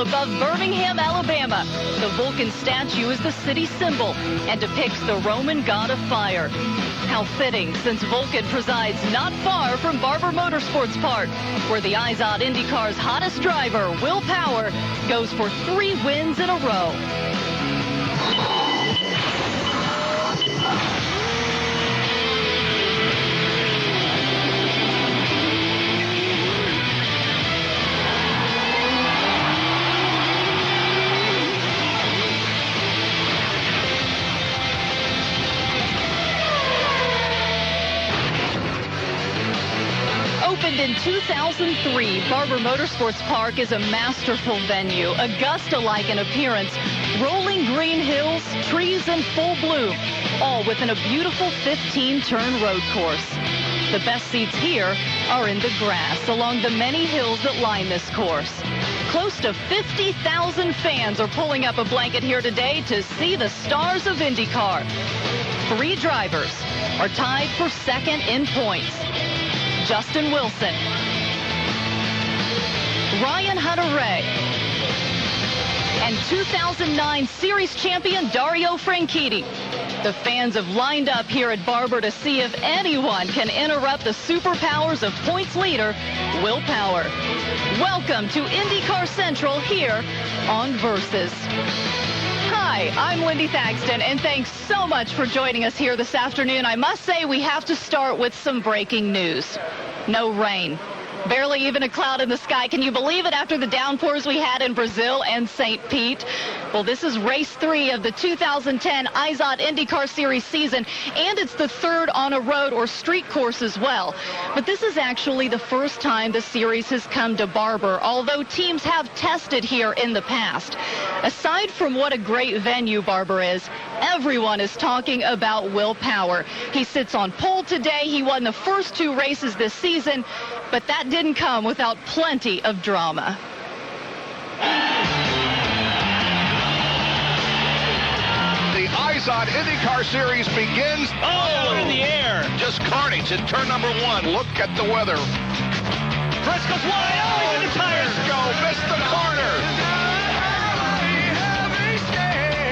mile above Birmingham, Alabama. The Vulcan statue is the city symbol and depicts the Roman god of fire. How fitting, since Vulcan presides not far from Barber Motorsports Park, where the IZOD IndyCar's hottest driver, Will Power, goes for 3 wins in a row. Opened in 2003, Barber Motorsports Park is a masterful venue, Augusta-like in appearance, rolling green hills, trees in full bloom, all within a beautiful 15-turn road course. The best seats here are in the grass along the many hills that line this course. Close to 50,000 fans are pulling up a blanket here today to see the stars of IndyCar. 3 drivers are tied for second in points. Justin Wilson, Ryan Hunter-Reay, and 2009 Series champion Dario Franchitti. The fans have lined up here at Barber to see if anyone can interrupt the superpowers of points leader, Will Power. Welcome to IndyCar Central here on Versus. Hi, I'm Lindy Thaxton, and thanks so much for joining us here this afternoon. I must say we have to start with some breaking news. No rain. Barely even a cloud in the sky. Can you believe it after the downpours we had in Brazil and St. Pete? Well, this is race 3 of the 2010 IZOD IndyCar Series season, and it's the 3rd on a road or street course as well. But this is actually the first time the series has come to Barber, although teams have tested here in the past. Aside from what a great venue Barber is, everyone is talking about Will Power. He sits on pole today. He won the first 2 races this season, but that didn't come without plenty of drama. The IZOD IndyCar Series begins. Oh, in the air. Just carnage at turn number 1. Look at the weather. Briscoe's wide. Oh, he's in the tires. Briscoe missed the corner.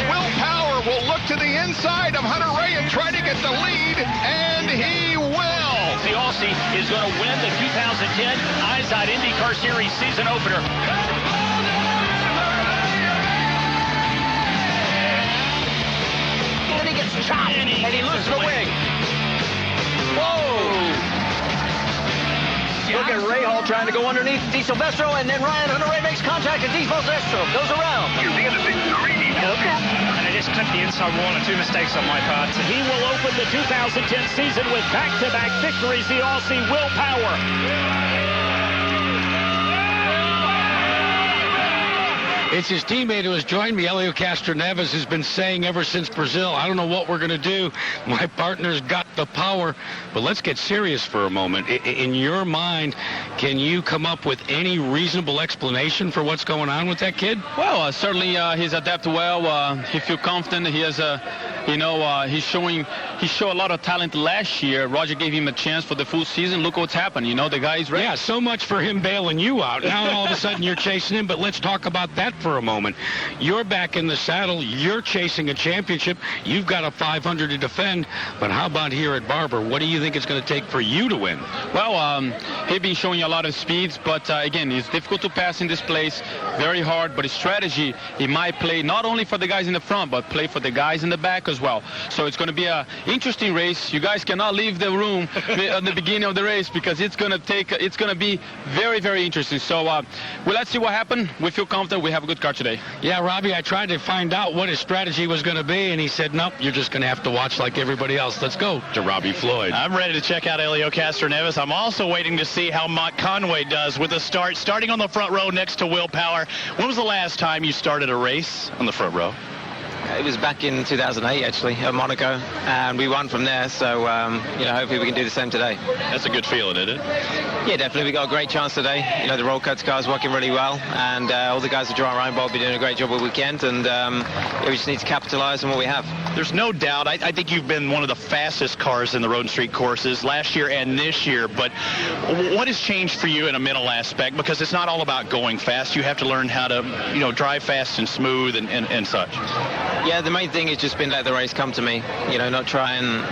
Will Power will look to the inside of Hunter-Reay and try to get the lead, and he will. The Aussie is going to win the 2010 IZOD IndyCar Series season opener. Then he gets chopped, and he loses the wing. Whoa! Look at Ray Hall trying to go underneath Di Silvestro, and then Ryan Hunter-Reay makes contact, and Di Silvestro goes around. And I just clipped the inside wall and 2 mistakes on my part. He will open the 2010 season with back-to-back victories, the Aussie Will Power. It's his teammate who has joined me, Helio Castroneves, who's been saying ever since Brazil, I don't know what we're going to do. My partner's got the power. But let's get serious for a moment. In your mind, can you come up with any reasonable explanation for what's going on with that kid? Well, certainly he's adapted well. He feels confident. He has he showed a lot of talent last year. Roger gave him a chance for the full season. Look what's happened. The guy's ready. Yeah, so much for him bailing you out. Now all of a sudden you're chasing him. But let's talk about that for a moment. You're back in the saddle. You're chasing a championship. You've got a 500 to defend. But how about here at Barber? What do you think it's going to take for you to win? Well, he's been showing a lot of speeds, but again, it's difficult to pass in this place. Very hard, but his strategy, he might play not only for the guys in the front, but play for the guys in the back as well. So it's going to be an interesting race. You guys cannot leave the room at the beginning of the race because it's going to be very, very interesting. So well, let's see what happens. We feel confident. We have a good car today. Yeah, Robbie, I tried to find out what his strategy was going to be, and he said, nope, you're just going to have to watch like everybody else. Let's go to Robbie Floyd. I'm ready to check out Helio Castroneves. I'm also waiting to see how Mont Conway does with the start, starting on the front row next to Will Power. When was the last time you started a race on the front row? It was back in 2008, actually, at Monaco, and we won from there. So, hopefully we can do the same today. That's a good feeling, isn't it? Yeah, definitely. We got a great chance today. The roll cuts car is working really well, and all the guys at Joran Reinbold will be doing a great job all weekend, and we just need to capitalize on what we have. There's no doubt. I think you've been one of the fastest cars in the road and street courses last year and this year, but what has changed for you in a mental aspect? Because it's not all about going fast. You have to learn how to, drive fast and smooth and such. Yeah, the main thing has just been let the race come to me. Not try and,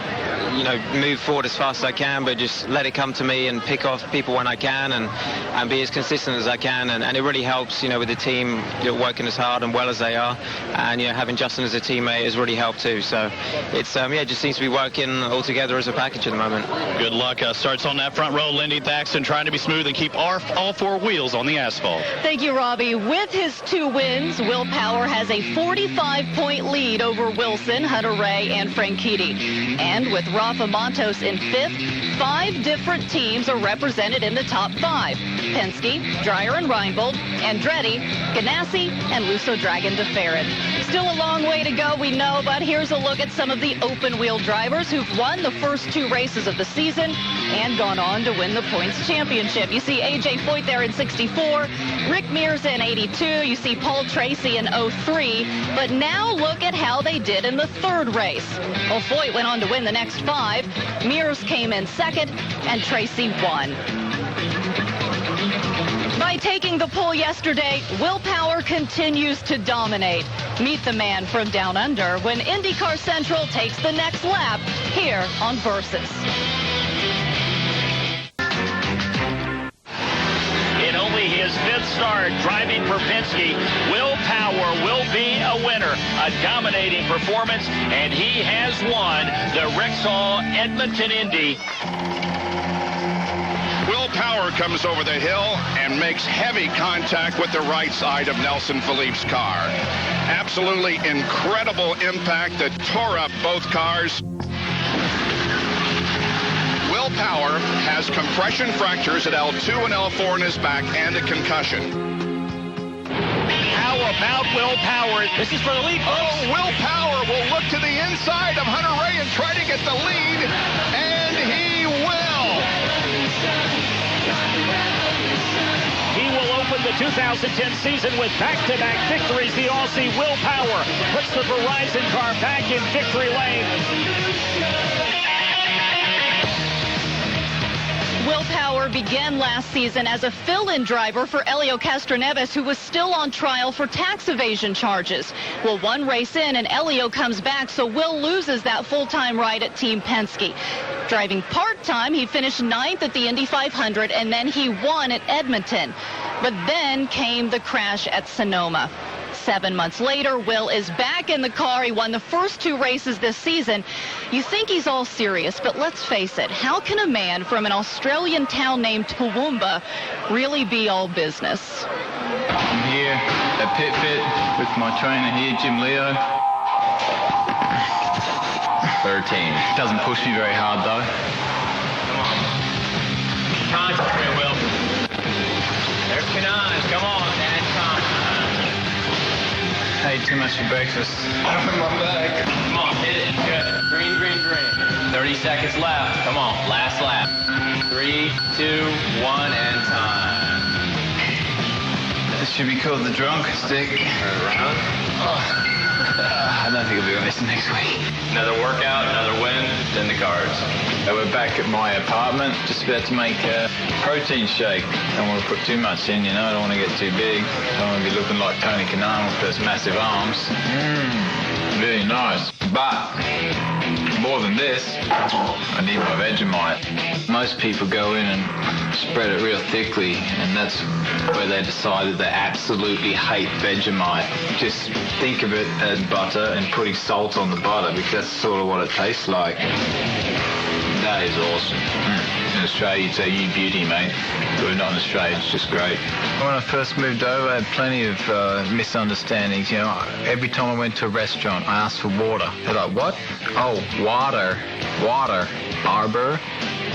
move forward as fast as I can, but just let it come to me and pick off people when I can and be as consistent as I can. And it really helps, with the team working as hard and well as they are. And, having Justin as a teammate has really helped too. So it's, it just seems to be working all together as a package at the moment. Good luck. Starts on that front row. Lindy Thaxton trying to be smooth and keep all four wheels on the asphalt. Thank you, Robbie. With his 2 wins, Will Power has a 45-point lead over Wilson, Hunter Ray, and Franchitti. And with Rafa Montos in 5th, 5 different teams are represented in the top 5. Penske, Dreyer and Reinbold, Andretti, Ganassi, and Lusso Dragon de Ferret. Still a long way to go, we know, but here's a look at some of the open-wheel drivers who've won the first 2 races of the season and gone on to win the points championship. You see A.J. Foyt there in 64, Rick Mears in 82, you see Paul Tracy in 03, but now look at how they did in the 3rd race. Well, Foyt went on to win the next 5, Mears came in 2nd, and Tracy won. By taking the pole yesterday, Will Power continues to dominate. Meet the man from Down Under when IndyCar Central takes the next lap here on Versus. In only his 5th start driving for Penske, Will Power will be a winner. A dominating performance, and he has won the Rexall Edmonton Indy. Will Power comes over the hill and makes heavy contact with the right side of Nelson Philippe's car. Absolutely incredible impact that tore up both cars. Will Power has compression fractures at L2 and L4 in his back and a concussion. How about Will Power? This is for the lead, folks. Oh, Will Power will look to the inside of Hunter Ray and try to get the lead, and he will. He will open the 2010 season with back-to-back victories. The Aussie Will Power puts the Verizon car back in victory lane. Will Power began last season as a fill-in driver for Helio Castroneves, who was still on trial for tax evasion charges. Well, 1 race in and Helio comes back, so Will loses that full-time ride at Team Penske. Driving part-time, he finished 9th at the Indy 500, and then he won at Edmonton. But then came the crash at Sonoma. 7 months later, Will is back in the car. He won the first 2 races this season. You think he's all serious, but let's face it, how can a man from an Australian town named Toowoomba really be all business? I'm here at Pit Fit with my trainer here, Jim Leo. 13. Doesn't push me very hard though. Come on, Will. There's Canines. Come on, man. Come on. Ate too much for breakfast. Come on, hit it. Good. Green, green, green. 30 seconds left. Come on, last lap. 3, 2, 1, and time. This should be called the drunk stick. Around. I don't think I'll be racing next week. Another workout, another win, then the cards. So we're back at my apartment, just about to make a protein shake. Don't want to put too much in, I don't want to get too big. Don't want to be looking like Tony Kanaan with those massive arms. Really nice. But more than this, I need my Vegemite. Most people go in and spread it real thickly, and that's where they decided they absolutely hate Vegemite. Just think of it as butter and putting salt on the butter, because that's sort of what it tastes like. That is awesome. In Australia, you'd say you beauty, mate. But not in Australia, it's just great. When I first moved over, I had plenty of misunderstandings. Every time I went to a restaurant, I asked for water. They're like, what? Oh, water. Water. Arbor.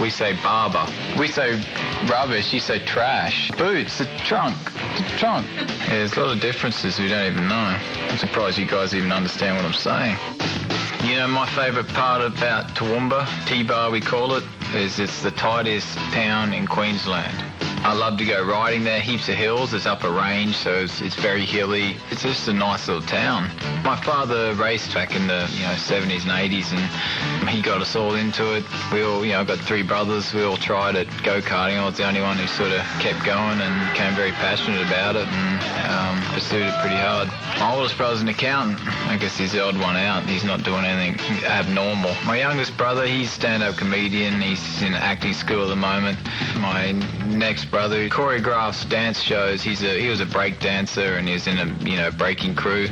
We say barber. We say rubbish. You say trash. Boots, the trunk. The trunk. Yeah, there's a lot of differences we don't even know. I'm surprised you guys even understand what I'm saying. You know, my favourite part about Toowoomba, T-Bar we call it, is it's the tightest town in Queensland. I love to go riding there, heaps of hills, it's up a range, so it's very hilly. It's just a nice little town. My father raced back in the 70s and 80s, and he got us all into it. We all, I've got 3 brothers, we all tried at go-karting. I was the only one who sort of kept going and became very passionate about it and pursued it pretty hard. My oldest brother's an accountant. I guess he's the odd one out. He's not doing anything abnormal. My youngest brother, he's a stand-up comedian. He's in acting school at the moment. My next brother choreographs dance shows. He was a break dancer and he was in a breaking crew.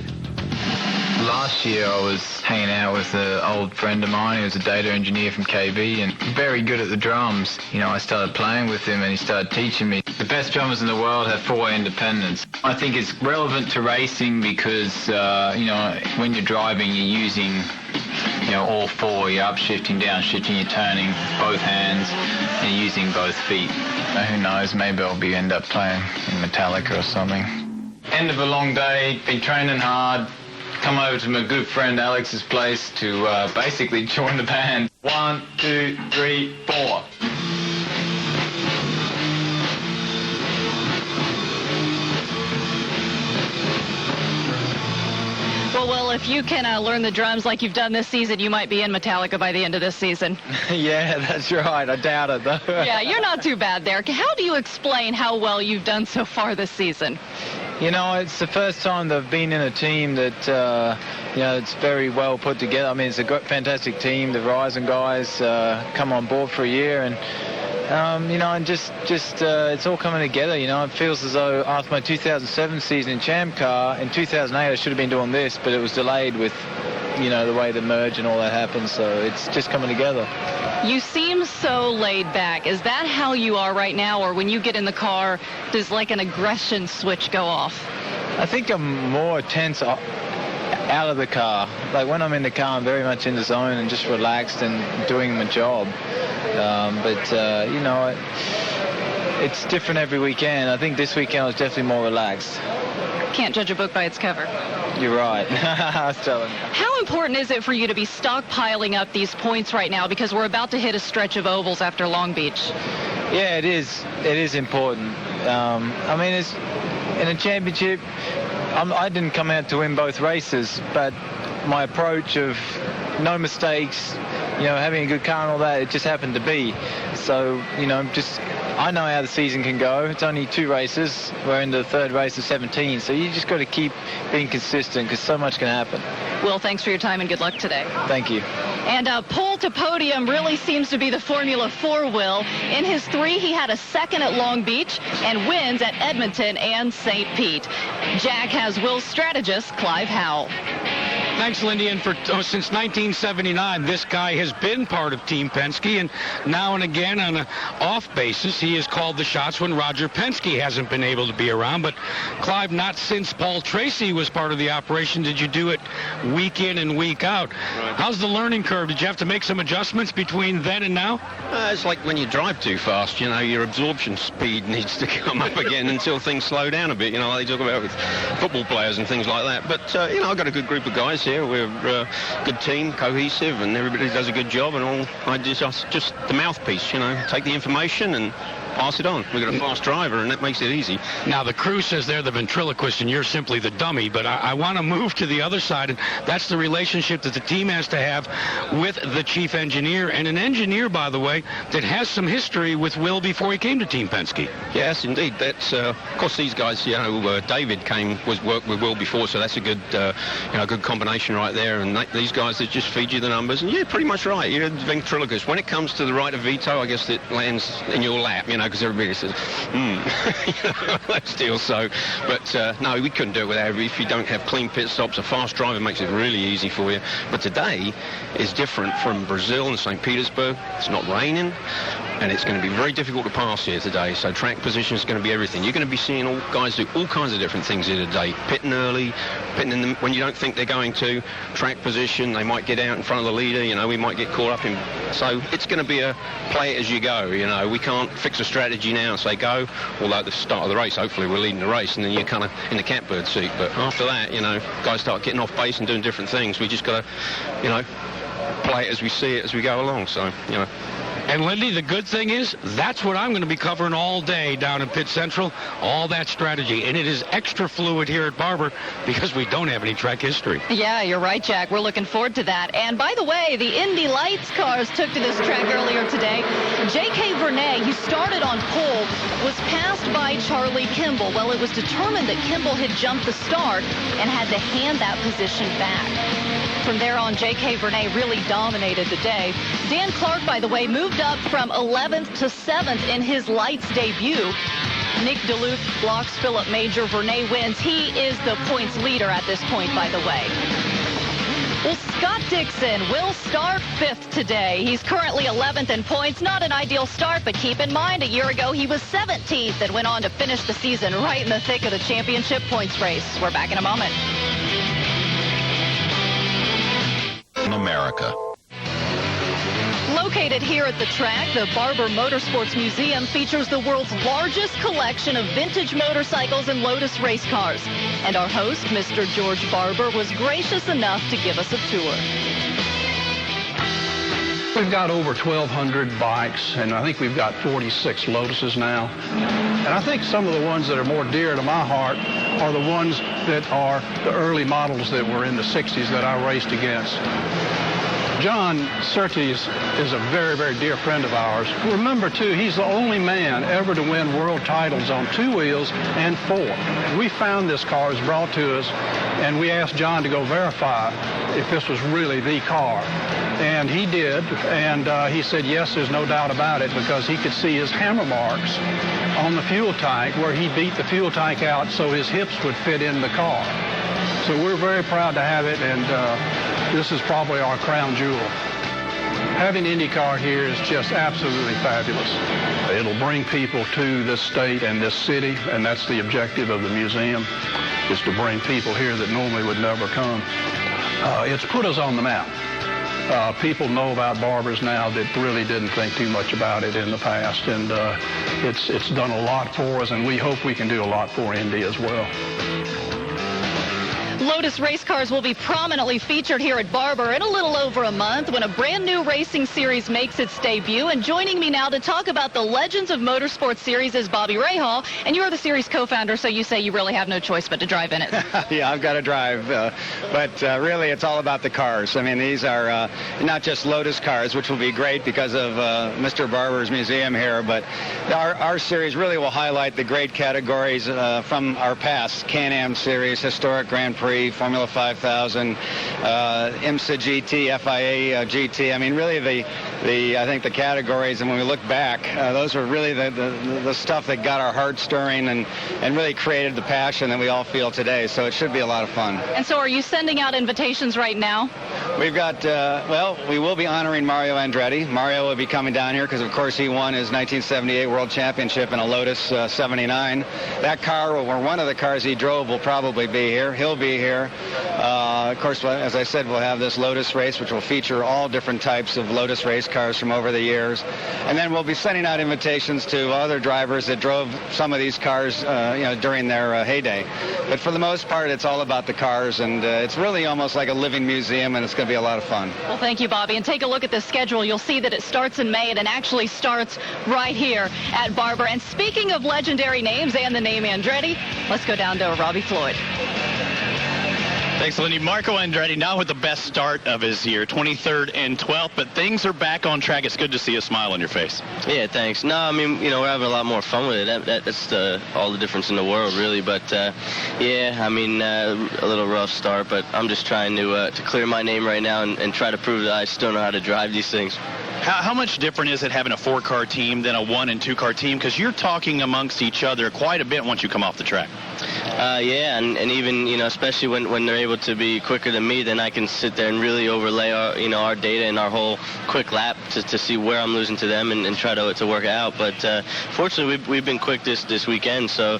Last year I was hanging out with an old friend of mine who was a data engineer from KB and very good at the drums. I started playing with him and he started teaching me. The best drummers in the world have 4-way independence. I think it's relevant to racing because, when you're driving you're using all 4. You're upshifting, downshifting, you're turning both hands and you're using both feet. Who knows, maybe I'll end up playing in Metallica or something. End of a long day, been training hard. Come over to my good friend Alex's place to basically join the band. 1, 2, 3, 4. Well, if you can learn the drums like you've done this season, you might be in Metallica by the end of this season. Yeah, that's right. I doubt it, though. Yeah, you're not too bad there. How do you explain how well you've done so far this season? It's the first time they've been in a team that, it's very well put together. I mean, it's a fantastic team. The Verizon guys come on board for a year and, and just it's all coming together, It feels as though after my 2007 season in Champ Car, in 2008 I should have been doing this, but it was delayed with, the way the merge and all that happened, so it's just coming together. You seem so laid back. Is that how you are right now, or when you get in the car, does like an aggression switch go off? I think I'm more tense out of the car. Like when I'm in the car, I'm very much in the zone and just relaxed and doing my job. It's different every weekend. I think this weekend I was definitely more relaxed. Can't judge a book by its cover. You're right. I was telling you. How important is it for you to be stockpiling up these points right now, because we're about to hit a stretch of ovals after Long Beach? Yeah, it is. It is important. It's in a championship. I didn't come out to win both races, but my approach of no mistakes, having a good car and all that, it just happened to be. So, I know how the season can go. It's only 2 races. We're in the 3rd race of 17. So you just got to keep being consistent because so much can happen. Will, thanks for your time and good luck today. Thank you. And pole to podium really seems to be the Formula 4, Will. In his 3, he had a 2nd at Long Beach and wins at Edmonton and St. Pete. Jack has Will's strategist, Clive Howell. Thanks, Lindy. And since 1979, this guy has been part of Team Penske, and now and again on an off basis, he has called the shots when Roger Penske hasn't been able to be around. But, Clive, not since Paul Tracy was part of the operation did you do it week in and week out. Right. How's the learning curve? Did you have to make some adjustments between then and now? It's like when you drive too fast, your absorption speed needs to come up again until things slow down a bit. Like they talk about with football players and things like that. But, I've got a good group of guys here. We're a good team, cohesive, and everybody does a good job, and all I just the mouthpiece, take the information and pass it on. We've got a fast driver, and that makes it easy. Now, the crew says they're the ventriloquist, and you're simply the dummy, but I want to move to the other side, and that's the relationship that the team has to have with the chief engineer, and an engineer, by the way, that has some history with Will before he came to Team Penske. Yes, indeed. That's, of course, these guys, David was worked with Will before, so that's a good, good combination right there, and these guys that just feed you the numbers, and you're pretty much right. You're the ventriloquist. When it comes to the right of veto, I guess it lands in your lap, because everybody says, let's deal so. But no, we couldn't do it without if you don't have clean pit stops. A fast driver makes it really easy for you. But today is different from Brazil and St. Petersburg. It's not raining. and it's going to be very difficult to pass here today. So track position is going to be everything. You're going to be seeing all guys do all kinds of different things here today. Pitting early, pitting in when you don't think they're going to. Track position, they might get out in front of the leader. You know, we might get caught up in. So it's going to be a play it as you go. You know, we can't fix a strategy now and say go. Although at the start of the race, hopefully we're leading the race, and then you're kind of in the catbird seat. But after that, you know, guys start getting off base and doing different things. We just got to, you know, play it as we see it as we go along. So, you know. And Lindy, the good thing is that's what I'm going to be covering all day down in Pit Central, all that strategy. And it is extra fluid here at Barber because we don't have any track history. Yeah, you're right, Jack. We're looking forward to that. And by the way, the Indy Lights cars took to this track earlier today. J.K. Vernay, he started on pole, was passed by Charlie Kimball. Well, it was determined that Kimball had jumped the start and had to hand that position back. From there on, J.K. Vernay really dominated the day. Dan Clark, by the way, moved up from 11th to 7th in his Lights debut. Nick DeLuke blocks Philip Major. Vernay wins. He is the points leader at this point, by the way. Well, Scott Dixon will start 5th today. He's currently 11th in points. Not an ideal start, but keep in mind, a year ago he was 17th and went on to finish the season right in the thick of the championship points race. We're back in a moment. America. Located here at the track, the Barber Motorsports Museum features the world's largest collection of vintage motorcycles and Lotus race cars. And our host, Mr. George Barber, was gracious enough to give us a tour. We've got over 1,200 bikes, and I think we've got 46 Lotuses now. And I think some of the ones that are more dear to my heart are the ones that are the early models that were in the 60s that I raced against. John Surtees is a very, very dear friend of ours. Remember, too, he's the only man ever to win world titles on 2 wheels and 4. We found this car, was brought to us, and we asked John to go verify if this was really the car. And he did, and he said, yes, there's no doubt about it, because he could see his hammer marks on the fuel tank where he beat the fuel tank out so his hips would fit in the car. So we're very proud to have it, and this is probably our crown jewel. Having IndyCar here is just absolutely fabulous. It'll bring people to this state and this city, and that's the objective of the museum, is to bring people here that normally would never come. It's put us on the map. People know about Barbers now that really didn't think too much about it in the past, and it's done a lot for us, and we hope we can do a lot for Indy as well. Lotus race cars will be prominently featured here at Barber in a little over a month when a brand new racing series makes its debut. And joining me now to talk about the Legends of Motorsports series is Bobby Rahal, and you're the series co-founder, so you say you really have no choice but to drive in it. Yeah, I've got to drive, but really it's all about the cars. I mean, these are not just Lotus cars, which will be great because of Mr. Barber's museum here, but our series really will highlight the great categories from our past: Can-Am series, Historic Grand Prix, Formula 5000, IMSA GT, FIA GT. I mean, really I think the categories, and when we look back, those were really the stuff that got our heart stirring and really created the passion that we all feel today. So it should be a lot of fun. And so are you sending out invitations right now? We've got, well, we will be honoring Mario Andretti. Mario will be coming down here because, of course, he won his 1978 World Championship in a Lotus 79. That car, or one of the cars he drove, will probably be here. He'll be here. Of course, as I said, we'll have this Lotus race, which will feature all different types of Lotus race cars from over the years. And then we'll be sending out invitations to other drivers that drove some of these cars, during their heyday. But for the most part, it's all about the cars, and it's really almost like a living museum, and it's going to be a lot of fun. Well, thank you, Bobby. And take a look at the schedule. You'll see that it starts in May, and it actually starts right here at Barber. And speaking of legendary names and the name Andretti, let's go down to Robbie Floyd. Thanks, Lindy. Marco Andretti now with the best start of his year, 23rd and 12th, but things are back on track. It's good to see a smile on your face. Yeah, thanks. No, I mean, we're having a lot more fun with it. That's all the difference in the world, really. But, yeah, I mean, a little rough start, but I'm just trying to clear my name right now and try to prove that I still know how to drive these things. How much different is it having a 4-car team than a 1- and 2-car team? Because you're talking amongst each other quite a bit once you come off the track. Yeah, and even, especially when they're able to be quicker than me, then I can sit there and really overlay our data and our whole quick lap to see where I'm losing to them and try to work it out. But fortunately, we've been quick this weekend, so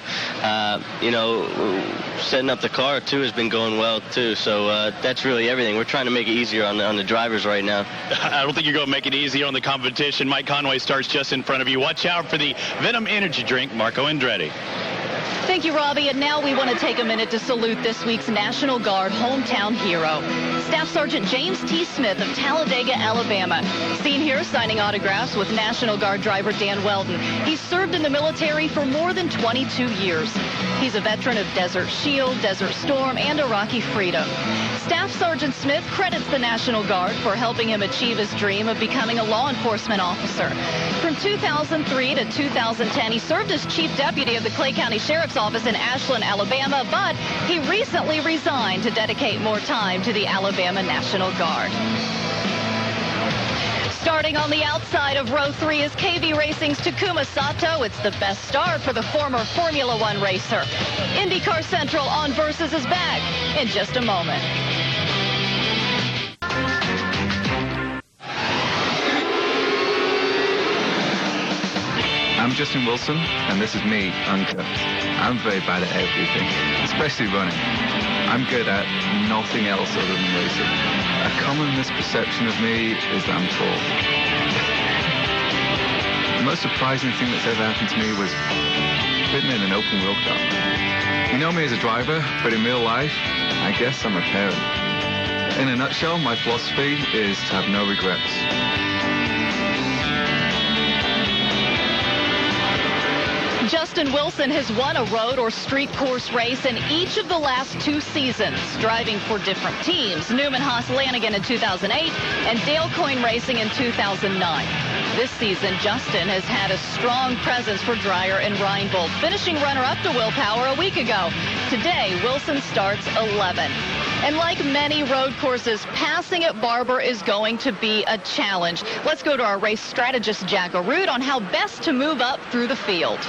setting up the car too has been going well too. So that's really everything. We're trying to make it easier on the drivers right now. I don't think you're going to make it easier on the competition. Mike Conway starts just in front of you. Watch out for the Venom Energy Drink, Marco Andretti. Thank you, Robbie. And now we want to take a minute to salute this week's National Guard hometown hero, Staff Sergeant James T. Smith of Talladega, Alabama. Seen here signing autographs with National Guard driver Dan Weldon. He's served in the military for more than 22 years. He's a veteran of Desert Shield, Desert Storm, and Iraqi Freedom. Staff Sergeant Smith credits the National Guard for helping him achieve his dream of becoming a law enforcement officer. From 2003 to 2010, he served as Chief Deputy of the Clay County Sheriff's Office in Ashland, Alabama, but he recently resigned to dedicate more time to the Alabama National Guard. Starting on the outside of row 3 is KV Racing's Takuma Sato. It's the best start for the former Formula One racer. IndyCar Central on Versus is back in just a moment. I'm Justin Wilson, and this is me, uncut. I'm very bad at everything, especially running. I'm good at nothing else other than racing. A common misperception of me is that I'm tall. The most surprising thing that's ever happened to me was fitting in an open-wheel car. You know me as a driver, but in real life, I guess I'm a parent. In a nutshell, my philosophy is to have no regrets. Justin Wilson has won a road or street course race in each of the last 2 seasons, driving for different teams, Newman Haas Lanigan in 2008 and Dale Coyne Racing in 2009. This season, Justin has had a strong presence for Dreyer and Reinbold, finishing runner-up to Will Power a week ago. Today, Wilson starts 11. And like many road courses, passing at Barber is going to be a challenge. Let's go to our race strategist, Jack Arute, on how best to move up through the field.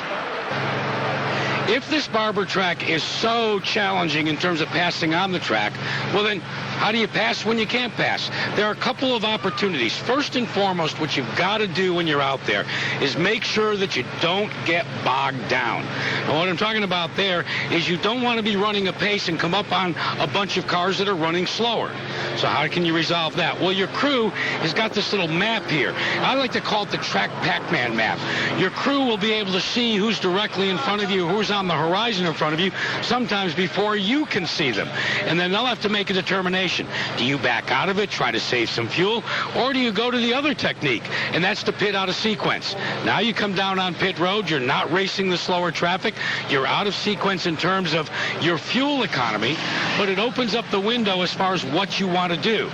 If this Barber track is so challenging in terms of passing on the track, well then, how do you pass when you can't pass? There are a couple of opportunities. First and foremost, what you've got to do when you're out there is make sure that you don't get bogged down. And what I'm talking about there is you don't want to be running a pace and come up on a bunch of cars that are running slower. So how can you resolve that? Well, your crew has got this little map here. I like to call it the track Pac-Man map. Your crew will be able to see who's directly in front of you, who's on the horizon in front of you, sometimes before you can see them. And then they'll have to make a determination. Do you back out of it, try to save some fuel, or do you go to the other technique? And that's to pit out of sequence. Now you come down on pit road, you're not racing the slower traffic, you're out of sequence in terms of your fuel economy, but it opens up the window as far as what you want to do.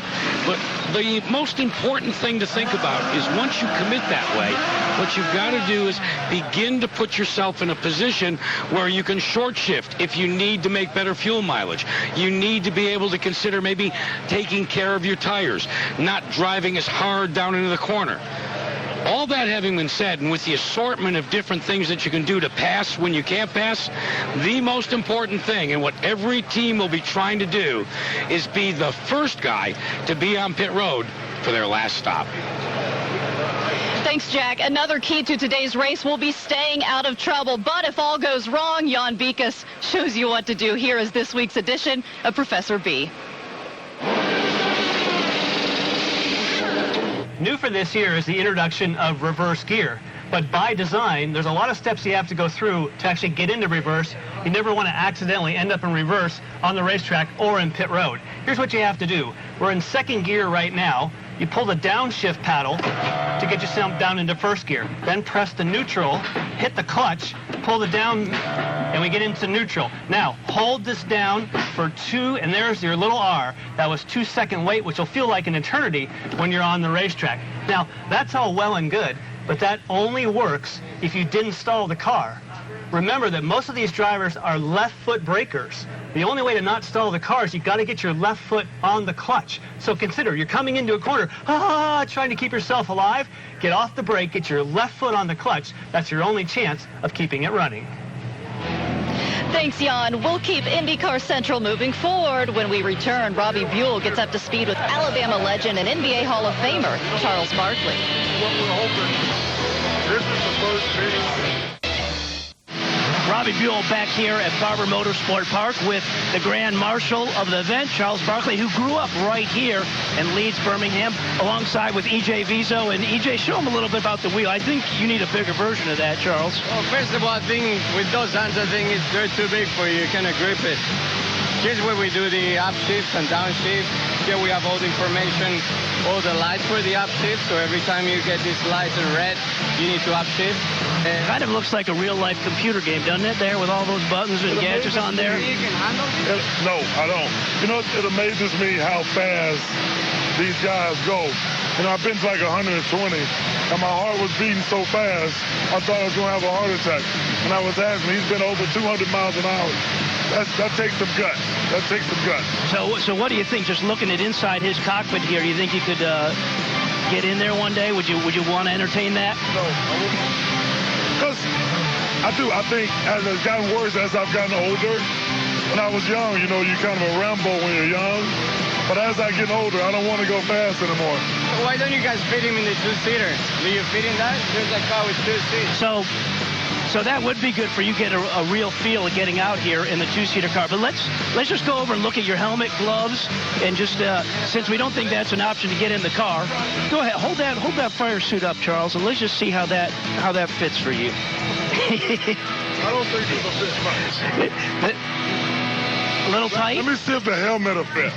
But the most important thing to think about is once you commit that way, what you've got to do is begin to put yourself in a position where you can short shift if you need to make better fuel mileage. You need to be able to consider maybe taking care of your tires, not driving as hard down into the corner. All that having been said, and with the assortment of different things that you can do to pass when you can't pass, the most important thing, and what every team will be trying to do, is be the first guy to be on pit road for their last stop. Thanks, Jack. Another key to today's race will be staying out of trouble. But if all goes wrong, Jan Bikas shows you what to do. Here is this week's edition of Professor B. New for this year is the introduction of reverse gear. But by design, there's a lot of steps you have to go through to actually get into reverse. You never want to accidentally end up in reverse on the racetrack or in pit road. Here's what you have to do. We're in second gear right now. You pull the downshift paddle to get yourself down into first gear. Then press the neutral, hit the clutch, pull the down, and we get into neutral. Now, hold this down for 2, and there's your little R. That was 2-second wait, which will feel like an eternity when you're on the racetrack. Now, that's all well and good, but that only works if you didn't stall the car. Remember that most of these drivers are left foot brakers. The only way to not stall the car is you've got to get your left foot on the clutch. So consider, you're coming into a corner, trying to keep yourself alive. Get off the brake, get your left foot on the clutch. That's your only chance of keeping it running. Thanks, Jan. We'll keep IndyCar Central moving forward. When we return, Robbie Buell gets up to speed with Alabama legend and NBA Hall of Famer Charles Barkley. What we're hoping, this is the first meeting. Robbie Buell back here at Barber Motorsport Park with the Grand Marshal of the event, Charles Barkley, who grew up right here in Leeds, Birmingham, alongside with E.J. Vizo. And E.J., show him a little bit about the wheel. I think you need a bigger version of that, Charles. Well, first of all, I think with those hands, I think they're too big for you. You cannot grip it. Here's where we do the upshift and downshift. Here we have all the information, all the lights for the upshift. So every time you get these lights in red, you need to upshift. It kind of looks like a real-life computer game, doesn't it, there with all those buttons and gadgets on there? No, I don't. You know, it amazes me how fast these guys go. You know, I've been to like 120, and my heart was beating so fast, I thought I was going to have a heart attack. And I was asking, he's been over 200 miles an hour. That takes some guts. That takes some guts. So what do you think? Just looking at inside his cockpit here, do you think you could get in there one day? Would you want to entertain that? No, I wouldn't. Because I do. I think as it's gotten worse as I've gotten older. When I was young, you know, you're kind of a Rambo when you're young. But as I get older, I don't want to go fast anymore. Why don't you guys fit him in the two-seater? Do you fit in that? There's a car with 2 seats. So that would be good for you, get a real feel of getting out here in the two-seater car. But let's just go over and look at your helmet, gloves, and just since we don't think that's an option to get in the car, go ahead, hold that fire suit up, Charles, and let's just see how that fits for you. I don't think it'll fit much. A little tight? Let me see if the helmet will fit.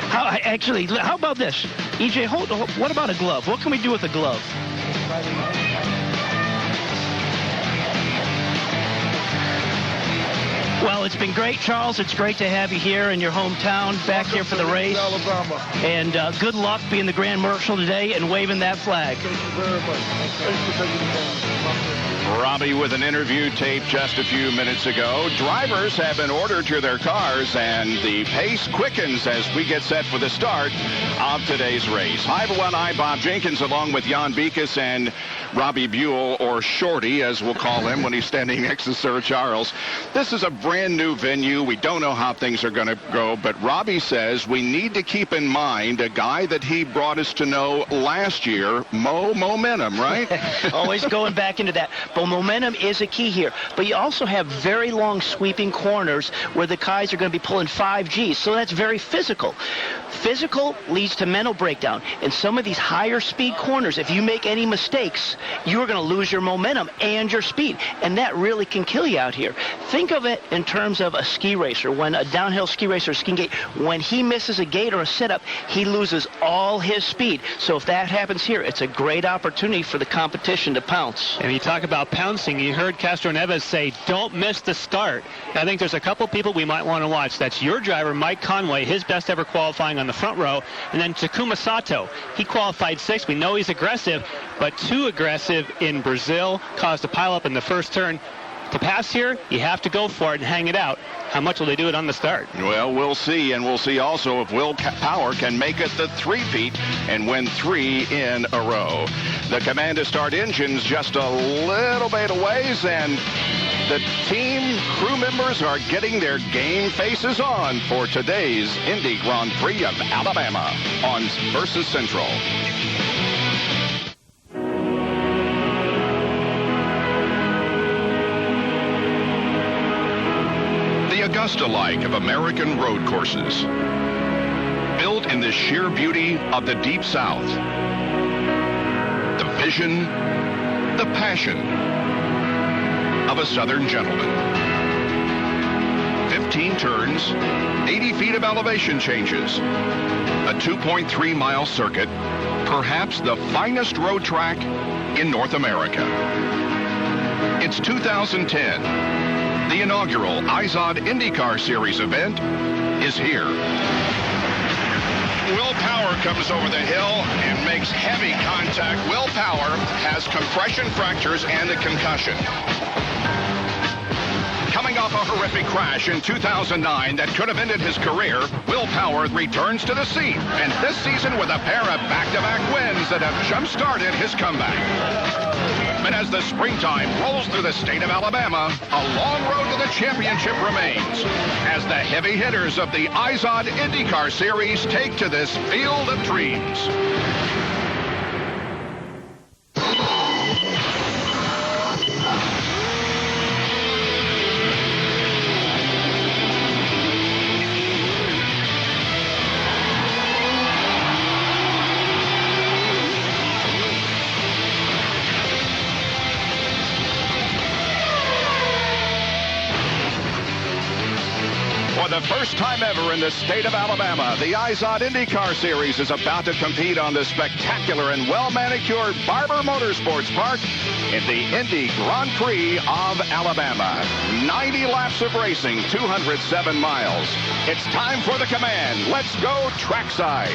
How about this? EJ, what about a glove? What can we do with a glove? Well, it's been great, Charles. It's great to have you here in your hometown, back here for the race. Alabama. And good luck being the Grand Marshal today and waving that flag. Thank you very much. Thanks for taking the time. Robbie with an interview taped just a few minutes ago. Drivers have been ordered to their cars, and the pace quickens as we get set for the start of today's race. Hi, everyone. I'm Bob Jenkins, along with Jan Beekes and Robbie Buell, or Shorty, as we'll call him when he's standing next to Sir Charles. This is a brand new venue. We don't know how things are going to go, but Robbie says we need to keep in mind a guy that he brought us to know last year, Momentum, right? Always going back into that. But momentum is a key here. But you also have very long sweeping corners where the guys are going to be pulling 5Gs, so that's very physical. Physical leads to mental breakdown. In some of these higher speed corners, if you make any mistakes, you're going to lose your momentum and your speed, and that really can kill you out here. Think of it in terms of a ski racer. When a downhill ski racer or skiing gate, when he misses a gate or a sit-up, he loses all his speed. So if that happens here, it's a great opportunity for the competition to pounce. And you talk about pouncing, you heard Castro Neves say, don't miss the start. I think there's a couple people we might want to watch. That's your driver, Mike Conway, his best ever qualifying on the front row, and then Takuma Sato. He qualified 6th. We know he's aggressive, but too aggressive in Brazil, caused a pileup in the first turn. To pass here, you have to go for it and hang it out. How much will they do it on the start? Well, we'll see, and we'll see also if Will Power can make it the three-peat and win 3 in a row. The command to start engines just a little bit away, and the team crew members are getting their game faces on for today's Indy Grand Prix of Alabama on Versus Central. Augusta-like of American road courses, built in the sheer beauty of the Deep South. The vision, the passion of a Southern gentleman. 15 turns, 80 feet of elevation changes, a 2.3-mile circuit, perhaps the finest road track in North America. It's 2010. The inaugural IZOD IndyCar Series event is here. Will Power comes over the hill and makes heavy contact. Will Power has compression fractures and a concussion. Coming off a horrific crash in 2009 that could have ended his career, Will Power returns to the scene, and this season with a pair of back-to-back wins that have jump-started his comeback. And as the springtime rolls through the state of Alabama, a long road to the championship remains as the heavy hitters of the IZOD IndyCar Series take to this field of dreams. For the first time ever in the state of Alabama, the IZOD IndyCar Series is about to compete on the spectacular and well-manicured Barber Motorsports Park in the Indy Grand Prix of Alabama. 90 laps of racing, 207 miles. It's time for the command. Let's go trackside.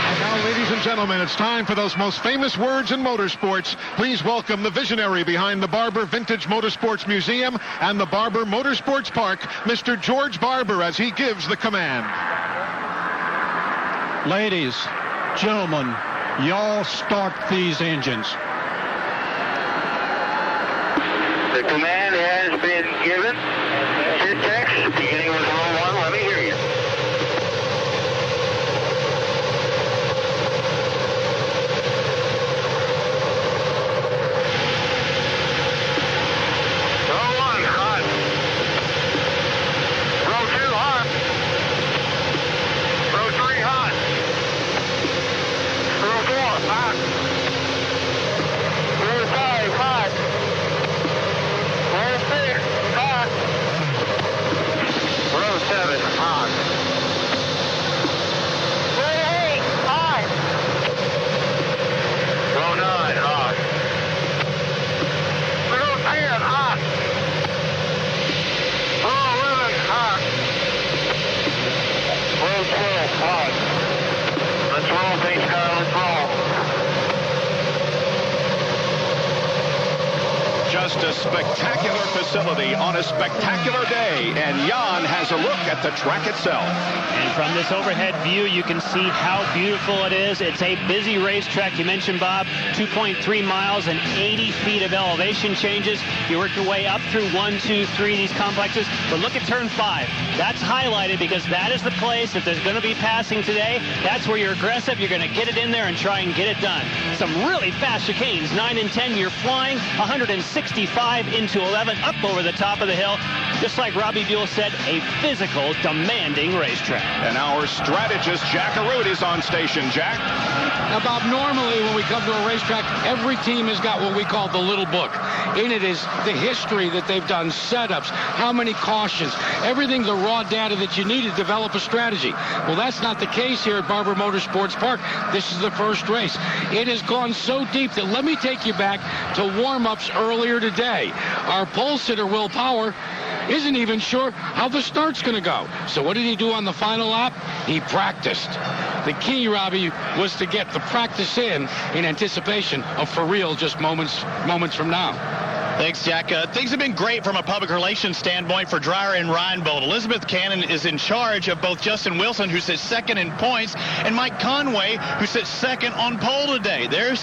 And now, ladies and gentlemen, it's time for those most famous words in motorsports. Please welcome the visionary behind the Barber Vintage Motorsports Museum and the Barber Motorsports Park, Mr. George Barber, as he gives the command. Ladies, gentlemen, y'all start these engines. The command has been given. Sit text, beginning with roll 1. Let me hear you. Just a spectacular facility on a spectacular day, and Jan has a look at the track itself. And from this overhead view, you can see how beautiful it is. It's a busy racetrack. You mentioned, Bob, 2.3 miles and 80 feet of elevation changes. You work your way up through 1, 2, 3, these complexes. But look at turn 5. That's highlighted because that is the place, if there's going to be passing today, that's where you're aggressive. You're going to get it in there and try and get it done. Some really fast chicanes, 9 and 10. You're flying 165 into 11, up over the top of the hill. Just like Robbie Buell said, a physical, demanding racetrack. And our strategist, Jack Arute, is on station. Jack? Now, Bob, normally when we come to a racetrack, every team has got what we call the little book. In it is the history that they've done, setups, how many cautions, everything, the raw data that you need to develop a strategy. Well, that's not the case here at Barber Motorsports Park. This is the first race. It has gone so deep that let me take you back to warm-ups earlier today. Our pole sitter, Will Power, isn't even sure how the start's going to go. So what did he do on the final lap? He practiced. The key, Robbie, was to get the practice in anticipation of for real just moments from now. Thanks, Jack. Things have been great from a public relations standpoint for Dreyer and Reinbold. Elizabeth Cannon is in charge of both Justin Wilson, who sits second in points, and Mike Conway, who sits second on pole today. There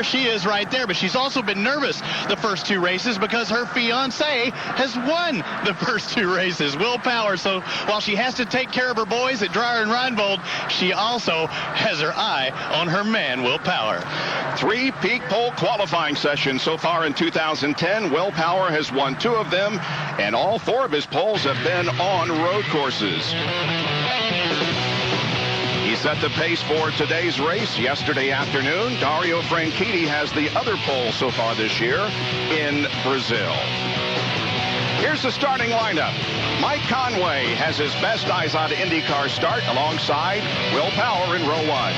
she is right there, but she's also been nervous the first 2 races because her fiancé has won the first 2 races, Will Power. So while she has to take care of her boys at Dreyer and Reinbold, she also has her eye on her man, Will Power. 3 peak pole qualifying sessions so far in 2010. Will Power has won 2 of them, and all 4 of his poles have been on road courses. He set the pace for today's race yesterday afternoon. Dario Franchitti has the other pole so far this year in Brazil. Here's the starting lineup. Mike Conway has his best IZOD IndyCar start alongside Will Power in row 1.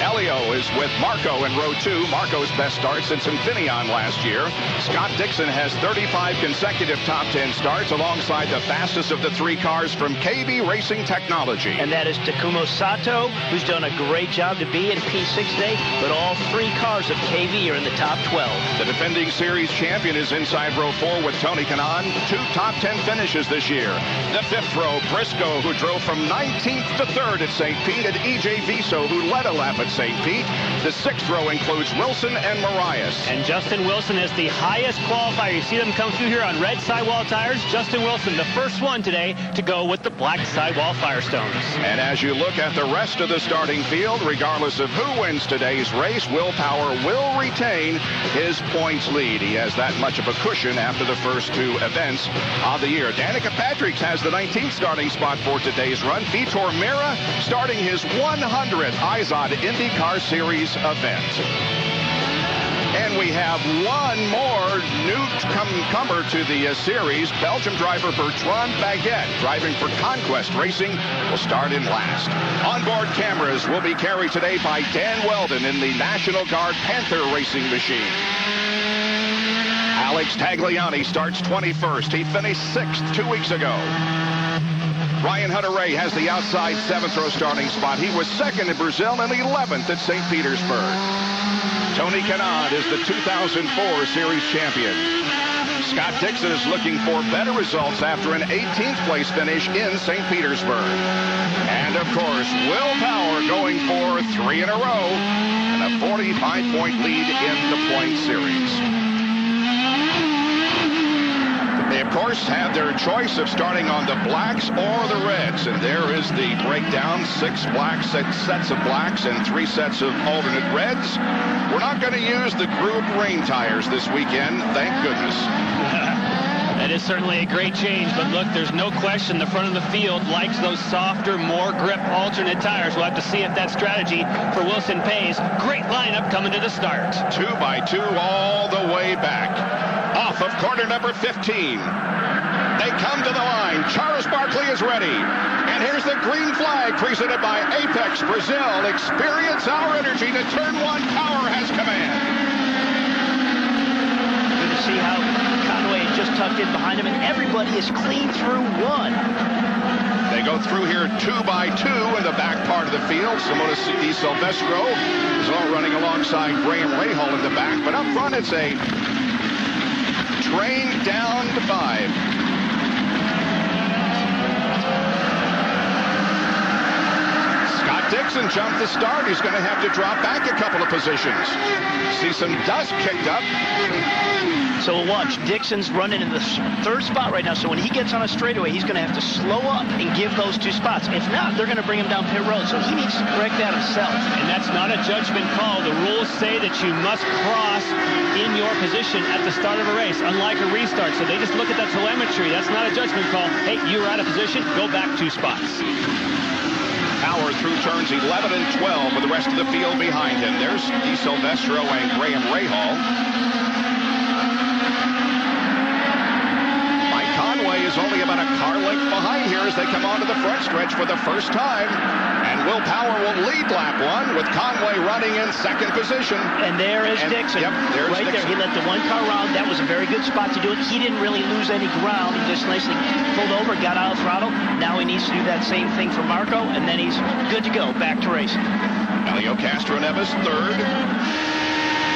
Elio is with Marco in row 2. Marco's best start since Infineon last year. Scott Dixon has 35 consecutive top 10 starts alongside the fastest of the 3 cars from KB Racing Technology. And that is Takuma Sato, who's done a great job to be in P6 today, but all 3 cars of KB are in the top 12. The defending series champion is inside row 4 with Tony Kanaan. 2 top 10 finishes this year. The 5th row, Briscoe, who drove from 19th to 3rd at St. Pete, and EJ Viso, who led a lap at St. Pete. The 6th row includes Wilson and Marias. And Justin Wilson is the highest qualifier. You see them come through here on red sidewall tires. Justin Wilson, the first one today to go with the black sidewall Firestones. And as you look at the rest of the starting field, regardless of who wins today's race, Will Power will retain his points lead. He has that much of a cushion after the first 2 events of the year. Danica Patrick has the 19th starting spot for today's run. Vitor Meira starting his 100th IZOD IndyCar Series event. And we have one more newcomer to the series. Belgium driver Bertrand Baguette, driving for Conquest Racing, will start in last. Onboard cameras will be carried today by Dan Weldon in the National Guard Panther racing machine. Alex Tagliani starts 21st. He finished 6th 2 weeks ago. Ryan Hunter-Reay has the outside 7th row starting spot. He was 2nd in Brazil and 11th at St. Petersburg. Tony Kanaan is the 2004 series champion. Scott Dixon is looking for better results after an 18th place finish in St. Petersburg. And of course, Will Power going for 3 in a row and a 45-point lead in the point series. They, of course, have their choice of starting on the blacks or the reds. And there is the breakdown. 6 blacks, 6 sets of blacks, and 3 sets of alternate reds. We're not going to use the group rain tires this weekend, thank goodness. That is certainly a great change, but look, there's no question the front of the field likes those softer, more grip alternate tires. We'll have to see if that strategy for Wilson pays. Great lineup coming to the start. 2 by 2 all the way back. Off of corner number 15. They come to the line. Charles Barkley is ready. And here's the green flag presented by Apex Brazil. Experience our energy to turn 1. Power has command. Good to see how Conway just tucked in behind him, and everybody is clean through 1. They go through here 2 by 2 in the back part of the field. Simona Di Silvestro is all running alongside Graham Rahal in the back. But up front, it's a train down to 5. Scott Dixon jumped the start. He's going to have to drop back a couple of positions. See some dust kicked up. So we'll watch. Dixon's running in the 3rd spot right now, so when he gets on a straightaway, he's going to have to slow up and give those 2 spots. If not, they're going to bring him down pit road, so he needs to correct that himself. And that's not a judgment call. The rules say that you must cross in your position at the start of a race, unlike a restart. So they just look at that telemetry. That's not a judgment call. Hey, you were out of position, go back 2 spots. Power through turns 11 and 12 with the rest of the field behind him. There's Di Silvestro and Graham Rahal. Is only about a car length behind here as they come onto the front stretch for the first time. And Will Power will lead lap 1 with Conway running in 2nd position. And there is Dixon. Yep, there's right Dixon. There. He let the 1 car round. That was a very good spot to do it. He didn't really lose any ground. He just nicely pulled over, got out of throttle. Now he needs to do that same thing for Marco, and then he's good to go. Back to racing. Elio Castroneves 3rd.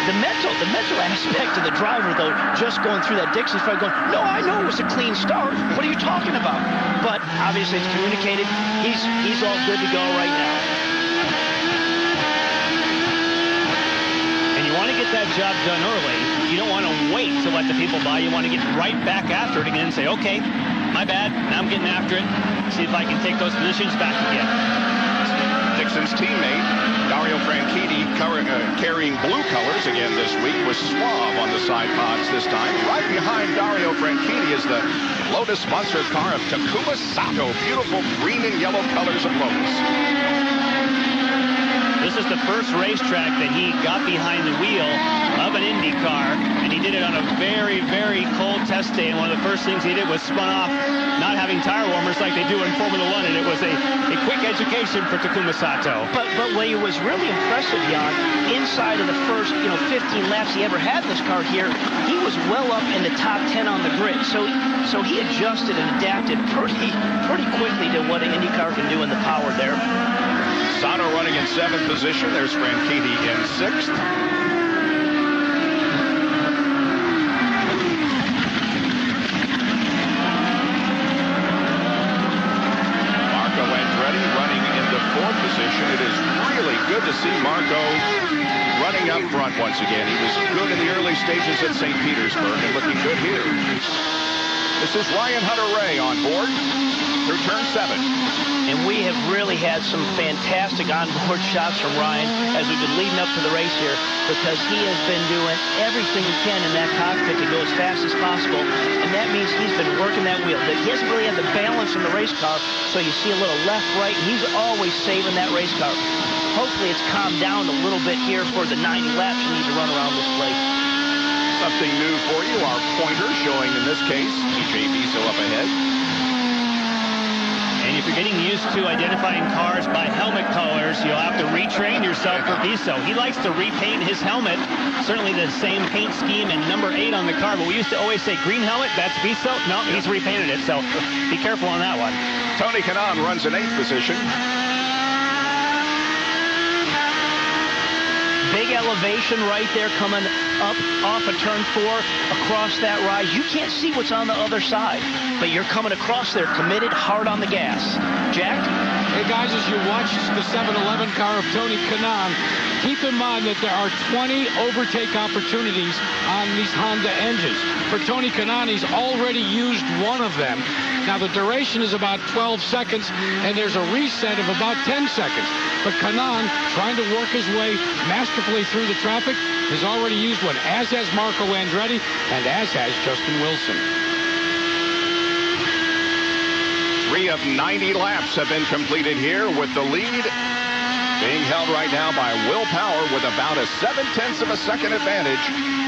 The mental aspect of the driver, though, just going through that Dixon fight, going, no, I know it was a clean start. What are you talking about? But obviously it's communicated. He's all good to go right now. And you want to get that job done early. You don't want to wait to let the people by. You want to get right back after it again and say, okay, my bad. Now I'm getting after it. See if I can take those positions back again. Dixon's teammate, Dario Franchitti, carrying blue colors again this week, was Suave on the side pods this time. Right behind Dario Franchitti is the Lotus-sponsored car of Takuma Sato. Beautiful green and yellow colors of Lotus. This is the first racetrack that he got behind the wheel of an Indy car, and he did it on a very, very cold test day. And one of the first things he did was spun off, not having tire warmers like they do in Formula One, and it was a quick education for Takuma Sato. But what was really impressive, Jan, inside of the first 15 laps he ever had in this car here, he was well up in the top 10 on the grid. So he adjusted and adapted pretty quickly to what an Indy car can do in the power there. Sato running in 7th position. There's Franchitti in 6th. Marco Andretti running in the 4th position. It is really good to see Marco running up front once again. He was good in the early stages at St. Petersburg and looking good here. This is Ryan Hunter-Reay on board through turn 7. And we have really had some fantastic onboard shots from Ryan as we've been leading up to the race here, because he has been doing everything he can in that cockpit to go as fast as possible. And that means he's been working that wheel. He hasn't really had the balance in the race car, so you see a little left, right, and he's always saving that race car. Hopefully it's calmed down a little bit here for the 90 laps you need to run around this place. Something new for you, our pointer showing in this case TJ Viso up ahead. And if you're getting used to identifying cars by helmet colors, you'll have to retrain yourself for Viso. He likes to repaint his helmet, certainly the same paint scheme and number 8 on the car, but we used to always say green helmet, that's Viso. No, he's repainted it, so be careful on that one. Tony Kanaan runs in 8th position. Big elevation right there coming up off of turn 4 across that rise. You can't see what's on the other side, but you're coming across there committed, hard on the gas. Jack? Hey, guys, as you watch the 7-Eleven car of Tony Kanaan, keep in mind that there are 20 overtake opportunities on these Honda engines. For Tony Kanaan, he's already used one of them. Now, the duration is about 12 seconds, and there's a reset of about 10 seconds. But Kanaan, trying to work his way masterfully through the traffic, has already used one, as has Marco Andretti, and as has Justin Wilson. 3 of 90 laps have been completed here, with the lead being held right now by Will Power with about a 0.7 of a second advantage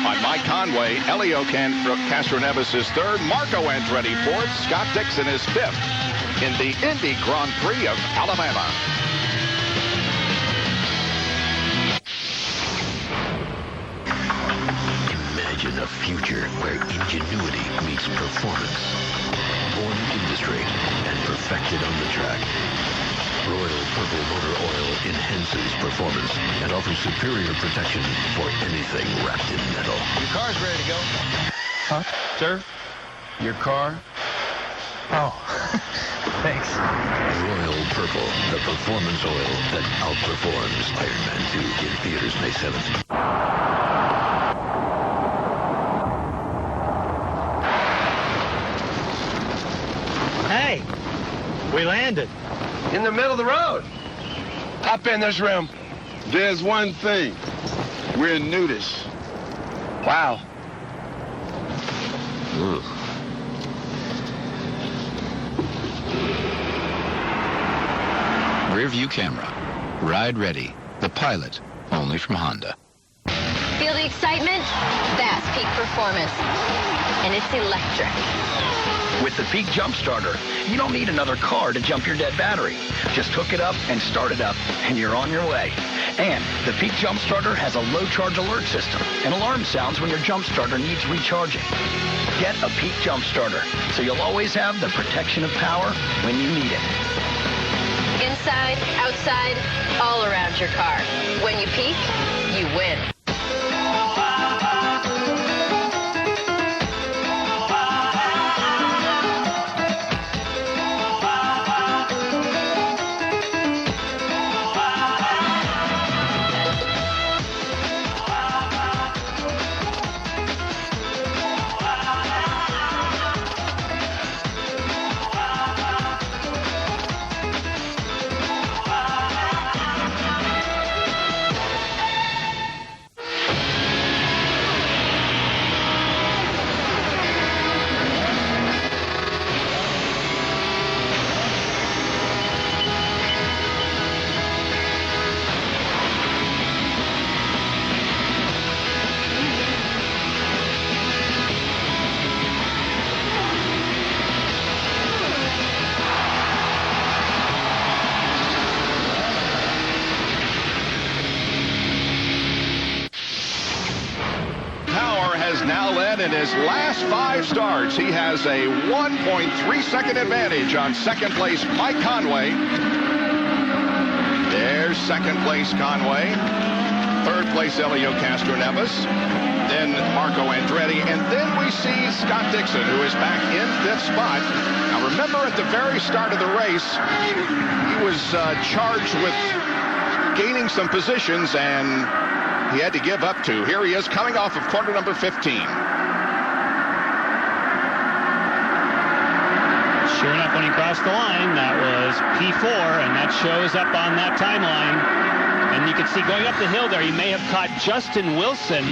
on Mike Conway. Helio Castroneves is 3rd, Marco Andretti 4th, Scott Dixon is 5th in the Indy Grand Prix of Alabama. Imagine a future where ingenuity meets performance. Born in industry and perfected on the track. Royal Purple Motor Oil enhances performance and offers superior protection for anything wrapped in metal. Your car's ready to go. Huh? Sir? Your car? Oh, thanks. Royal Purple, the performance oil that outperforms Iron Man 2 in theaters May 7th. Hey, we landed. In the middle of the road. Hop in this room. There's one thing. We're nudists. Wow. Rear view camera. Ride ready. The Pilot. Only from Honda. Feel the excitement? That's peak performance. And it's electric. With the Peak Jump Starter, you don't need another car to jump your dead battery. Just hook it up and start it up, and you're on your way. And the Peak Jump Starter has a low charge alert system. An alarm sounds when your jump starter needs recharging. Get a Peak Jump Starter, so you'll always have the protection of power when you need it. Inside, outside, all around your car. When you peak, you win. in his last 5 starts, he has a 1.3-second advantage on second place Mike Conway. There's second place Conway. Third place Elio Castroneves. Then Marco Andretti. And then we see Scott Dixon, who is back in 5th spot. Now remember, at the very start of the race, he was charged with gaining some positions, and he had to give up 2. Here he is coming off of corner number 15. Sure enough, when he crossed the line, that was P4, and that shows up on that timeline. And you can see going up the hill there, he may have caught Justin Wilson.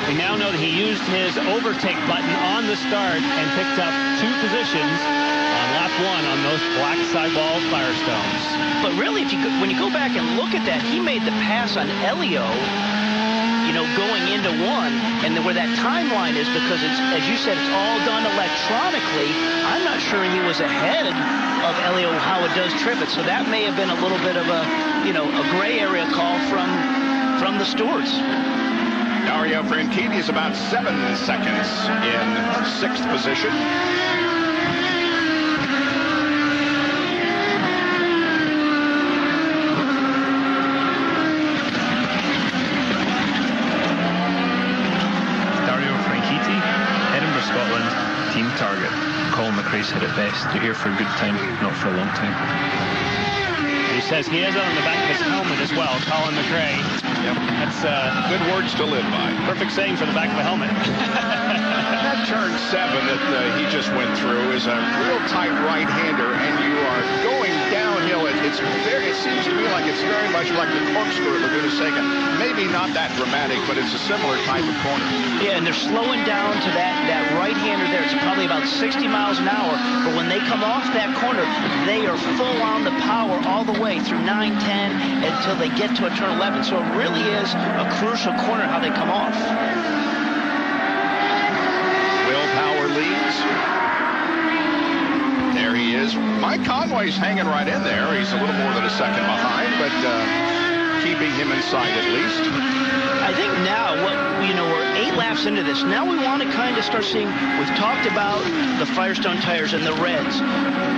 We now know that he used his overtake button on the start and picked up 2 positions on lap 1 on those black sidewall Firestones. But really, when you go back and look at that, he made the pass on Elio, going into 1, and where that timeline is, because it's, as you said, it's all done electronically. I'm not sure he was ahead of Elio how it does trip it, so that may have been a little bit of a gray area call from the stewards. Dario Franchitti is about 7 seconds in 6th position. Scotland, team target. Colin McRae said it best. You're here for a good time, not for a long time. He says he has it on the back of his helmet as well, Colin McRae. Yep. That's good words to live by. Perfect saying for the back of a helmet. That turn 7 that he just went through is a real tight right-hander, and you are going downhill. It seems to me like it's very much like the corkscrew at Laguna Seca. Maybe not that dramatic, but it's a similar type of corner. Yeah, and they're slowing down to that right-hander there. It's probably about 60 miles an hour, but when they come off that corner, they are full on the power all the way through 9, 10 until they get to a turn 11. So it really is a crucial corner how they come off. Will Power leads. There he is. Mike Conway's hanging right in there. He's a little more than a second behind, but keeping him inside at least. I think now, we're 8 laps into this. Now we want to kind of start seeing, we've talked about the Firestone tires and the reds,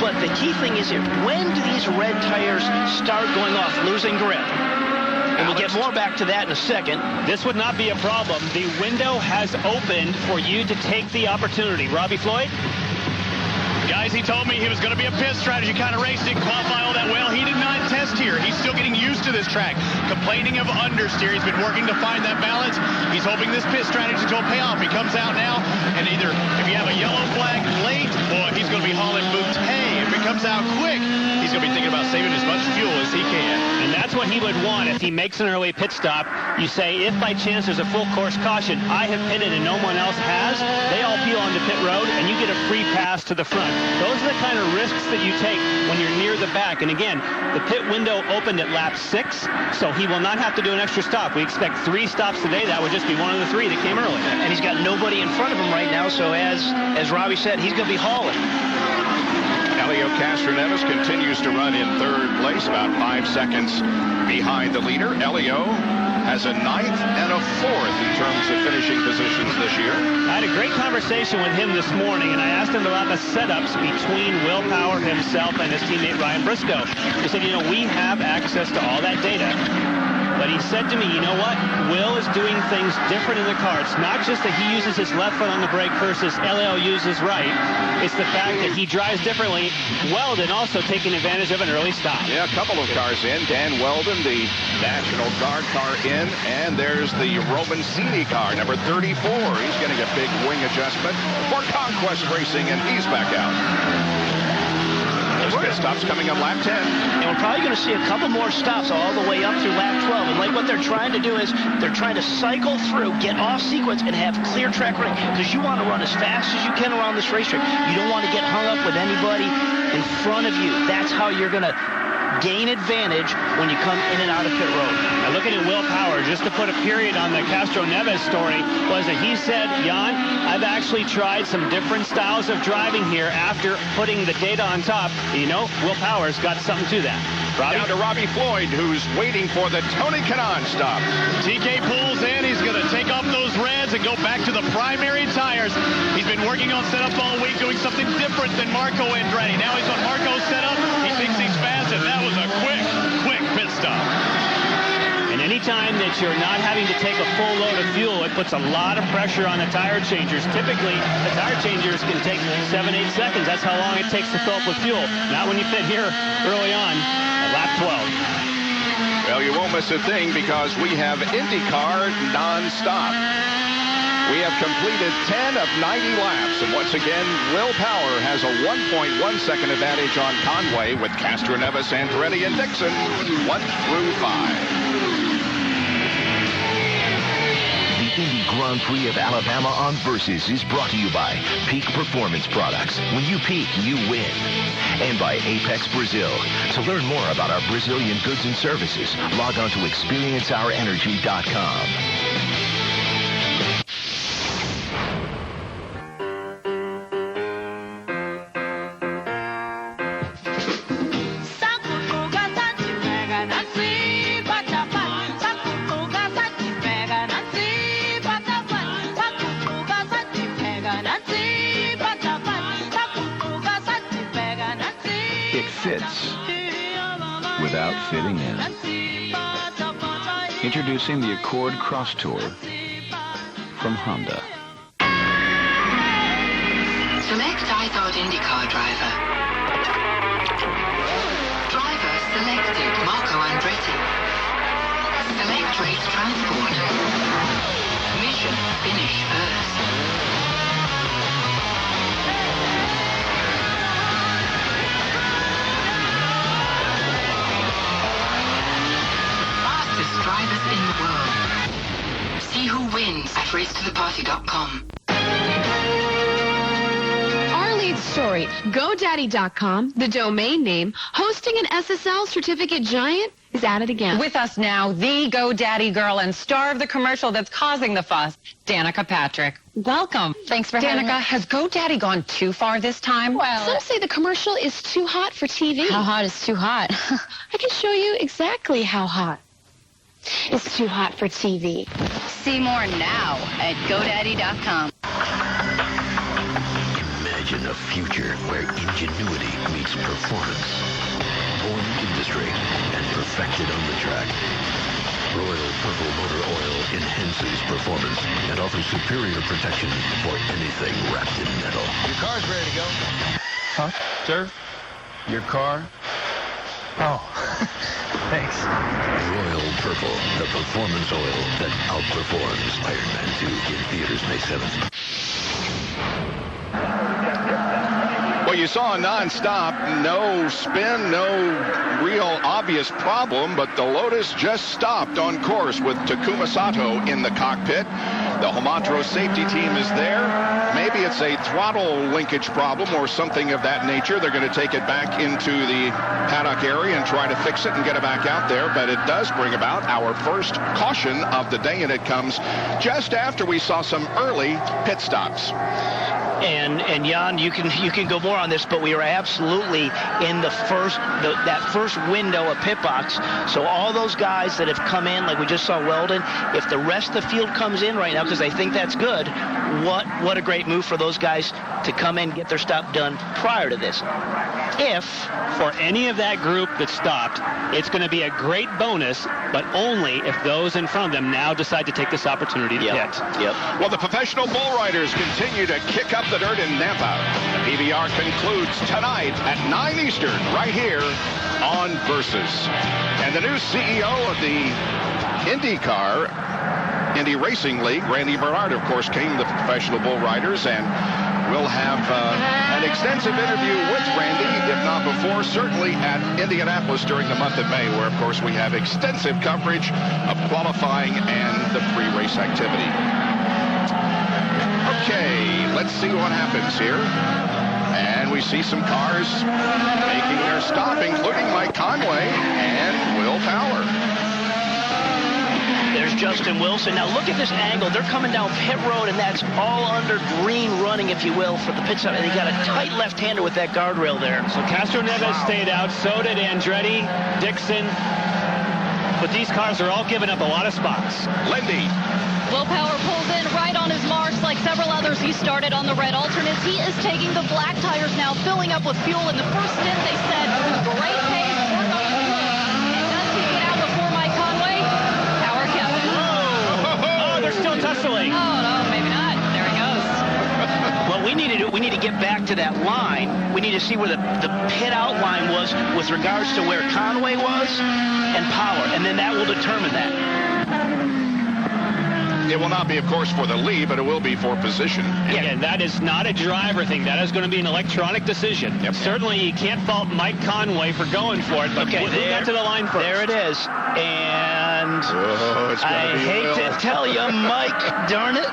but the key thing is here, when do these red tires start going off, losing grip? And we'll get more back to that in a second. This would not be a problem. The window has opened for you to take the opportunity. Robbie Floyd? Guys, he told me he was going to be a pit strategy kind of race. Didn't qualify all that well. He did not test here. He's still getting used to this track. Complaining of understeer. He's been working to find that balance. He's hoping this pit strategy will pay off. He comes out now, and either if you have a yellow flag late, boy, he's going to be hauling boots. Hey, if he comes out quick, he's going to be thinking about saving as much fuel as he can. And that's what he would want if he makes an early pit stop. You say, if by chance there's a full course caution, I have pitted and no one else has, they all peel onto pit road, and you get a free pass to the front. Those are the kind of risks that you take when you're near the back. And again, the pit window opened at lap 6, so he will not have to do an extra stop. We expect 3 stops today. That would just be one of the 3 that came early. And he's got nobody in front of him right now, so as Robbie said, he's going to be hauling. Elio Castroneves continues to run in 3rd place, about 5 seconds behind the leader. Elio has a 9th and a 4th in terms of finishing positions this year. I had a great conversation with him this morning, and I asked him about the setups between Will Power himself and his teammate Ryan Briscoe. He said, we have access to all that data. But he said to me, you know what? Will is doing things different in the car. It's not just that he uses his left foot on the brake versus Elio uses right. It's the fact that he drives differently. Weldon also taking advantage of an early stop. Yeah, a couple of cars in. Dan Weldon, the National Guard car in. And there's the Roman Cini car, number 34. He's getting a big wing adjustment for Conquest Racing, and he's back out. Pit stops coming on lap 10. And we're probably going to see a couple more stops all the way up through lap 12. And like what they're trying to do is they're trying to cycle through, get off sequence, and have clear track running. Because you want to run as fast as you can around this racetrack. You don't want to get hung up with anybody in front of you. That's how you're going to gain advantage when you come in and out of pit road. Now looking at Will Power, just to put a period on the Castroneves story, was that he said, Jan, I've actually tried some different styles of driving here after putting the data on top. Will Power's got something to that. Robbie? Down to Robbie Floyd, who's waiting for the Tony Kanaan stop. TK pulls in. He's going to take off those reds. pads and go back to the primary tires. He's been working on setup all week, doing something different than Marco Andretti. Now he's on Marco's setup. He thinks he's fast, and that was a quick pit stop. And anytime that you're not having to take a full load of fuel, it puts a lot of pressure on the tire changers. Typically, the tire changers can take 7-8 seconds. That's how long it takes to fill up with fuel. Not when you pit here early on at lap 12. Well, you won't miss a thing because we have IndyCar nonstop. We have completed 10 of 90 laps, and once again, Will Power has a 1.1-second advantage on Conway with Castroneves, Andretti, and Dixon 1 through 5. The Indy Grand Prix of Alabama on Versus is brought to you by Peak Performance Products. When you peak, you win. And by Apex Brazil. To learn more about our Brazilian goods and services, log on to experienceourenergy.com. Fits without fitting in. Introducing the Accord Cross Tour from Honda. Select iThought IndyCar driver. Driver selected Marco Andretti. Select race transport. Mission finish first. Drivers in the world. See who wins at racetotheparty.com. Our lead story, GoDaddy.com, the domain name, hosting an SSL certificate giant, is at it again. With us now, the GoDaddy girl and star of the commercial that's causing the fuss, Danica Patrick. Welcome. Thanks for having me. Danica, has GoDaddy gone too far this time? Well, some say the commercial is too hot for TV. How hot is too hot? I can show you exactly how hot. It's too hot for TV. See more now at GoDaddy.com. Imagine a future where ingenuity meets performance. Born in industry and perfected on the track. Royal Purple Motor Oil enhances performance and offers superior protection for anything wrapped in metal. Your car's ready to go. Huh? Sir? Your car? Oh, thanks. Royal Purple, the performance oil that outperforms Iron Man 2 in theaters May 7th. Well, you saw nonstop, no spin, no real obvious problem, but the Lotus just stopped on course with Takuma Sato in the cockpit. The Homatro safety team is there. Maybe it's a throttle linkage problem or something of that nature. They're going to take it back into the paddock area and try to fix it and get it back out there, but it does bring about our first caution of the day, and it comes just after we saw some early pit stops. And Jan, you can go more on this, but we are absolutely in that first window of pit box. So all those guys that have come in, like we just saw Weldon, if the rest of the field comes in right now, because I think that's good, what a great move for those guys to come in and get their stop done prior to this. If for any of that group that stopped, it's going to be a great bonus, but only if those in front of them now decide to take this opportunity to pit. Yep. Well, the professional bull riders continue to kick up the dirt in Napa. The PBR concludes tonight at 9 Eastern right here on Versus. And the new CEO of the IndyCar, Indy Racing League, Randy Bernard, of course, came to the professional bull riders, and we'll have an extensive interview with Randy, if not before, certainly at Indianapolis during the month of May, where, of course, we have extensive coverage of qualifying and the pre-race activity. Okay, let's see what happens here. And we see some cars making their stop, including Mike Conway and Will Power. There's Justin Wilson. Now look at this angle. They're coming down pit road, and that's all under green running, if you will, for the pit stop. And they got a tight left-hander with that guardrail there. So Castroneves stayed out. So did Andretti, Dixon. But these cars are all giving up a lot of spots. Lindy Will Power pulls in right on his marks like several others. He started on the red alternates. He is taking the black tires now, filling up with fuel. In the first stint, they said, great pace, work on the fuel. And does he get out before Mike Conway? Power kept it. Oh, they're still tussling. Oh, no, maybe not. There he goes. Well, we need to get back to that line. We need to see where the pit out line was with regards to where Conway was and Power, and then that will determine that. It will not be, of course, for the lead, but it will be for position. Again, that is not a driver thing. That is going to be an electronic decision. Yep. Certainly, you can't fault Mike Conway for going for it, but okay, who got to the line first? There it is. And I hate Will. to tell you, Mike, darn it.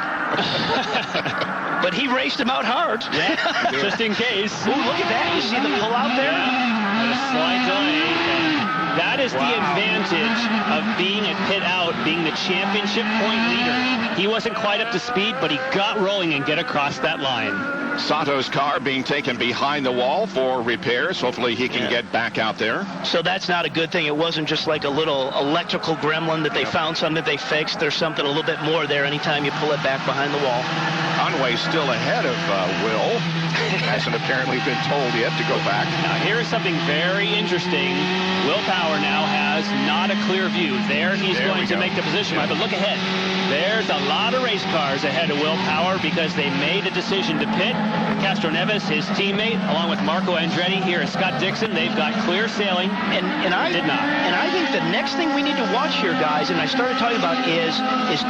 But he raced him out hard. Yeah, just in case. Ooh, look at that. You see the pull out there? Yeah. Slight delay. That is the advantage of being at pit out, being the championship point leader. He wasn't quite up to speed, but he got rolling and get across that line. Sato's car being taken behind the wall for repairs. Hopefully he can get back out there. So that's not a good thing. It wasn't just like a little electrical gremlin that they found something that they fixed. There's something a little bit more there anytime you pull it back behind the wall. Conway's still ahead of Will. Hasn't apparently been told yet to go back. Now here is something very interesting. Will Power now has not a clear view. There he's going to make the position right, but look ahead. There's a lot of race cars ahead of Will Power because they made a decision to pit. Castro Neves, his teammate, along with Marco Andretti, here is Scott Dixon. They've got clear sailing. And I did not. And I think the next thing we need to watch here, guys, and I started talking about is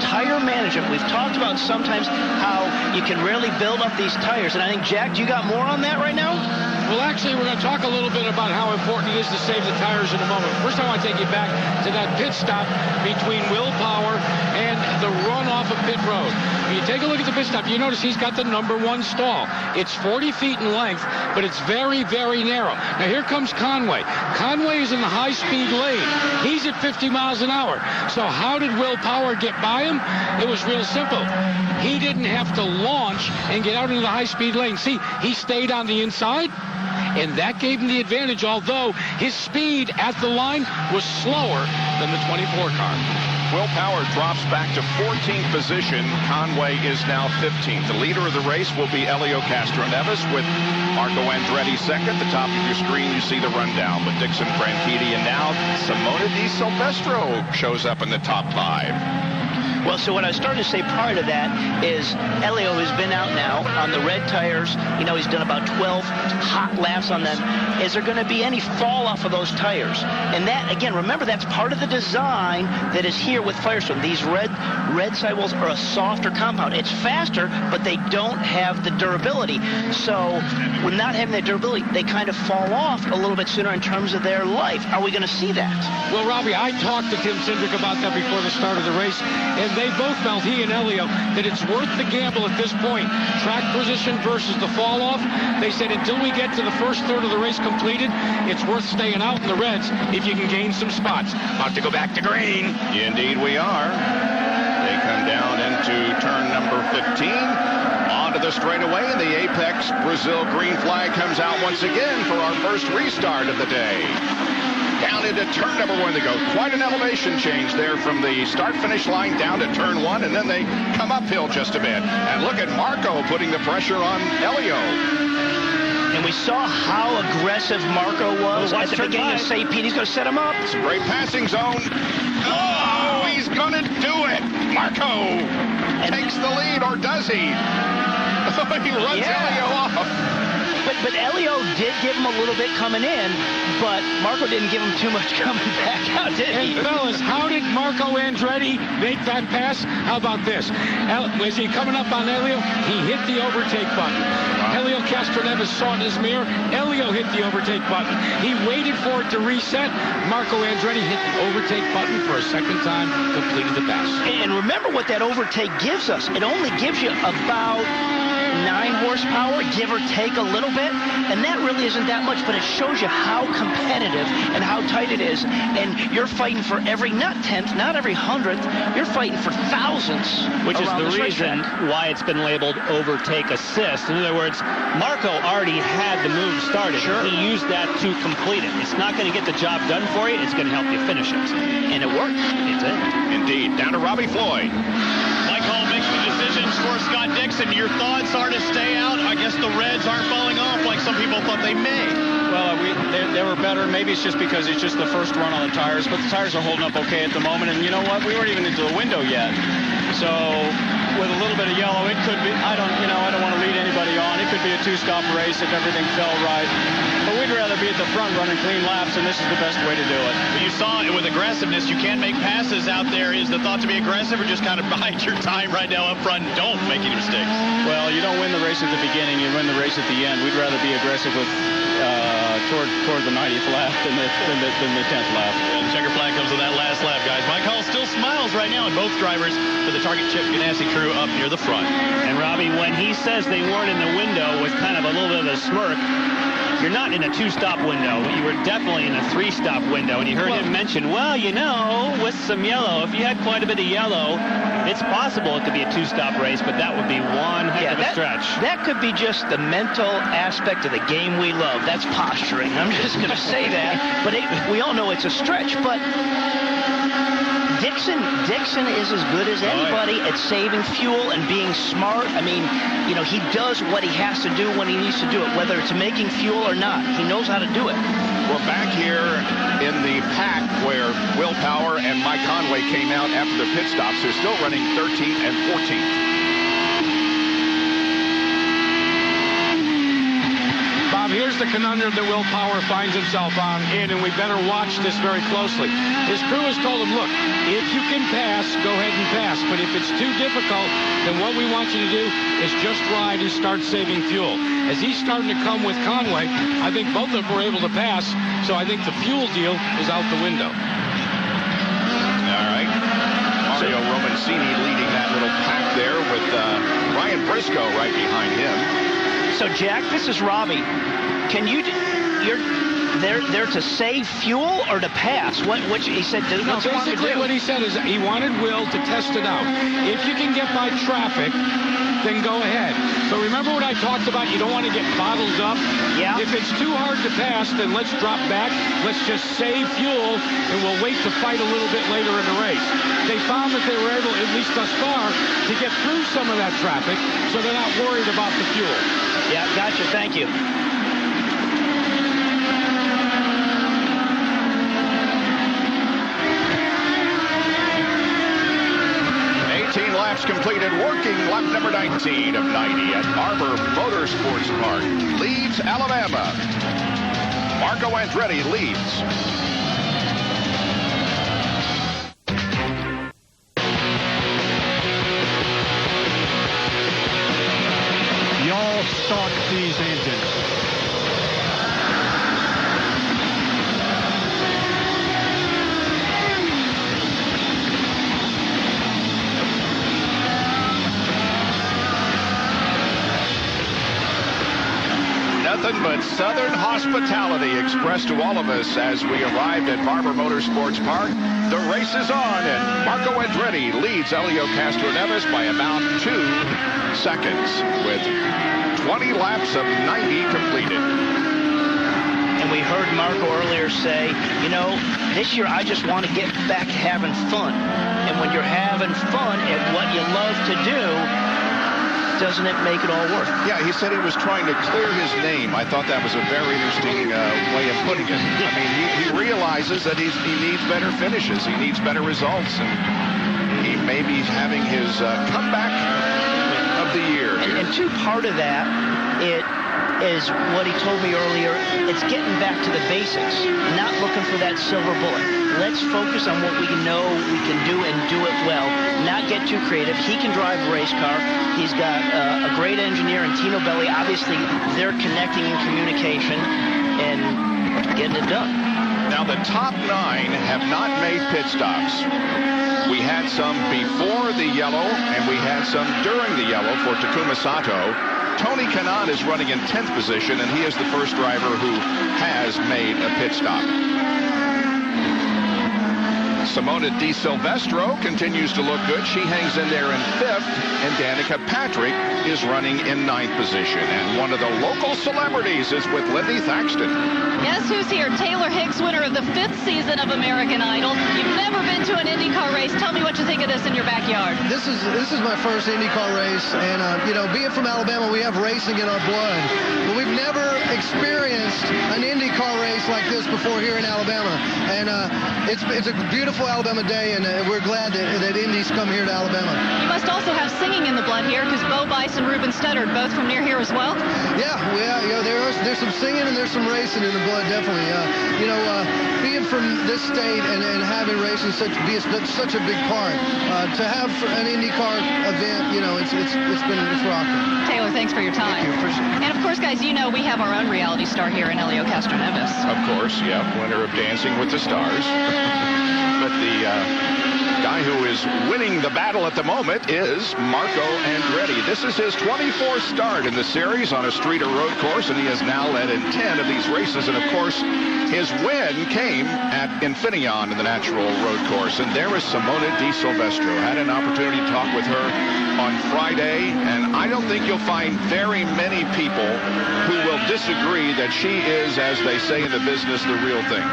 tire management. We've talked about sometimes how you can really build up these tires, and I think, Jack, you got more on that right now? Well, actually, we're going to talk a little bit about how important it is to save the tires in a moment. First, I want to take you back to that pit stop between Will Power and the run off of pit road. When you take a look at the pit stop, you notice he's got the #1 stall. It's 40 feet in length, but it's very, very narrow. Now, here comes Conway. Conway is in the high-speed lane. He's at 50 miles an hour. So how did Will Power get by him? It was real simple. He didn't have to launch and get out into the high-speed lane. See, he stayed on the inside, and that gave him the advantage, although his speed at the line was slower than the 24 car. Will Power drops back to 14th position. Conway is now 15th. The leader of the race will be Helio Castroneves with Marco Andretti second. At the top of your screen, you see the rundown. But Dixon, Franchitti, and now Simona Di Silvestro shows up in the top 5. Well, so what I was starting to say prior to that is Helio has been out now on the red tires. You know, he's done about 12 hot laps on them. Is there going to be any fall off of those tires? And that, again, remember, that's part of the design that is here with Firestone. These red sidewalls are a softer compound. It's faster, but they don't have the durability. So with not having that durability, they kind of fall off a little bit sooner in terms of their life. Are we going to see that? Well, Robbie, I talked to Tim Cindric about that before the start of the race, and they both felt, he and Helio, that it's worth the gamble at this point. Track position versus the fall off. They said until we get to the first third of the race completed, it's worth staying out in the reds if you can gain some spots. About to go back to green. Indeed we are. They come down into turn number 15. Onto the straightaway, and the Apex Brazil green flag comes out once again for our first restart of the day. Down into turn number 1 they go. Quite an elevation change there from the start-finish line down to turn 1, and then they come uphill just a bit. And look at Marco putting the pressure on Helio. And we saw how aggressive Marco was at the beginning of St. Pete. He's going to set him up. It's a great passing zone. Oh, he's going to do it. Marco takes the lead, or does he? He runs Helio off. But Helio did give him a little bit coming in, but Marco didn't give him too much coming back out, did he? And fellas, how did Marco Andretti make that pass? How about this? Was he coming up on Helio? He hit the overtake button. Helio Castroneves saw it in his mirror. Helio hit the overtake button. He waited for it to reset. Marco Andretti hit the overtake button for a second time, completed the pass. And remember what that overtake gives us. It only gives you about 9 horsepower, give or take a little bit, and that really isn't that much, but it shows you how competitive and how tight it is, and you're fighting for every, not 10th, not every 100th, you're fighting for thousandths. Which is the reason why it's been labeled overtake assist. In other words, Marco already had the move started. Sure. He used that to complete it. It's not going to get the job done for you, it's going to help you finish it. And it worked. It did. Indeed. Down to Robbie Floyd. Mike wins for Scott Dixon. Your thoughts are to stay out. I guess the Reds aren't falling off like some people thought they may. Well, they were better. Maybe it's just because it's just the first run on the tires, but the tires are holding up okay at the moment. And you know what? We weren't even into the window yet. So with a little bit of yellow, it could be, I don't want to lead anybody on. It could be a two-stop race if everything fell right. But we'd rather be at the front running clean laps, and this is the best way to do it. But you saw it with aggressiveness. You can make passes out there. Is the thought to be aggressive or just kind of bide your time right now up front and don't make any mistakes? Well, you don't win the race at the beginning. You win the race at the end. We'd rather be aggressive with toward the 90th lap than the 10th lap. And checker flag comes with that last lap, guys. Mike Hall still smiles right now, and both drivers for the Target Chip Ganassi crew up near the front. And Robbie, when he says they weren't in the window with kind of a little bit of a smirk, you're not in a two-stop window. You were definitely in a three-stop window. And you heard him mention, well, you know, with some yellow, if you had quite a bit of yellow, it's possible it could be a two-stop race, but that would be one heck of a stretch. That could be just the mental aspect of the game we love. That's posturing. I'm just going to say that. But we all know it's a stretch. But Dixon is as good as anybody at saving fuel and being smart. I mean, you know, he does what he has to do when he needs to do it, whether it's making fuel or not. He knows how to do it. We're back here in the pack where Will Power and Mike Conway came out after their pit stops. They're still running 13th and 14th. Bob, here's the conundrum that Will Power finds himself on, and we better watch this very closely. His crew has told him, look, if you can pass, go ahead and pass. But if it's too difficult, then what we want you to do is just ride and start saving fuel. As he's starting to come with Conway, I think both of them were able to pass, so I think the fuel deal is out the window. All right. Mario Romancini leading that little pack there with Ryan Briscoe right behind him. So, Jack, this is Robbie. You're there to save fuel or to pass? What he said? No, basically what he said is he wanted Will to test it out. If you can get by traffic, then go ahead. But remember what I talked about? You don't want to get bottled up. Yeah. If it's too hard to pass, then let's drop back. Let's just save fuel, and we'll wait to fight a little bit later in the race. They found that they were able, at least thus far, to get through some of that traffic, so they're not worried about the fuel. Yeah, gotcha. Thank you. 18 laps completed, working lap number 19 of 90 at Barber Motorsports Park. Leeds, Alabama. Marco Andretti leads. Y'all start these engines. Nothing but Southern hospitality expressed to all of us as we arrived at Barber Motorsports Park. The race is on, and Marco Andretti leads Elio Castroneves by about 2 seconds with 20 laps of 90 completed. And we heard Marco earlier say, you know, this year I just want to get back to having fun. And when you're having fun at what you love to do, doesn't it make it all work? Yeah, he said he was trying to clear his name. I thought that was a very interesting way of putting it. I mean, he realizes that he needs better finishes. He needs better results. And he may be having his comeback of the year. And part of that, it is what he told me earlier. It's getting back to the basics, not looking for that silver bullet. Let's focus on what we know we can do and do it well, not get too creative. He can drive a race car. He's got a great engineer in Tino Belli. Obviously, they're connecting in communication and getting it done. Now, the top 9 have not made pit stops. We had some before the yellow, and we had some during the yellow for Takuma Sato. Tony Kanaan is running in 10th position, and he is the first driver who has made a pit stop. Simona Di Silvestro continues to look good. She hangs in there in 5th, and Danica Patrick is running in 9th position. And one of the local celebrities is with Lindy Thaxton. Guess who's here? Taylor Hicks, winner of the 5th season of American Idol. You've never been to an IndyCar race. Tell me what you think of this in your backyard. This is my first IndyCar race, and being from Alabama, we have racing in our blood, but we've never experienced an IndyCar race like this before here in Alabama. And it's a beautiful Alabama day, and we're glad that Indy's come here to Alabama. You must also have singing in the blood here, because Bo Bice and Ruben Studdard, both from near here as well. Yeah, there's some singing and there's some racing in the blood, definitely. Being from this state and having racing such a big part, to have an IndyCar event, it's rocking. Taylor, thanks for your time. Thank you. Appreciate it. And of course, guys, we have our own reality star here in Helio Castroneves. Of course, yeah, winner of Dancing with the Stars. But the guy who is winning the battle at the moment is Marco Andretti. This is his 24th start in the series on a street or road course, and he has now led in 10 of these races. And of course, his win came at Infineon in the natural road course. And there is Simona Di Silvestro. Had an opportunity to talk with her on Friday, and I don't think you'll find very many people who will disagree that she is, as they say in the business, the real thing.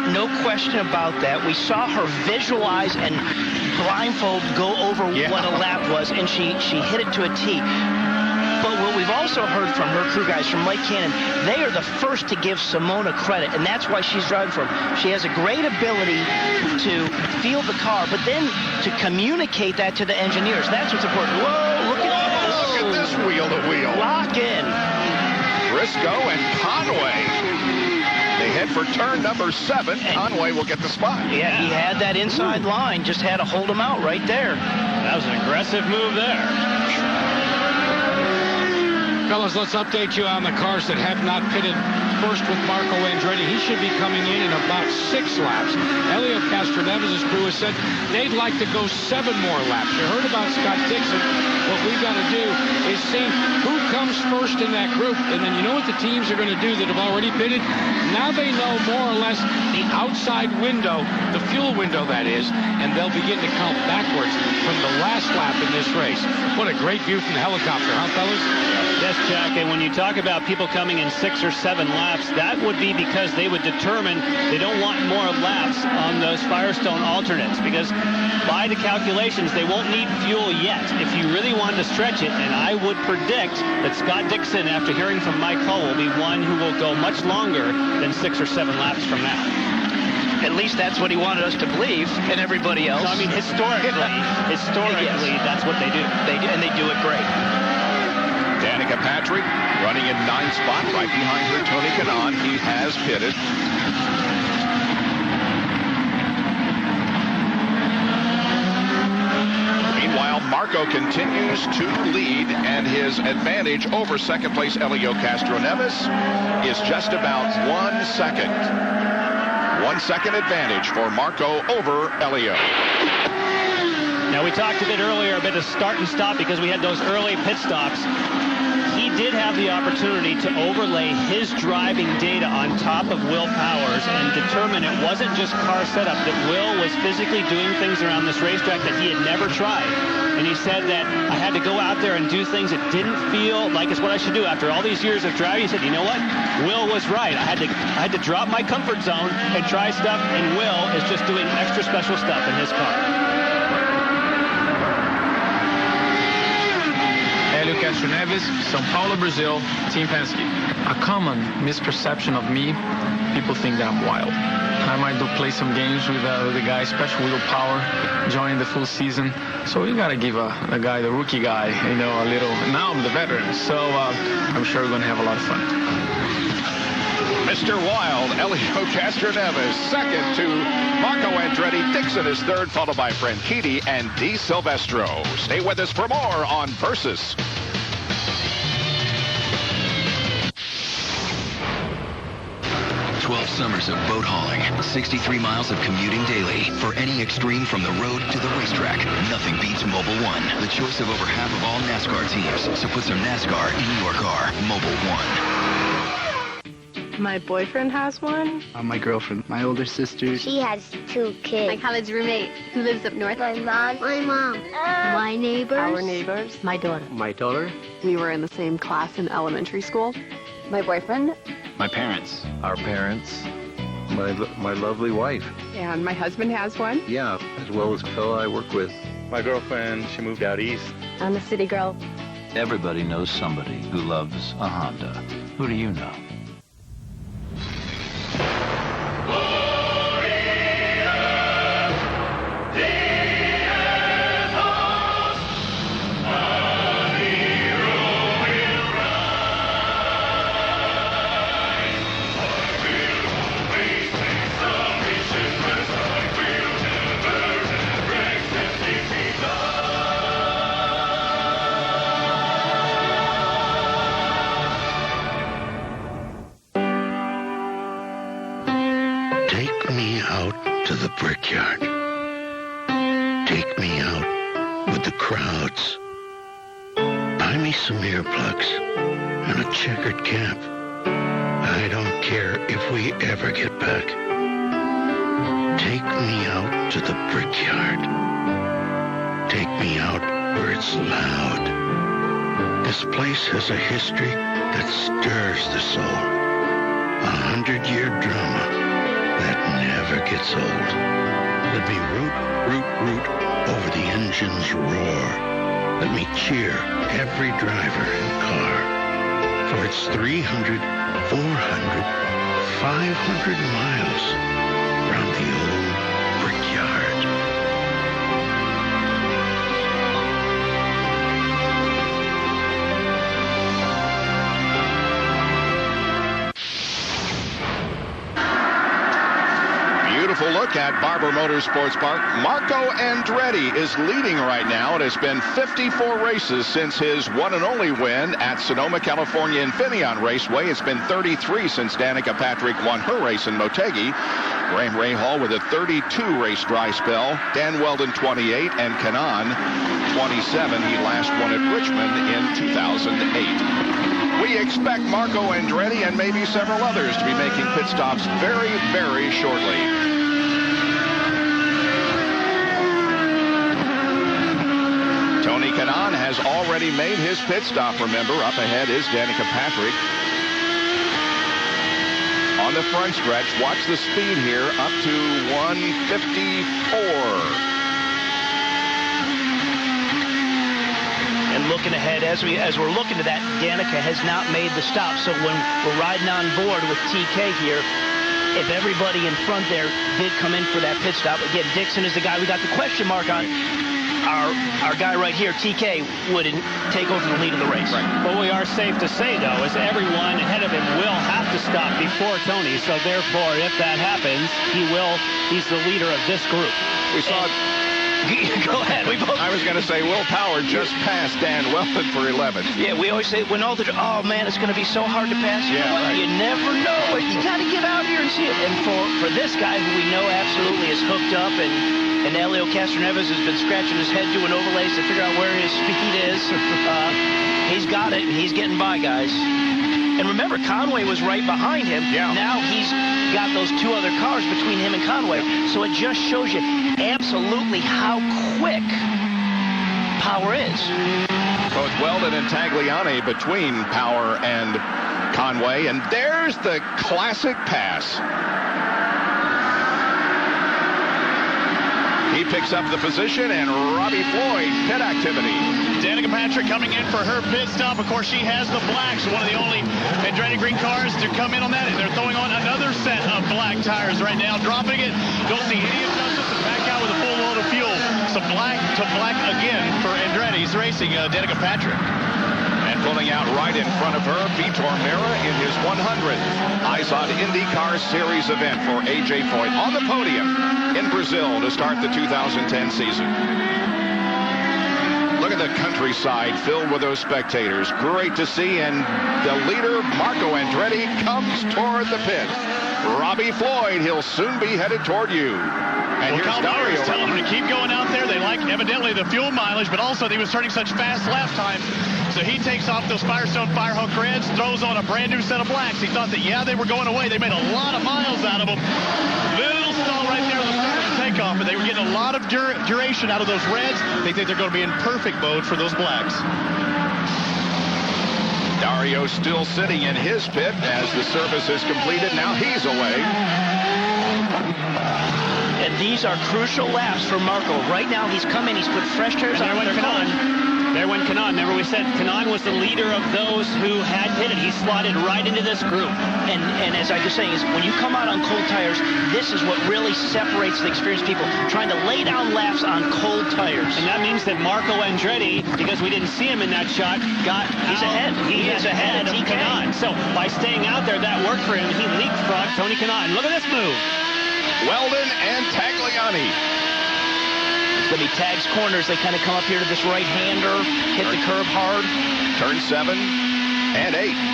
No question about that. We saw her visualize and blindfold go over what a lap was, and she hit it to a T. But what we've also heard from her crew guys from Lake Cannon, they are the first to give Simona credit, and that's why she's driving for them. She has a great ability to feel the car, but then to communicate that to the engineers. That's what's important. Whoa, look at this wheel-to-wheel. Lock in. Briscoe and Conway. They head for turn number 7. Conway will get the spot. Yeah, he had that inside line. Just had to hold him out right there. That was an aggressive move there. Fellas, let's update you on the cars that have not pitted. First with Marco Andretti. He should be coming in about 6 laps. Helio Castroneves' crew has said they'd like to go 7 more laps. You heard about Scott Dixon. What we've got to do is see who comes first in that group. And then you know what the teams are going to do that have already pitted? Now they know more or less the outside window, the fuel window that is, and they'll begin to count backwards from the last lap in this race. What a great view from the helicopter, huh, fellas? Yes, Jack, and when you talk about people coming in 6 or 7 laps, that would be because they would determine they don't want more laps on those Firestone alternates, because by the calculations, they won't need fuel yet. If you really want to stretch it, and I would predict that Scott Dixon, after hearing from Mike Hull, will be one who will go much longer than 6 or 7 laps from now. At least that's what he wanted us to believe, and everybody else. So, I mean, historically, yes. That's what they do. They do, and they do it great. Danica Patrick running in 9th spot, right behind her Tony Kanaan. He has pitted. Meanwhile, Marco continues to lead, and his advantage over second place Helio Castroneves is just about 1 second. 1 second advantage for Marco over Helio. Now, we talked a bit earlier about a start and stop because we had those early pit stops. He did have the opportunity to overlay his driving data on top of Will Powers and determine it wasn't just car setup, that Will was physically doing things around this racetrack that he had never tried. And he said that I had to go out there and do things that didn't feel like it's what I should do. After all these years of driving, he said, you know what? Will was right. I had to drop my comfort zone and try stuff, and Will is just doing extra special stuff in his car. Helio Castroneves, São Paulo, Brazil, Team Penske. A common misperception of me, people think that I'm wild. I might play some games with the guy, special wheel power, join the full season. So you gotta give the guy, the rookie guy, a little. Now I'm the veteran, so I'm sure we're gonna have a lot of fun. Mr. Wild, Helio Castroneves, second to Marco Andretti. Dixon is third, followed by Franchitti and Di Silvestro. Stay with us for more on Versus. Summers of boat hauling, 63 miles of commuting daily. For any extreme from the road to the racetrack, nothing beats Mobil 1. The choice of over half of all NASCAR teams. So put some NASCAR in your car. Mobil 1. My boyfriend has one. My girlfriend, my older sister. She has 2 kids. My college roommate who lives up north. My mom. My mom. My neighbors. Our neighbors. My daughter. My daughter. We were in the same class in elementary school. My boyfriend. My parents. Our parents. My lovely wife. And my husband has one. Yeah, as well as a fellow I work with. My girlfriend, she moved out east. I'm a city girl. Everybody knows somebody who loves a Honda. Who do you know? Take me out to the brickyard. Take me out with the crowds. Buy me some earplugs and a checkered cap. I don't care if we ever get back. Take me out to the brickyard. Take me out where it's loud. This place has a history that stirs the soul. 100-year drama that never gets old. Let me root over the engine's roar. Let me cheer every driver and car. For it's 300, 400, 500 miles around the old brickyard. Beautiful look at Barber Motorsports Park. Marco Andretti is leading right now. It has been 54 races since his one and only win at Sonoma, California Infineon Raceway. It's been 33 since Danica Patrick won her race in Motegi. Graham Rahal with a 32-race dry spell. Dan Weldon 28 and Kanaan 27. He last won at Richmond in 2008. We expect Marco Andretti and maybe several others to be making pit stops very, very shortly. Tony Kanaan has already made his pit stop, remember. Up ahead is Danica Patrick. On the front stretch, watch the speed here, up to 154. And looking ahead, as we're looking to that, Danica has not made the stop. So when we're riding on board with TK here, if everybody in front there did come in for that pit stop, again, Dixon is the guy we got the question mark on. Our guy right here, TK, wouldn't take over the lead of the race. Right. What we are safe to say, though, is everyone ahead of him will have to stop before Tony. So therefore, if that happens, he's the leader of this group. We saw... Go ahead. I was going to say Will Power just passed Dan Weldon for 11. Yeah, we always say when oh man, it's going to be so hard to pass. You know what? Right. You never know it. You got to get out here and see it. And for this guy who we know absolutely is hooked up, and Elio Castroneves has been scratching his head doing overlays to figure out where his speed is. He's got it, and he's getting by, guys. And remember, Conway was right behind him. Yeah. Now he's got those two other cars between him and Conway. So it just shows you absolutely how quick Power is. Both Weldon and Tagliani between Power and Conway. And there's the classic pass. He picks up the position, and Robbie Floyd, pit activity. Danica Patrick coming in for her pit stop. Of course, she has the blacks, one of the only Andretti Green cars to come in on that. And they're throwing on another set of black tires right now, dropping it. Don't see any adjustments and back out with a full load of fuel. So black to black again for Andretti's racing Danica Patrick. And pulling out right in front of her, Vitor Meira in his 100th IZOD IndyCar Series event for A.J. Foyt on the podium in Brazil to start the 2010 season. Look at the countryside filled with those spectators. Great to see, and the leader, Marco Andretti, comes toward the pit. Robbie Floyd, he'll soon be headed toward you. And well, Kyle Bauer is telling him to keep going out there. They like, evidently, the fuel mileage, but also he was turning such fast last time. So he takes off those Firestone Firehawk reds, throws on a brand new set of blacks. He thought that, yeah, they were going away. They made a lot of miles out of them. Little stall right there on the start of the takeoff, but they were getting a lot of duration out of those reds. They think they're going to be in perfect mode for those blacks. Dario still sitting in his pit as the service is completed. Now he's away. And these are crucial laps for Marco. Right now he's come in, he's put fresh tires on. There went Kanan. Remember we said Kanan was the leader of those who had pitted. He slotted right into this group. And as I was saying, is when you come out on cold tires, this is what really separates the experienced people, trying to lay down laps on cold tires. And that means that Marco Andretti, because we didn't see him in that shot, he's ahead. He is ahead of Kanan. So by staying out there, that worked for him. He leapfrogged Tony Kanan. Look at this move. Weldon and Tagliani. It's going to be Tag's corners. They kind of come up here to this right-hander, hit the curb hard. Turn 7 and 8.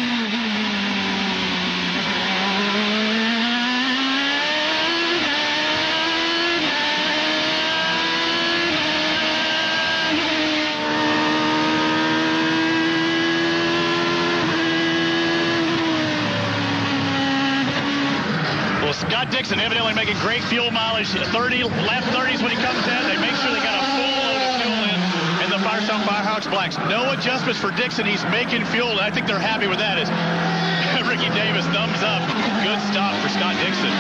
Scott Dixon evidently making great fuel mileage. Lap 30s when he comes in. They make sure they got a full load of fuel in the Firestone Firehawks blacks. No adjustments for Dixon. He's making fuel. I think they're happy with that. As Ricky Davis thumbs up. Good stop for Scott Dixon.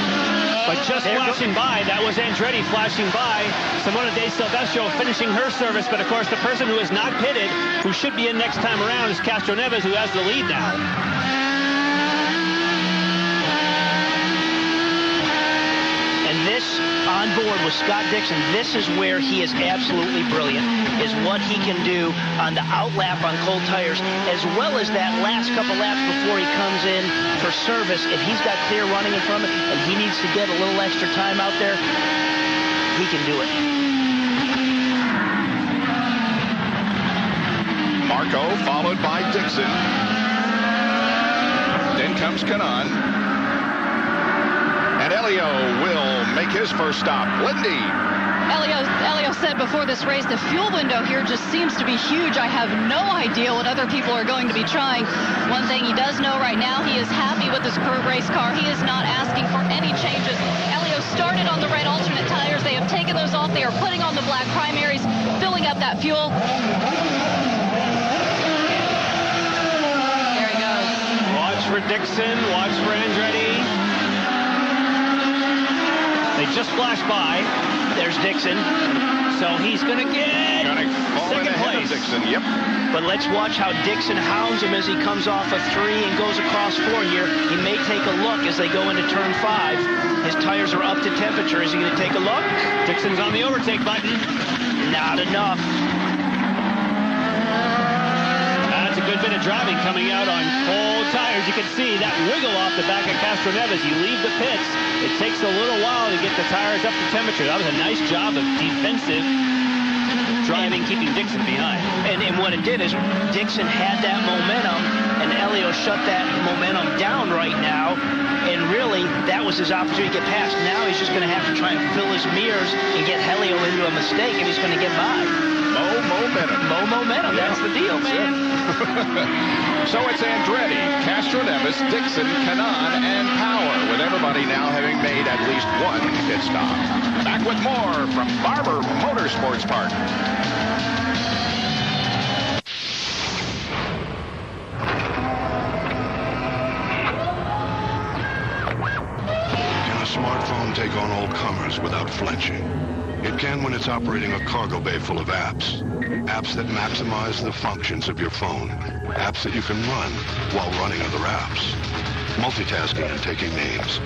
But just flashing by, that was Andretti flashing by. Simona De Silvestro finishing her service. But of course, the person who is not pitted, who should be in next time around, is Castro Neves, who has the lead now. This on board with Scott Dixon, this is where he is absolutely brilliant, is what he can do on the outlap on cold tires, as well as that last couple laps before he comes in for service. If he's got clear running in front of him and he needs to get a little extra time out there, he can do it. Marco followed by Dixon. Then comes Kanan. And Elio will make his first stop. Lindy. Elio said before this race, the fuel window here just seems to be huge. I have no idea what other people are going to be trying. One thing he does know right now, he is happy with his race car. He is not asking for any changes. Elio started on the red alternate tires. They have taken those off. They are putting on the black primaries, filling up that fuel. There he goes. Watch for Dixon. Watch for Andretti. They just flashed by. There's Dixon. So he's going to get second place. Dixon, yep. But let's watch how Dixon hounds him as he comes off of 3 and goes across 4 here. He may take a look as they go into turn 5. His tires are up to temperature. Is he going to take a look? Dixon's on the overtake button. Not enough. That's a good bit of driving coming out on cold tires. You can see that wiggle off the back of Castro Neves. You leave the pits. It takes a little while to get the tires up to temperature. That was a nice job of defensive driving, keeping Dixon behind. And what it did is Dixon had that momentum, and Elio shut that momentum down right now. And really, that was his opportunity to get past. Now he's just going to have to try and fill his mirrors and get Elio into a mistake, and he's going to get by. Low momentum. That's the deal, man. So it's Andretti, Castro Neves, Dixon, Kanan, and Power, with everybody now having made at least one pit stop. Back with more from Barber Motorsports Park. Can a smartphone take on all comers without flinching? It can when it's operating a cargo bay full of apps. Apps that maximize the functions of your phone. Apps that you can run while running other apps. Multitasking and taking names.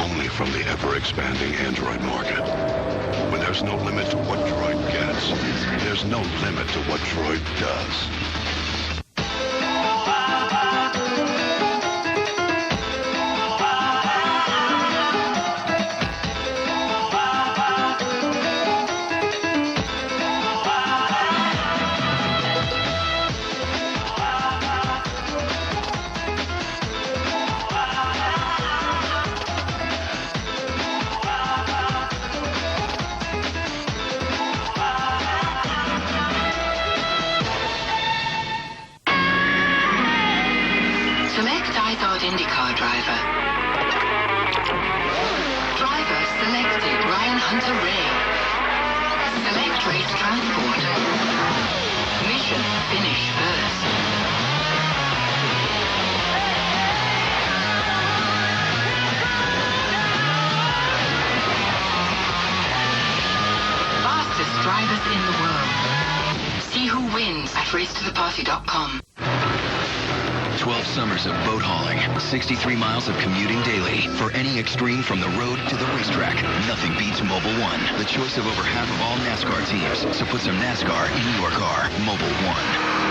Only from the ever-expanding Android market. When there's no limit to what Droid gets, there's no limit to what Droid does. proud IndyCar driver. Driver selected Ryan Hunter-Reay. Select race transport. Mission finish first. Fastest drivers in the world. See who wins at racetotheparty.com. 12 summers of boat hauling, 63 miles of commuting daily. For any extreme from the road to the racetrack, nothing beats Mobil 1. The choice of over half of all NASCAR teams. So put some NASCAR in your car. Mobil 1.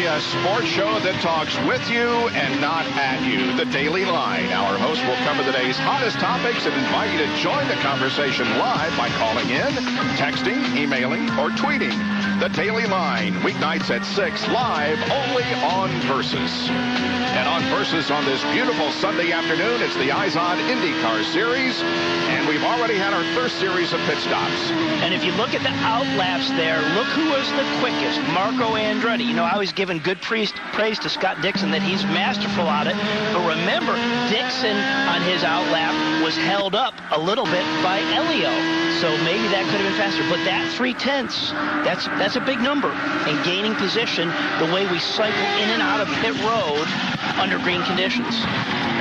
A sports show that talks with you and not at you. The Daily Line. Our host will cover the day's hottest topics and invite you to join the conversation live by calling in, texting, emailing, or tweeting. The Daily Line, weeknights at 6, live only on Versus. And on Versus on this beautiful Sunday afternoon, it's the Eyes on IndyCar Series, and we've already had our first series of pit stops. And if you look at the outlaps there, look who was the quickest, Marco Andretti. You know, I was giving good praise to Scott Dixon that he's masterful at it. But remember, Dixon on his outlap was held up a little bit by Elio. So maybe that could have been faster. But that 3/10, that's a big number. And gaining position, the way we cycle in and out of pit road under green conditions.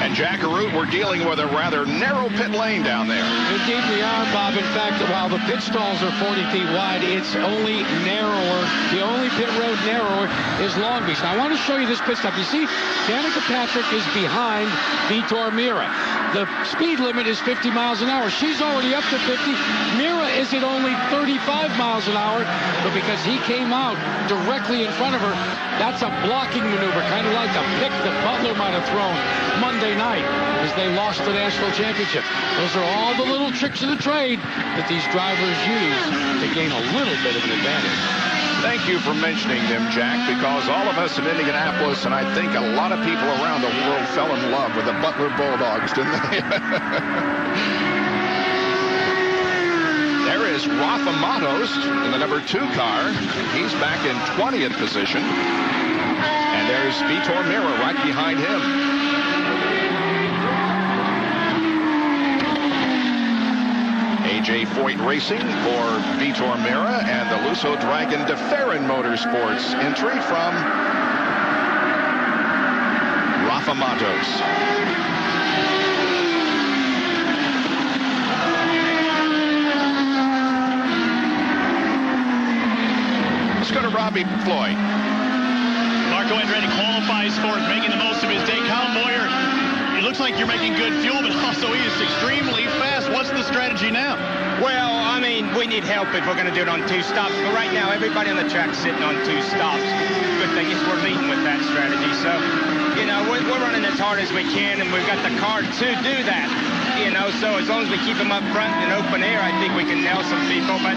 And Jack Arute, we're dealing with a rather narrow pit lane down there. Indeed we are, Bob. In fact, while the pit stalls are 40 feet wide, it's only narrower. The only pit road narrower is Long Beach. Now, I want to show you this pit stop. You see, Danica Patrick is behind Vitor Meira. The speed limit is 50 miles an hour. She's already up to 50. Meira is at only 35 miles an hour, but because he came out directly in front of her, that's a blocking maneuver, kind of like a pick that Butler might have thrown Monday night as they lost the national championship. Those are all the little tricks of the trade that these drivers use to gain a little bit of an advantage. Thank you for mentioning them, Jack, because all of us in Indianapolis, and I think a lot of people around the world, fell in love with the Butler Bulldogs, didn't they? There is Rafa Matos in the number 2 car. He's back in 20th position. And there's Vitor Meira right behind him. A.J. Foyt Racing for Vitor Meira and the Lusso Dragon DeFerrin Motorsports entry from Rafa Matos. Let's go to Robbie Floyd. Marco Andretti qualifies for it, making the most of his day. Kyle Moyer, it looks like you're making good fuel, but also he is extremely fast. What's the strategy now? Well, I mean, we need help if we're going to do it on 2 stops. But right now, everybody on the track's sitting on 2 stops. Good thing is we're leading with that strategy. So, you know, we're running as hard as we can, and we've got the car to do that. You know, so as long as we keep them up front in open air, I think we can nail some people. But,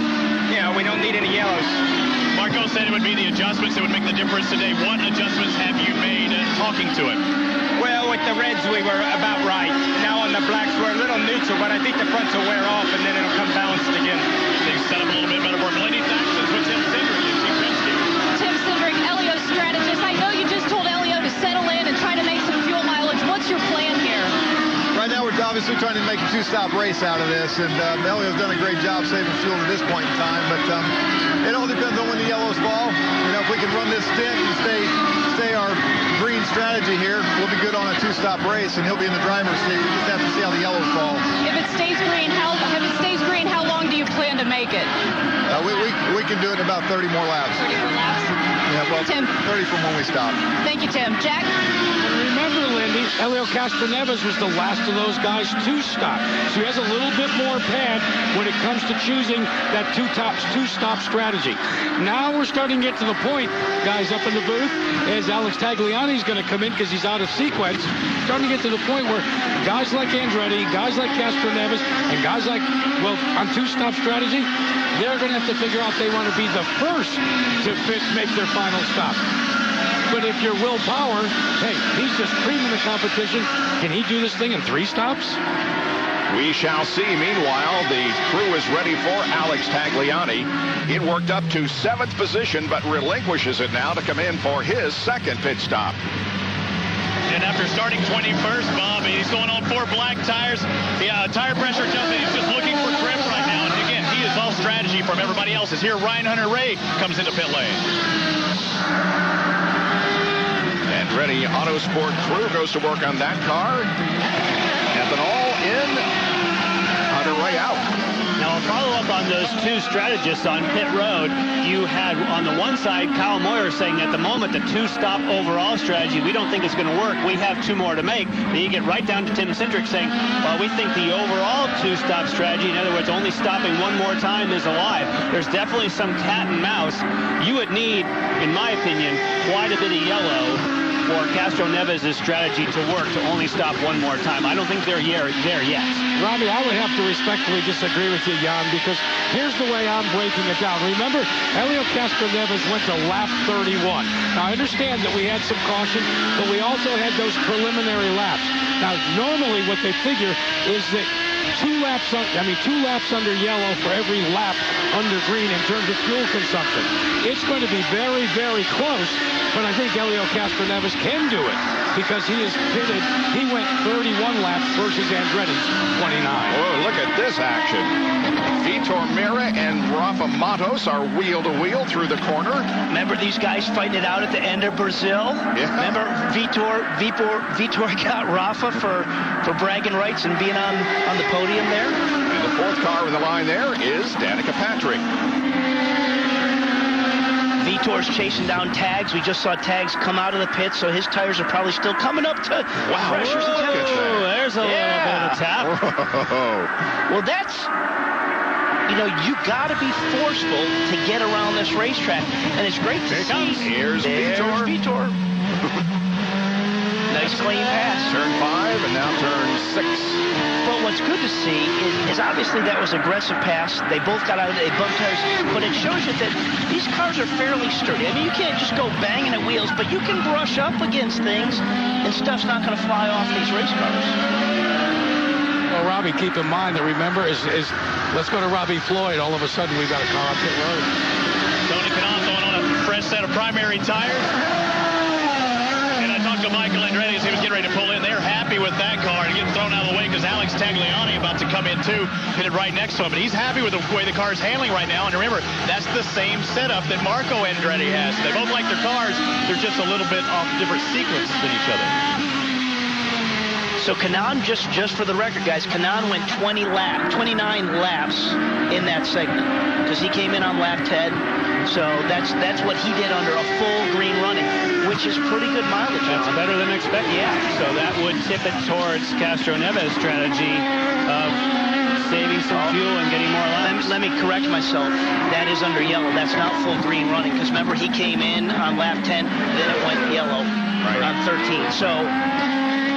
you know, we don't need any yellows. Marco said it would be the adjustments that would make the difference today. What adjustments have you made talking to him? Well, with the reds, we were about right. Now on the blacks, we're a little neutral, but I think the fronts will wear off, and then it'll come balanced again. They've set up a little bit better work. Lady Thaxton's with Tim Cindric and Team Penske. Tim Cindric, Elio's strategist. I know you just told Elio to settle in and try to make some fuel mileage. What's your plan here? Right now, we're obviously trying to make a 2-stop race out of this, and Elio's done a great job saving fuel at this point in time, but it all depends on when the yellows fall. You know, if we can run this stint and stay our green strategy here, we'll be good on a 2-stop race, and he'll be in the driver's seat. We just have to see how the yellows fall. If it stays green, how long do you plan to make it? We can do it in about 30 more laps. 30 more laps? Yeah, Thank you, Tim. 30 from when we stopped. Thank you, Tim. Jack? And remember, Lindy, Helio Castroneves was the last of those guys to stop. So he has a little bit more pad when it comes to choosing that two-stop strategy. Now we're starting to get to the point, guys up in the booth, as Alex Tagliani's going to come in because he's out of sequence. Starting to get to the point where guys like Andretti, guys like Castroneves, and guys like, well, on two-stop strategy, they're going to have to figure out they want to be the first to make their final stop. But if you're Will Power, hey, he's just cream in the competition. Can he do this thing in 3 stops? We shall see. Meanwhile, the crew is ready for Alex Tagliani. It worked up to 7th position, but relinquishes it now to come in for his 2nd pit stop. And after starting 21st, Bob, he's going on 4 black tires. The tire pressure adjustment, he's just looking for grip right now. And again, he is all strategy from everybody else. As here, Ryan Hunter-Ray comes into pit lane. Andretti Autosport crew goes to work on that car. Ethanol in, Hunter-Ray out. Now, a follow-up on those 2 strategists on pit road. You had, on the one side, Kyle Moyer saying at the moment the 2-stop overall strategy, we don't think it's going to work. We have 2 more to make. Then you get right down to Tim Cindric saying, well, we think the overall 2-stop strategy, in other words, only stopping 1 more time, is alive. There's definitely some cat and mouse. You would need, in my opinion, quite a bit of yellow for Castroneves' strategy to work to only stop 1 more time. I don't think they're there yet. Robbie, I would have to respectfully disagree with you, Jan, because here's the way I'm breaking it down. Remember, Helio Castroneves went to lap 31. Now, I understand that we had some caution, but we also had those preliminary laps. Now, normally what they figure is that 2 laps under yellow for every lap under green in terms of fuel consumption. It's going to be very, very close, but I think Helio Castroneves can do it because he is pitted. He went 31 laps versus Andretti's 29. Oh, look at this action. Vitor Meira and Rafa Matos are wheel-to-wheel through the corner. Remember these guys fighting it out at the end of Brazil? Yeah. Remember Vitor got Rafa for bragging rights and being on the podium there? And the 4th car with the line there is Danica Patrick. Vitor's chasing down Tags. We just saw Tags come out of the pit, so his tires are probably still coming up to pressures and temperatures. There's a little bit of tap. Well, that's, you got to be forceful to get around this racetrack, and it's great to see. Here's Vitor. Nice clean pass. Turn 5 and now turn 6. But what's good to see is obviously that was aggressive pass. They both got out of it. They bumped tires. But it shows you that these cars are fairly sturdy. I mean, you can't just go banging at wheels, but you can brush up against things, and stuff's not going to fly off these race cars. Well, Robbie, keep in mind that, remember, let's go to Robbie Floyd. All of a sudden, we've got a car on pit road. Tony Kanaan going on a fresh set of primary tires. And I talked to Michael Andretti as he was getting ready to pull in. They're happy with that car and getting thrown out of the way because Alex Tagliani about to come in too, pitted right next to him. But he's happy with the way the car is handling right now. And remember, that's the same setup that Marco Andretti has. They both like their cars. They're just a little bit off different sequences than each other. So Kanaan, just for the record, guys, Kanaan went 29 laps in that segment because he came in on lap 10. So that's what he did under a full green running, which is pretty good mileage. That's better than expected. Yeah. So that would tip it towards Castroneves' strategy of saving some fuel and getting more laps. Let me correct myself. That is under yellow. That's not full green running because remember he came in on lap 10, then it went yellow on 13. So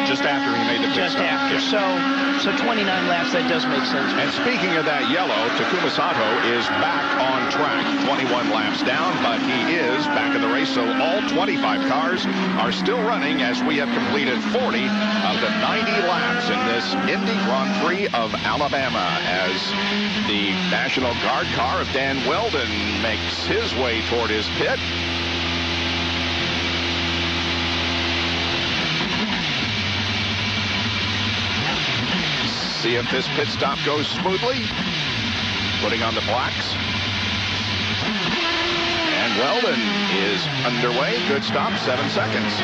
just after he made the pit stop. Just after. So 29 laps, that does make sense. And speaking of that yellow, Takuma Sato is back on track. 21 laps down, but he is back in the race. So all 25 cars are still running as we have completed 40 of the 90 laps in this Indy Grand Prix of Alabama as the National Guard car of Dan Weldon makes his way toward his pit. See if this pit stop goes smoothly. Putting on the blacks. And Weldon is underway. Good stop, 7 seconds.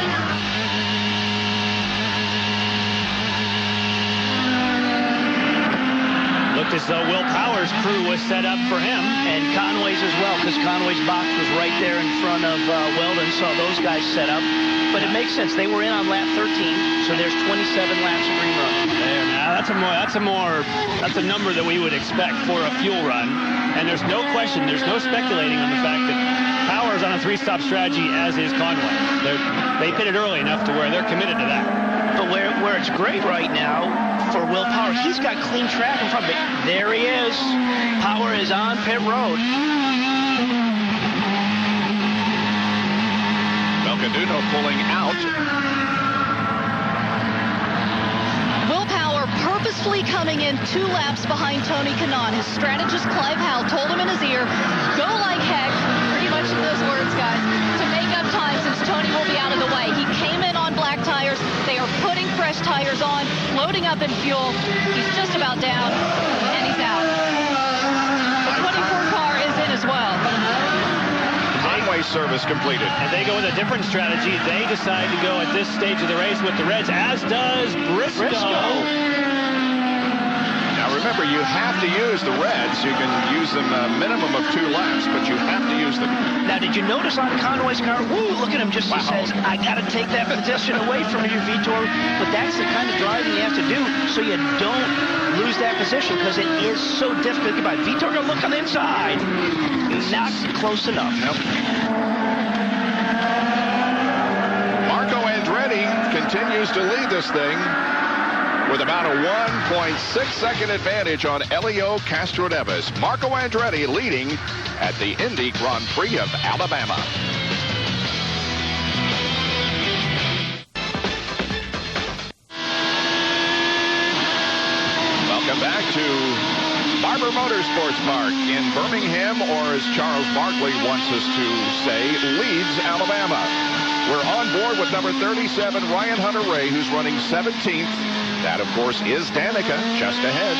Looked as though Will Power's crew was set up for him. And Conway's as well, because Conway's box was right there in front of Weldon, so those guys set up. But it makes sense. They were in on lap 13, so there's 27 laps of green run. There, now that's a number that we would expect for a fuel run. And there's no question, there's no speculating on the fact that Power's on a 3-stop strategy, as is Conway. They pitted early enough to where they're committed to that. But where it's great right now for Will Power, he's got clean track in front of him. There he is. Power is on pit road. Belcaduno pulling out. Will Power purposefully coming in 2 laps behind Tony Kanaan. His strategist Clive Howell told him in his ear, go like heck, pretty much in those words, guys, to make up time since Tony will be out of the way. He came in on black tires. They are putting fresh tires on, loading up in fuel. He's just about down, and he's out. The 24 car is in as well. Conway service completed. And they go with a different strategy. They decide to go at this stage of the race with the Reds, as does Briscoe. Now remember, you have to use the Reds. You can use them a minimum of 2 laps, but you have to use them. Now, did you notice on Conway's car? Woo, look at him. Just he says, I got to take that position away from you, Vitor. But that's the kind of driving you have to do so you don't lose that position, because it is so difficult. Goodbye. Vitor, go look on the inside. Not close enough. Nope. Marco Andretti continues to lead this thing with about a 1.6-second advantage on Helio Castroneves. Marco Andretti leading at the Indy Grand Prix of Alabama. Welcome back to Barber Motorsports Park in Birmingham, or as Charles Barkley wants us to say, Leeds, Alabama. We're on board with number 37, Ryan Hunter-Reay, who's running 17th. That, of course, is Danica just ahead.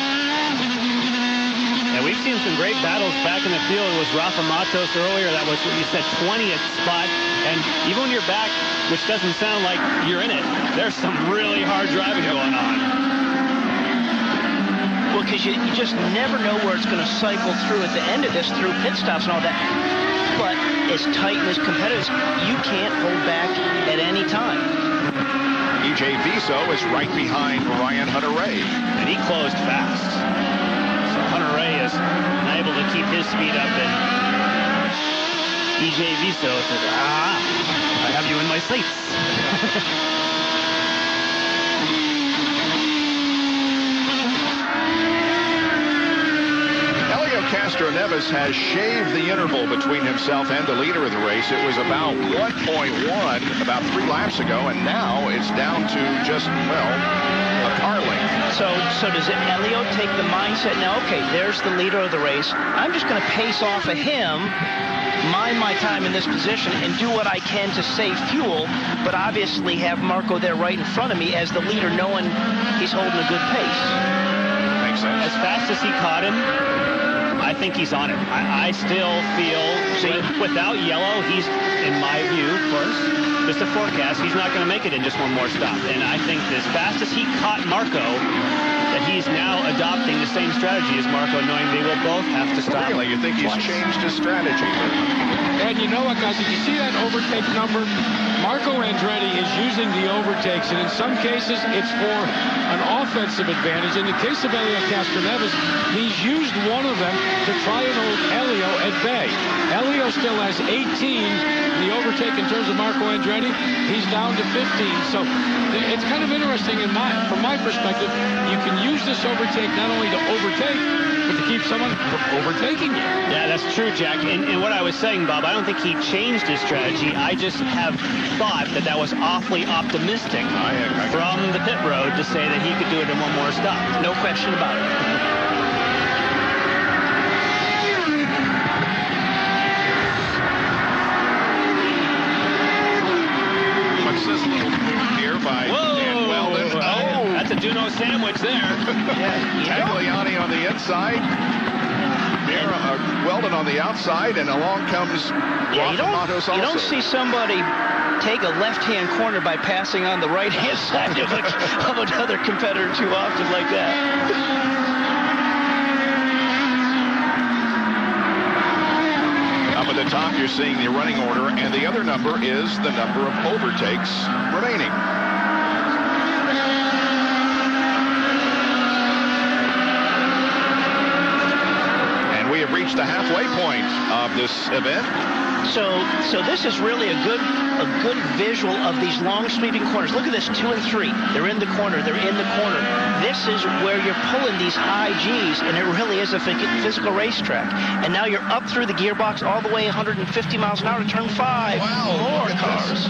And we've seen some great battles back in the field. It was Rafa Matos earlier. That was what you said, 20th spot. And even when you're back, which doesn't sound like you're in it, there's some really hard driving going on. Well, because you just never know where it's going to cycle through at the end of this, through pit stops and all that. But as tight and as competitive, you can't hold back at any time. EJ Viso is right behind Ryan Hunter-Reay. And he closed fast. So Hunter-Reay is able to keep his speed up, and EJ Viso says, I have you in my sights. Castroneves has shaved the interval between himself and the leader of the race. It was about 1.1 about 3 laps ago, and now it's down to just, well, a car length. So does Helio take the mindset now, okay, there's the leader of the race. I'm just going to pace off of him, mind my time in this position, and do what I can to save fuel, but obviously have Marco there right in front of me as the leader, knowing he's holding a good pace. Makes sense. As fast as he caught him, I think he's on it. I still feel, without yellow, he's, in my view, first, just a forecast, he's not going to make it in just one more stop. And I think as fast as he caught Marco, that he's now adopting the same strategy as Marco, knowing they will both have to stop. Really? You think he's changed his strategy? And you know what, guys, if you see that overtake number, Marco Andretti is using the overtakes, and in some cases, it's for an offensive advantage. In the case of Helio Castroneves, he's used one of them to try and hold Helio at bay. Helio still has 18 in the overtake in terms of Marco Andretti. He's down to 15. So it's kind of interesting from my perspective. You can use this overtake not only to overtake, but to keep someone from overtaking you. Yeah, that's true, Jack. And what I was saying, Bob, I don't think he changed his strategy. I just have thought that was awfully optimistic from the pit road to say that he could do it in one more stop. No question about it. What's this little move here by Dan Weldon? That's a Duno sandwich there. Tagliani on the inside. Weldon on the outside, and along comes you don't see somebody take a left-hand corner by passing on the right-hand side of another competitor too often like that. the top, you're seeing the running order, and the other number is the number of overtakes remaining. And we have reached the halfway point of this event. So this is really a good visual of these long sweeping corners. Look at this, 2 and 3. They're in the corner. They're in the corner. This is where you're pulling these high G's, and it really is a physical racetrack. And now you're up through the gearbox all the way 150 miles an hour to turn 5. Wow, more cars.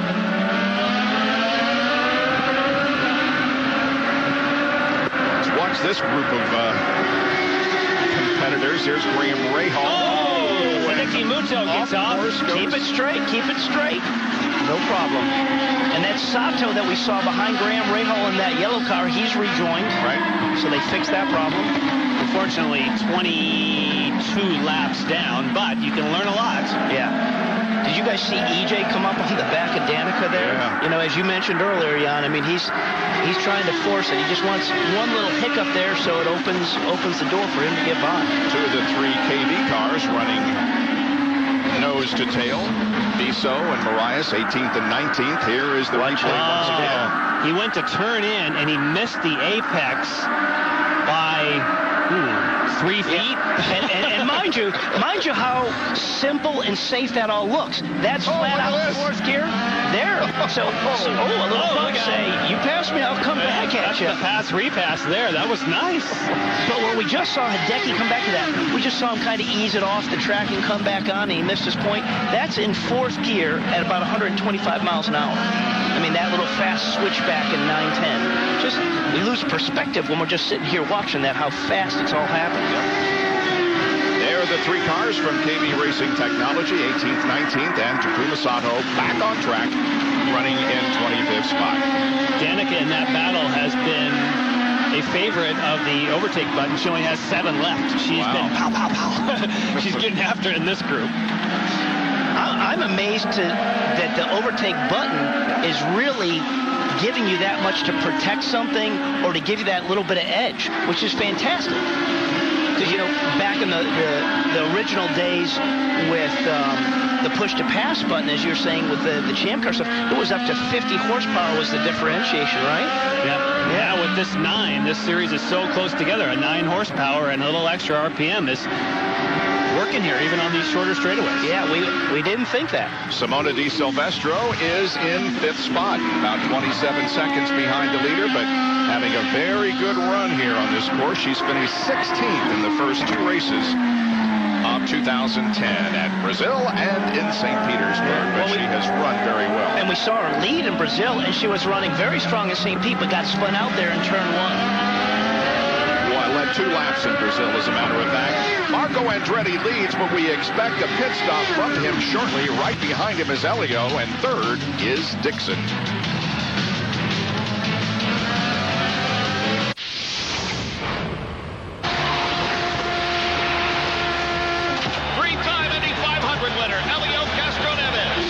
Let's watch this group of competitors. Here's Graham Rahal. Nicky Muto gets off. Keep it straight. Keep it straight. No problem. And that Sato that we saw behind Graham Rahal in that yellow car, he's rejoined. Right. So they fixed that problem. Unfortunately, 22 laps down, but you can learn a lot. Yeah. Did you guys see EJ come up on the back of Danica there? Yeah. You know, as you mentioned earlier, Jan, I mean, he's trying to force it. He just wants one little hiccup there so it opens the door for him to get by. 2 of the 3 KV cars running nose to tail. Biso and Marias, 18th and 19th. Here is the replay once again. He went to turn in, and he missed the apex by 3 feet. Yeah. and mind you how simple and safe that all looks. That's flat out in 4th gear. There. So a little bug say, you pass me, I'll come back at you. That's the pass repass there. That was nice. But when we just saw Hideki come back to that, we just saw him kind of ease it off the track and come back on, and he missed his point. That's in 4th gear at about 125 miles an hour. I mean, that little fast switchback in 910. Just, we lose perspective when we're just sitting here watching that, how fast it's all happening. There are the 3 cars from KB Racing Technology, 18th, 19th, and Takuma Sato back on track, running in 25th spot. Danica in that battle has been a favorite of the overtake button. She only has 7 left. She's been pow, pow, pow. She's getting after it in this group. I'm amazed that the overtake button is really giving you that much to protect something or to give you that little bit of edge, which is fantastic. Because, you know, back in the original days with the push-to-pass button, as you're saying with the Champ Car stuff, it was up to 50 horsepower was the differentiation, right? Yeah. Now with this 9, this series is so close together. A 9 horsepower and a little extra RPM is working here, even on these shorter straightaways. Yeah, we didn't think that. Simona Di Silvestro is in 5th spot, about 27 seconds behind the leader, but having a very good run here on this course. She's finished 16th in the first 2 races of 2010 at Brazil and in St. Petersburg, but she has run very well. And we saw her lead in Brazil, and she was running very strong in St. Pete, but got spun out there in turn 1. Led 2 laps in Brazil, as a matter of fact. Marco Andretti leads, but we expect a pit stop from him shortly. Right behind him is Elio, and 3rd is Dixon. Three-time Indy 500 winner, Elio Castroneves.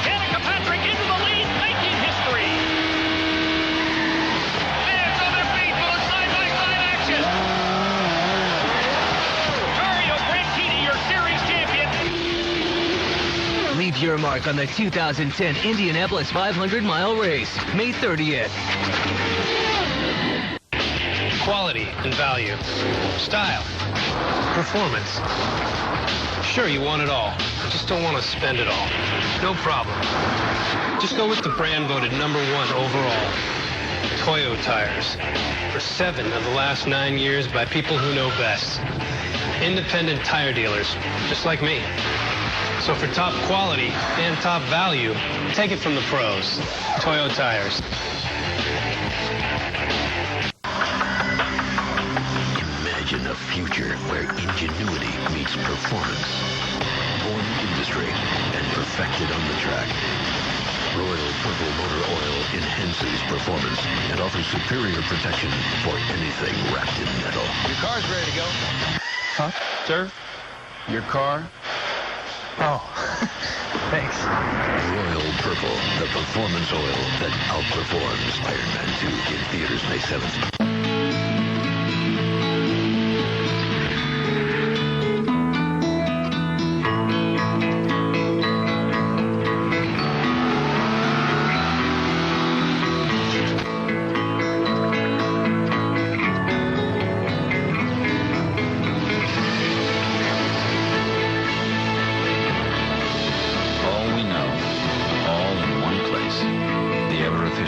Danica Patrick into the lead, making history. Leave your mark on the 2010 Indianapolis 500-mile race, May 30th. Quality and value. Style. Performance. Sure, you want it all. Just don't want to spend it all. No problem. Just go with the brand voted #1 overall. Toyo tires. For 7 of the last 9 years by people who know best. Independent tire dealers, just like me. So for top quality and top value, take it from the pros. Toyo tires. Imagine a future where ingenuity meets performance. Born in industry and perfected on the track. Royal Purple Motor Oil enhances performance and offers superior protection for anything wrapped in metal. Your car's ready to go. Huh? Sir? Your car? Oh, thanks. Royal Purple, the performance oil that outperforms Iron Man 2 in theaters May 7th.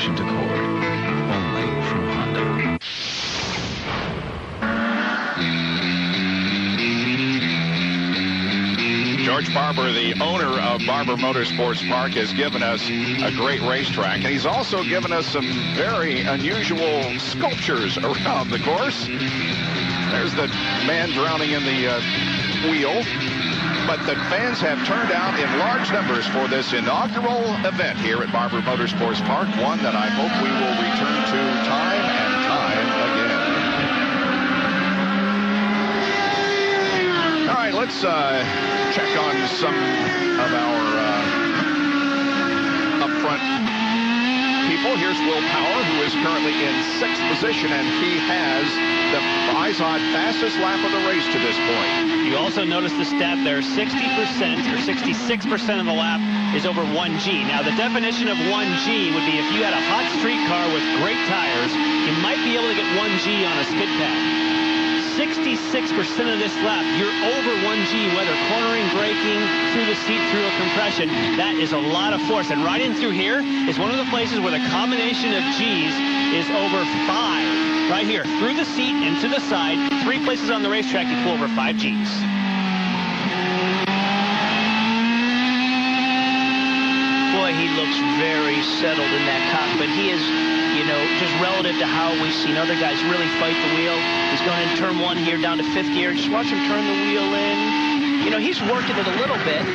transmission to cord. Only from Honda. George Barber, the owner of Barber Motorsports Park, has given us a great racetrack, and he's also given us some very unusual sculptures around the course. There's the man drowning in the wheel. But the fans have turned out in large numbers for this inaugural event here at Barber Motorsports Park, one that I hope we will return to time and time again. All right, let's check on some of our upfront people. Here's Will Power, who is currently in 6th position, and he has the Izod fastest lap of the race to this point. You also notice the stat there, 60% or 66% of the lap is over 1G. Now, the definition of 1G would be if you had a hot street car with great tires, you might be able to get 1G on a skid pad. 66% of this lap, you're over 1G, whether cornering, braking, through the seat, through a compression. That is a lot of force. And right in through here is one of the places where the combination of G's is over 5. Right here, through the seat and to the side, 3 places on the racetrack you pull over 5 G's. Boy, he looks very settled in that cockpit. He is, you know, just relative to how we've seen other guys really fight the wheel. He's going in turn 1 here down to 5th gear. Just watch him turn the wheel in. You know, he's working it a little bit,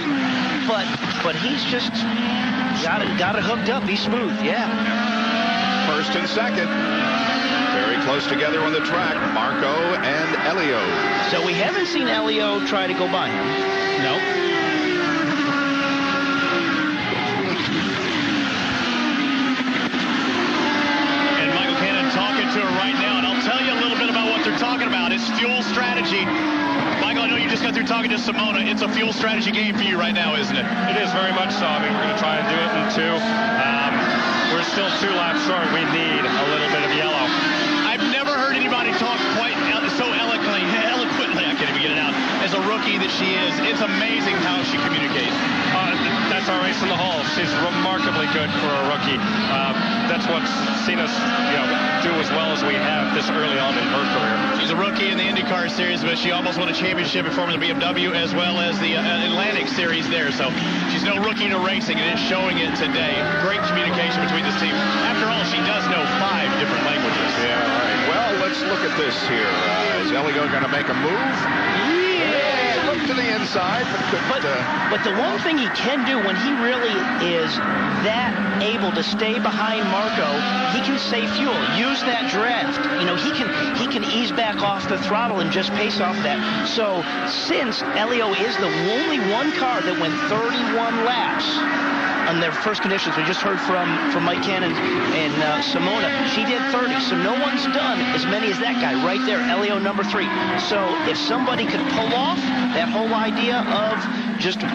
but he's just got it hooked up. He's smooth, yeah. 1st and 2nd. Very close together on the track, Marco and Elio. So we haven't seen Elio try to go by him. Nope. And Michael Cannon talking to her right now, and I'll tell you a little bit about what they're talking about. It's fuel strategy. Michael, I know you just got through talking to Simona. It's a fuel strategy game for you right now, isn't it? It is very much so. I mean, we're going to try and do it in 2. We're still 2 laps short. We need a little bit of yellow. I've never heard anybody talk quite so eloquently, I can't even get it out, as a rookie that she is. It's amazing how she communicates. That's our race in the hall. She's remarkably good for a rookie. That's what's seen us, do as well as we have this early on in her career. She's a rookie in the IndyCar Series, but she almost won a championship in Formula BMW as well as the Atlantic Series there. So she's no rookie to racing, and it's showing it today. Great communication between this team. After all, she does know 5 different languages. Yeah, all right. Well, let's look at this here. Is Elio going to make a move? Yeah, look to the inside, but the one thing he can do when he really is that able to stay behind Marco, he can save fuel. Use that draft. You know, he can ease back off the throttle and just pace off that. So since Elio is the only one car that went 31 laps on their first conditions, we just heard from Mike Cannon and Simona. She did 30, so no one's done as many as that guy right there, Elio number 3. So if somebody could pull off that whole idea of just a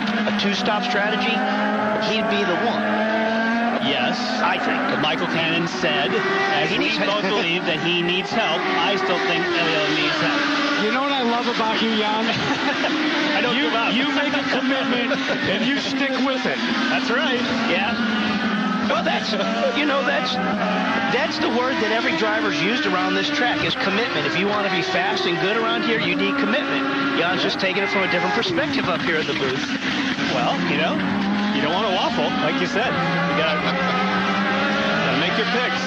2-stop strategy, he'd be the one. Yes, I think. But Michael Cannon said, as we both believe that he needs help, I still think Elio needs help. You know what I love about you, Jan? I don't give up. You make a commitment and you stick with it. That's right. Yeah. Well, that's the word that every driver's used around this track is commitment. If you want to be fast and good around here, you need commitment. Jan's just taking it from a different perspective up here at the booth. Well, you don't want to waffle, like you said. You gotta make your picks.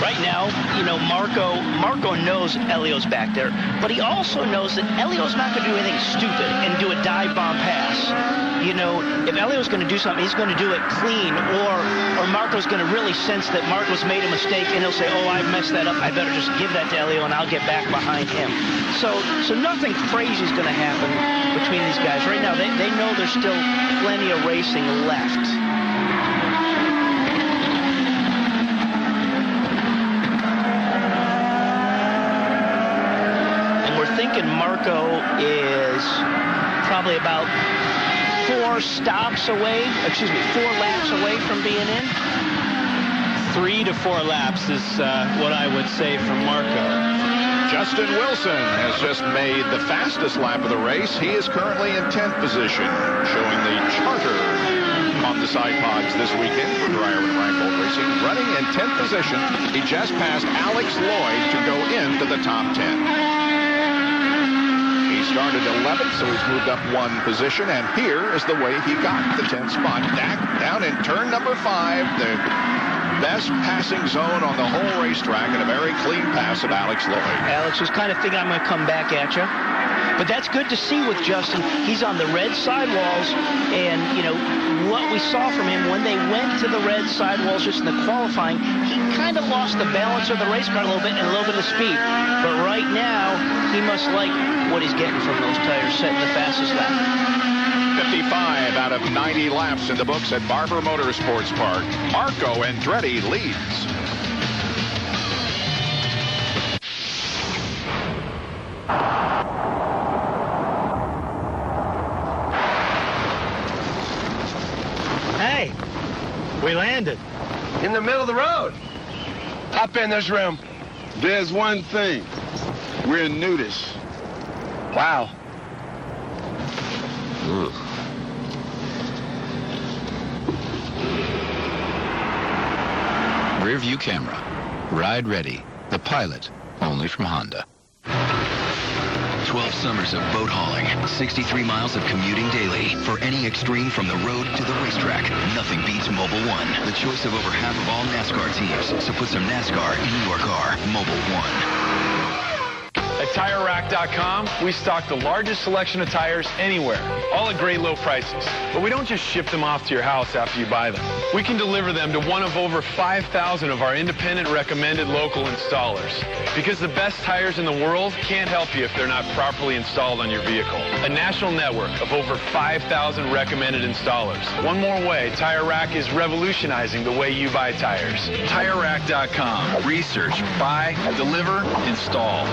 Right now, Marco knows Elio's back there, but he also knows that Elio's not going to do anything stupid and do a dive bomb pass. If Elio's going to do something, he's going to do it clean, or Marco's going to really sense that Marco's made a mistake, and he'll say, oh, I messed that up. I better just give that to Elio, and I'll get back behind him. So nothing crazy is going to happen between these guys. Right now, they know there's still plenty of racing left. Thinking Marco is probably about 4 laps away from being in. 3 to 4 laps is what I would say for Marco. Justin Wilson has just made the fastest lap of the race. He is currently in 10th position, showing the charter on the side pods this weekend for Dreyer and Reinbold Racing. Running in 10th position, he just passed Alex Lloyd to go into the top 10. He started 11th, so he's moved up one position, and here is the way he got the 10th spot. Down in turn number 5, the best passing zone on the whole racetrack, and a very clean pass of Alex Lloyd. Alex was kind of thinking, I'm going to come back at you. But that's good to see with Justin. He's on the red sidewalls, and, you know, what we saw from him when they went to the red sidewalls just in the qualifying, he kind of lost the balance of the race car a little bit and a little bit of speed. But right now, he must like what he's getting from those tires, setting the fastest lap. 55 out of 90 laps in the books at Barber Motorsports Park. Marco Andretti leads. Hey, we landed. In the middle of the road. Hop in, there's room. There's one thing. We're nudists. Wow. Ugh. Rear view camera. Ride ready. The Pilot. Only from Honda. 12 summers of boat hauling, 63 miles of commuting daily. For any extreme from the road to the racetrack, nothing beats Mobil 1. The choice of over half of all NASCAR teams. So put some NASCAR in your car. Mobil 1. At TireRack.com, we stock the largest selection of tires anywhere, all at great low prices. But we don't just ship them off to your house after you buy them. We can deliver them to one of over 5,000 of our independent recommended local installers. Because the best tires in the world can't help you if they're not properly installed on your vehicle. A national network of over 5,000 recommended installers. One more way, Tire Rack is revolutionizing the way you buy tires. TireRack.com. Research, buy, deliver, install.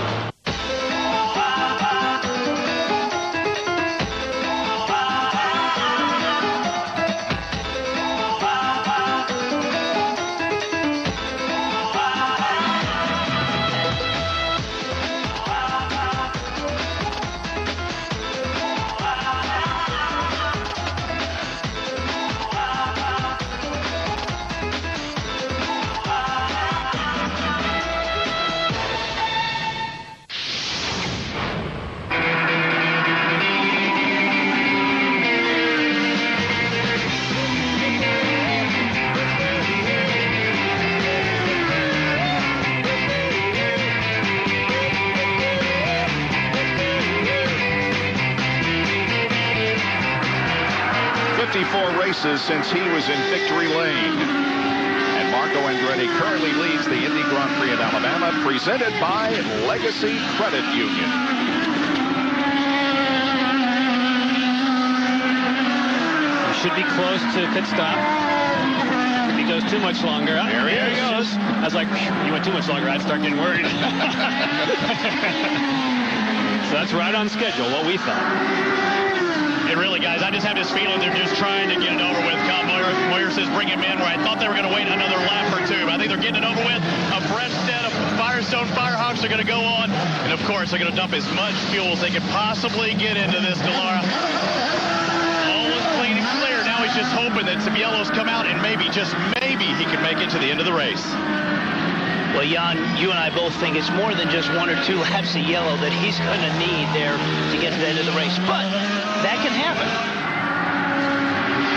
Since he was in victory lane. And Marco Andretti currently leads the Indy Grand Prix at Alabama, presented by Legacy Credit Union. We should be close to pit stop. If he goes too much longer. There he goes. I was like, you went too much longer, I'd start getting worried. So that's right on schedule, what we thought. And really, guys, I just have this feeling they're just trying to get it over with. Kyle Moyer says bring him in where I thought they were going to wait another lap or two. But I think they're getting it over with. A Brentstead, a Firestone Firehawks are going to go on. And, of course, they're going to dump as much fuel as they can possibly get into this, Delara. All is clean and clear. Now he's just hoping that some yellows come out and maybe, just maybe, he can make it to the end of the race. Well, Jan, you and I both think it's more than just 1 or 2 laps of yellow that he's going to need there to get to the end of the race. But that can happen.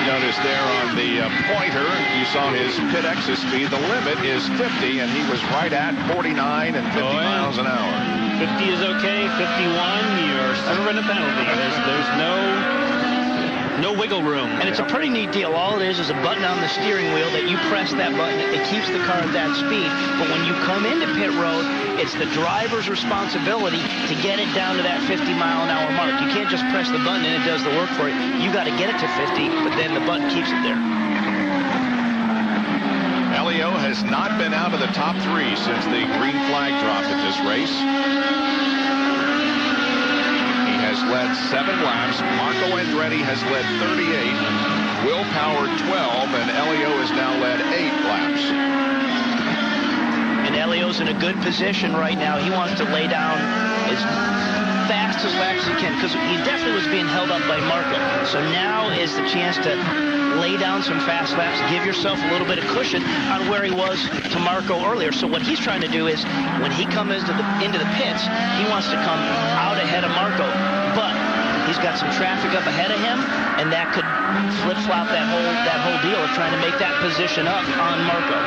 Notice there on the pointer, you saw his pit exit speed. The limit is 50, and he was right at 49 and 50 miles an hour. 50 is okay. 51, you're serving a penalty. There's no wiggle room. And it's a pretty neat deal. All it is a button on the steering wheel that you press that button. It keeps the car at that speed. But when you come into pit road, it's the driver's responsibility to get it down to that 50-mile-an-hour mark. You can't just press the button and it does the work for you. You got to get it to 50, but then the button keeps it there. Elio has not been out of the top 3 since the green flag dropped at this race. Led 7 laps. Marco Andretti has led 38. Will Power 12, and Elio has now led 8 laps. And Elio's in a good position right now. He wants to lay down as fast as he can, because he definitely was being held up by Marco. So now is the chance to lay down some fast laps, give yourself a little bit of cushion on where he was to Marco earlier. So what he's trying to do is, when he comes into the pits, he wants to come out ahead of Marco. But he's got some traffic up ahead of him, and that could flip-flop that whole deal of trying to make that position up on Marco.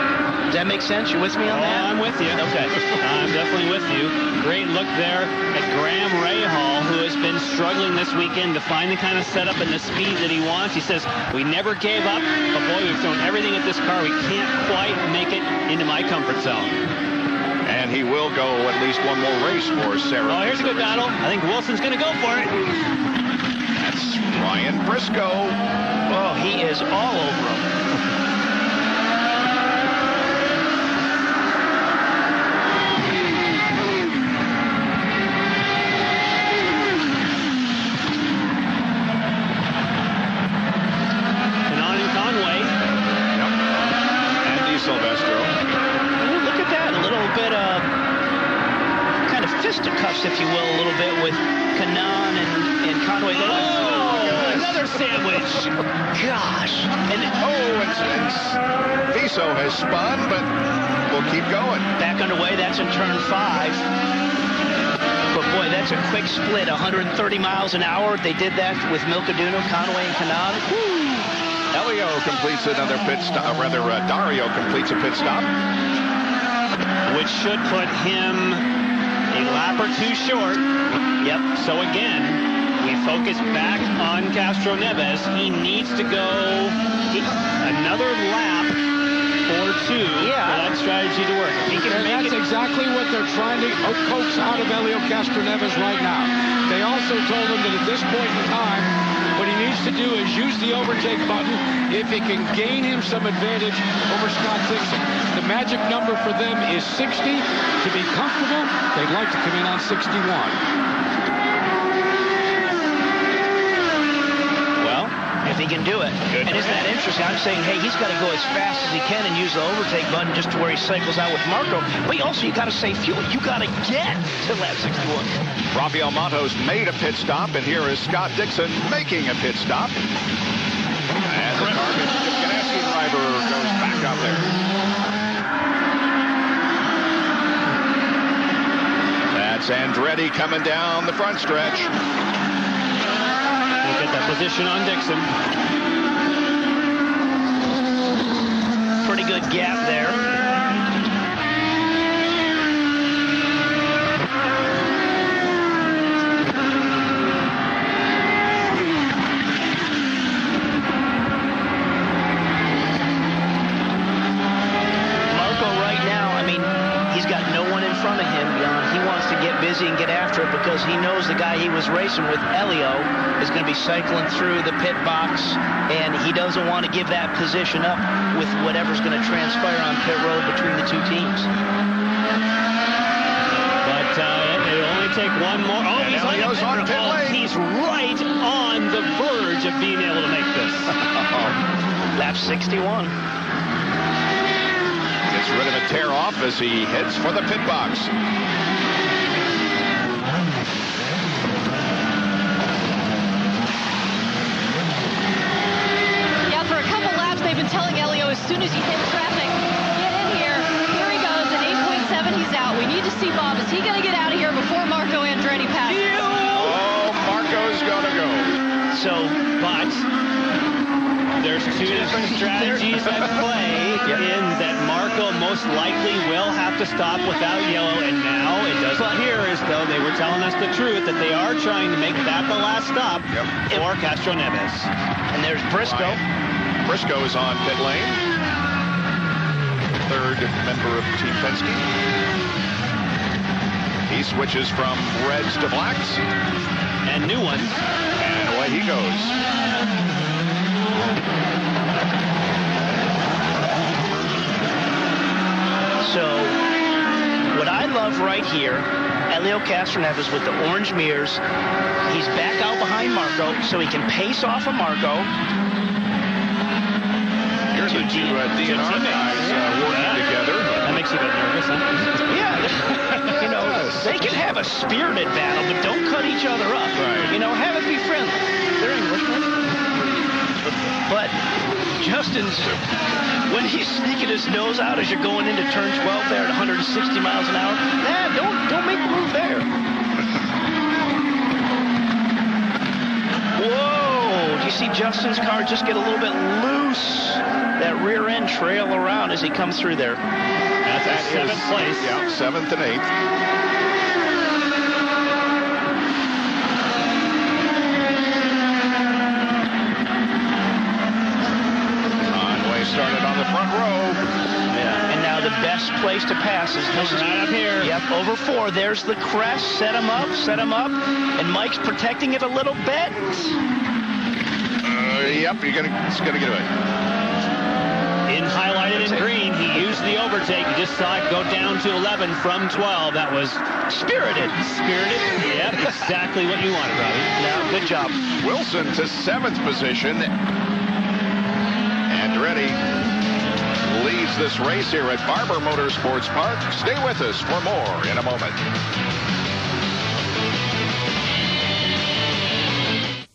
Does that make sense? You with me on that? I'm with you. Okay. I'm definitely with you. Great look there at Graham Rahal, who has been struggling this weekend to find the kind of setup and the speed that he wants. He says, we never gave up, but boy, we've thrown everything at this car. We can't quite make it into my comfort zone. And he will go at least one more race for Sarah. Oh, here's a good battle. I think Wilson's going to go for it. That's Ryan Briscoe. Oh, he is all over him. Fisticuffs, if you will, a little bit with Kanaan and Conway. Oh, another sandwich. Gosh. And Viso has spun, but we'll keep going. Back underway. That's in turn 5. But boy, that's a quick split. 130 miles an hour. They did that with Milkaduno, Conway, and Kanaan. Elio completes another pit stop. Rather, Dario completes a pit stop, which should put him a lap or two short. Yep. So again, we focus back on Castro Neves. He needs to go another lap or two for that strategy to work. That's exactly what they're trying to coax out of Elio Castro Neves right now. They also told him that at this point in time, what he needs to do is use the overtake button if it can gain him some advantage over Scott Dixon. The magic number for them is 60. To be comfortable, they'd like to come in on 61. Well, if he can do it. And isn't that interesting? I'm saying, hey, he's got to go as fast as he can and use the overtake button just to where he cycles out with Marco. But also, you got to save fuel. You got to get to lap 61. Rafael Matos made a pit stop, and here is Scott Dixon making a pit stop. And the Target Ganassi driver goes back out there. That's Andretti coming down the front stretch. Look at that position on Dixon. Pretty good gap there. And get after it, because he knows the guy he was racing with, Elio, is going to be cycling through the pit box, and he doesn't want to give that position up with whatever's going to transpire on pit road between the two teams. But it'll only take one more. Oh, he's on pit lane. He's right on the verge of being able to make this. Lap 61. Gets rid of a tear off as he heads for the pit box. They've been telling Elio, as soon as you hit traffic, get in here. Here he goes at 8.7. He's out. We need to see Bob. Is he going to get out of here before Marco Andretti passes? Oh, Marco's going to go. So, but there's two different strategies at play in that Marco most likely will have to stop without yellow, and now it doesn't appear as though they were telling us the truth, that they are trying to make that the last stop for Castro Neves. And there's Briscoe. Briscoe is on pit lane. Third member of Team Penske. He switches from reds to blacks. And new ones. And away he goes. So, what I love right here, Elio Castro Neves with the orange mirrors. He's back out behind Marco, so he can pace off of Marco. Here's the two DNR guys working together. That makes makes you a bit nervous, huh? Yeah. You know, they can have a spirited battle, but don't cut each other up. Right. You know, have it be friendly. They're Englishmen. But Justin's, when he's sneaking his nose out as you're going into turn 12 there at 160 miles an hour, don't make the move there. Whoa! Do you see Justin's car just get a little bit loose? That rear end trail around as he comes through there. That's at 7th place. Yeah, 7th and 8th. Conway started on the front row. Yeah. And now the best place to pass is this right up here. Yep, over 4. There's the crest. Set him up. And Mike's protecting it a little bit. Yep, it's gonna get away. Highlighted in green, he used the overtake. You just saw it go down to 11 from 12. That was spirited. Spirited? Yep, exactly what you wanted, Robbie. Yeah, good job. Wilson to 7th position. Andretti leads this race here at Barber Motorsports Park. Stay with us for more in a moment.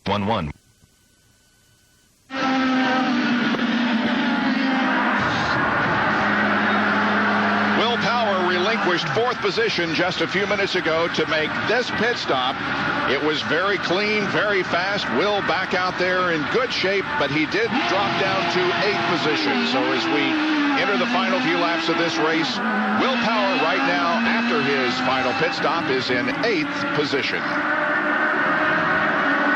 1-1. Relinquished 4th position just a few minutes ago to make this pit stop. It was very clean, very fast. Will back out there in good shape, but he did drop down to 8th position. So as we enter the final few laps of this race, Will Power right now, after his final pit stop, is in 8th position.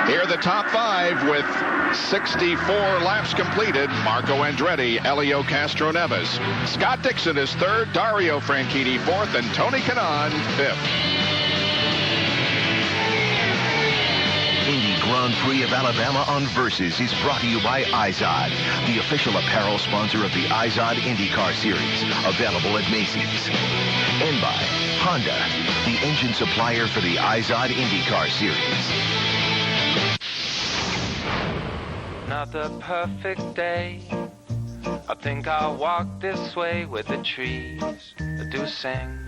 Here are the top 5 with 64 laps completed. Marco Andretti, Elio Castroneves. Scott Dixon is 3rd, Dario Franchitti 4th, and Tony Kanaan 5th. Indy Grand Prix of Alabama on Versus is brought to you by Izod, the official apparel sponsor of the Izod IndyCar Series, available at Macy's. And by Honda, the engine supplier for the Izod IndyCar Series. Another perfect day. I think I'll walk this way with the trees do sing.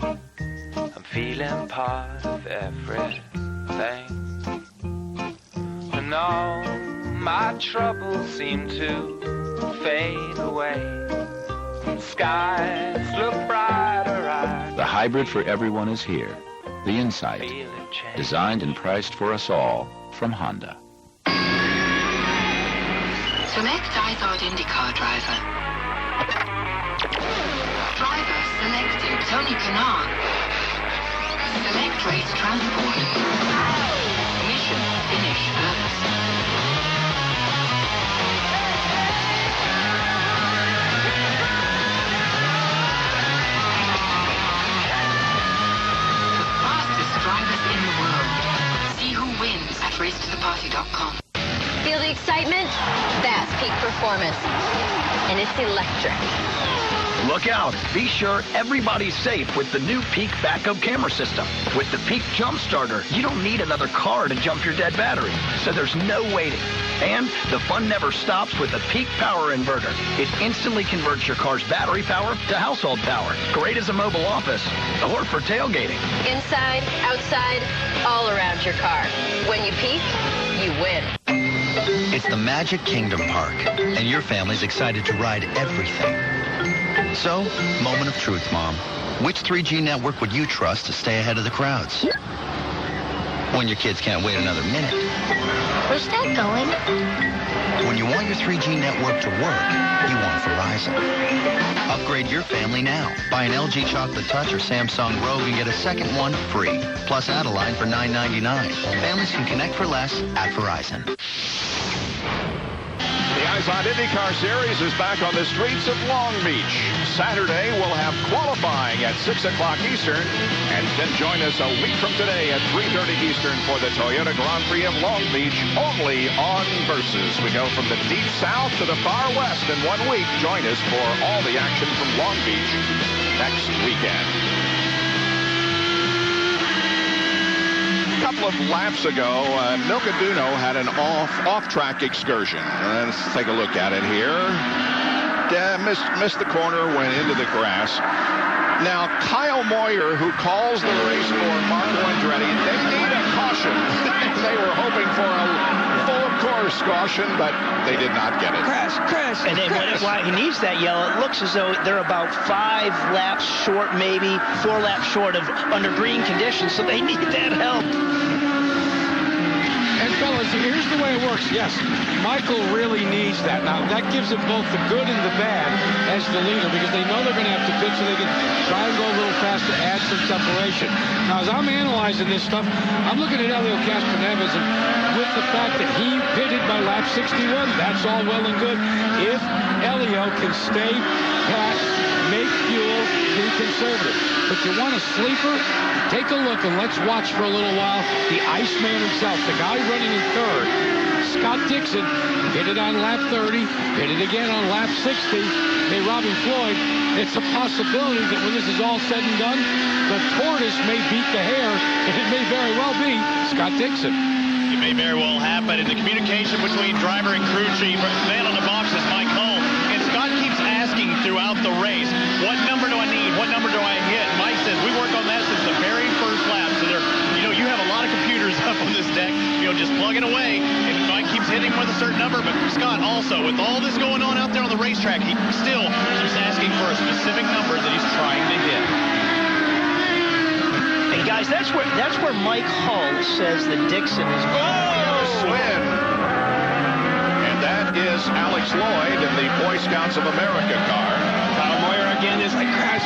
I'm feeling part of everything. And all my troubles seem to fade away. Skies look brighter. The hybrid for everyone is here. The Insight, designed and priced for us all from Honda. Select Izod IndyCar driver. Driver selected Tony Kanaan. Select race transport. Mission finish first. The fastest drivers in the world. See who wins at racetotheparty.com. Feel the excitement? That's peak performance. And it's electric. Look out. Be sure everybody's safe with the new Peak backup camera system. With the Peak Jump Starter, you don't need another car to jump your dead battery, so there's no waiting. And the fun never stops with the Peak Power Inverter. It instantly converts your car's battery power to household power. Great as a mobile office or for tailgating. Inside, outside, all around your car. When you peak, you win. It's the Magic Kingdom Park, and your family's excited to ride everything. So, moment of truth, Mom. Which 3G network would you trust to stay ahead of the crowds? When your kids can't wait another minute. Where's that going? When you want your 3G network to work, you want Verizon. Upgrade your family now. Buy an LG Chocolate Touch or Samsung Rogue and get a second one free. Plus add a line for $9.99. Families can connect for less at Verizon. The Izod IndyCar Series is back on the streets of Long Beach. Saturday, we'll have qualifying at 6 o'clock Eastern, and then join us a week from today at 3:30 Eastern for the Toyota Grand Prix of Long Beach, only on Versus. We go from the deep south to the far west in 1 week. Join us for all the action from Long Beach next weekend. A couple of laps ago, Milka Duno had an off-track excursion. Let's take a look at it here. missed the corner, went into the grass. Now, Kyle Moyer, who calls the race for Marco Andretti, they need a caution. They were hoping for a full-course caution, but they did not get it. Crash. And then why he needs that yellow, it looks as though they're about 5 laps short, maybe 4 laps short of under green conditions, so they need that help. And fellas, here's the way it works. Yes, Michael really needs that. Now, that gives him both the good and the bad as the leader, because they know they're going to have to pit so they can try and go a little faster, add some separation. Now, as I'm analyzing this stuff, I'm looking at Helio Castroneves, and with the fact that he pitted by lap 61, that's all well and good. If Helio can stay pat, make fuel, be conservative. But you want a sleeper? Take a look and let's watch for a little while the Iceman himself, the guy running in third. Scott Dixon pitted on lap 30, pitted again on lap 60. Hey, Robbie Floyd, it's a possibility that when this is all said and done, the tortoise may beat the hare, and it may very well be Scott Dixon. It may very well happen. In the communication between driver and crew chief, man on the box is Mike Hull, and Scott keeps asking throughout the race, what number do I need? What number do I hit? Mike says, we work on that since the very first lap. So there, you have a lot of computers up on this deck, just plugging away, and Mike keeps hitting with a certain number, but Scott also, with all this going on out there on the racetrack, he still keeps asking for a specific number that he's trying to hit. And guys, that's where Mike Hull says that Dixon is win. And that is Alex Lloyd in the Boy Scouts of America car. Kyle Moyer again is like crash.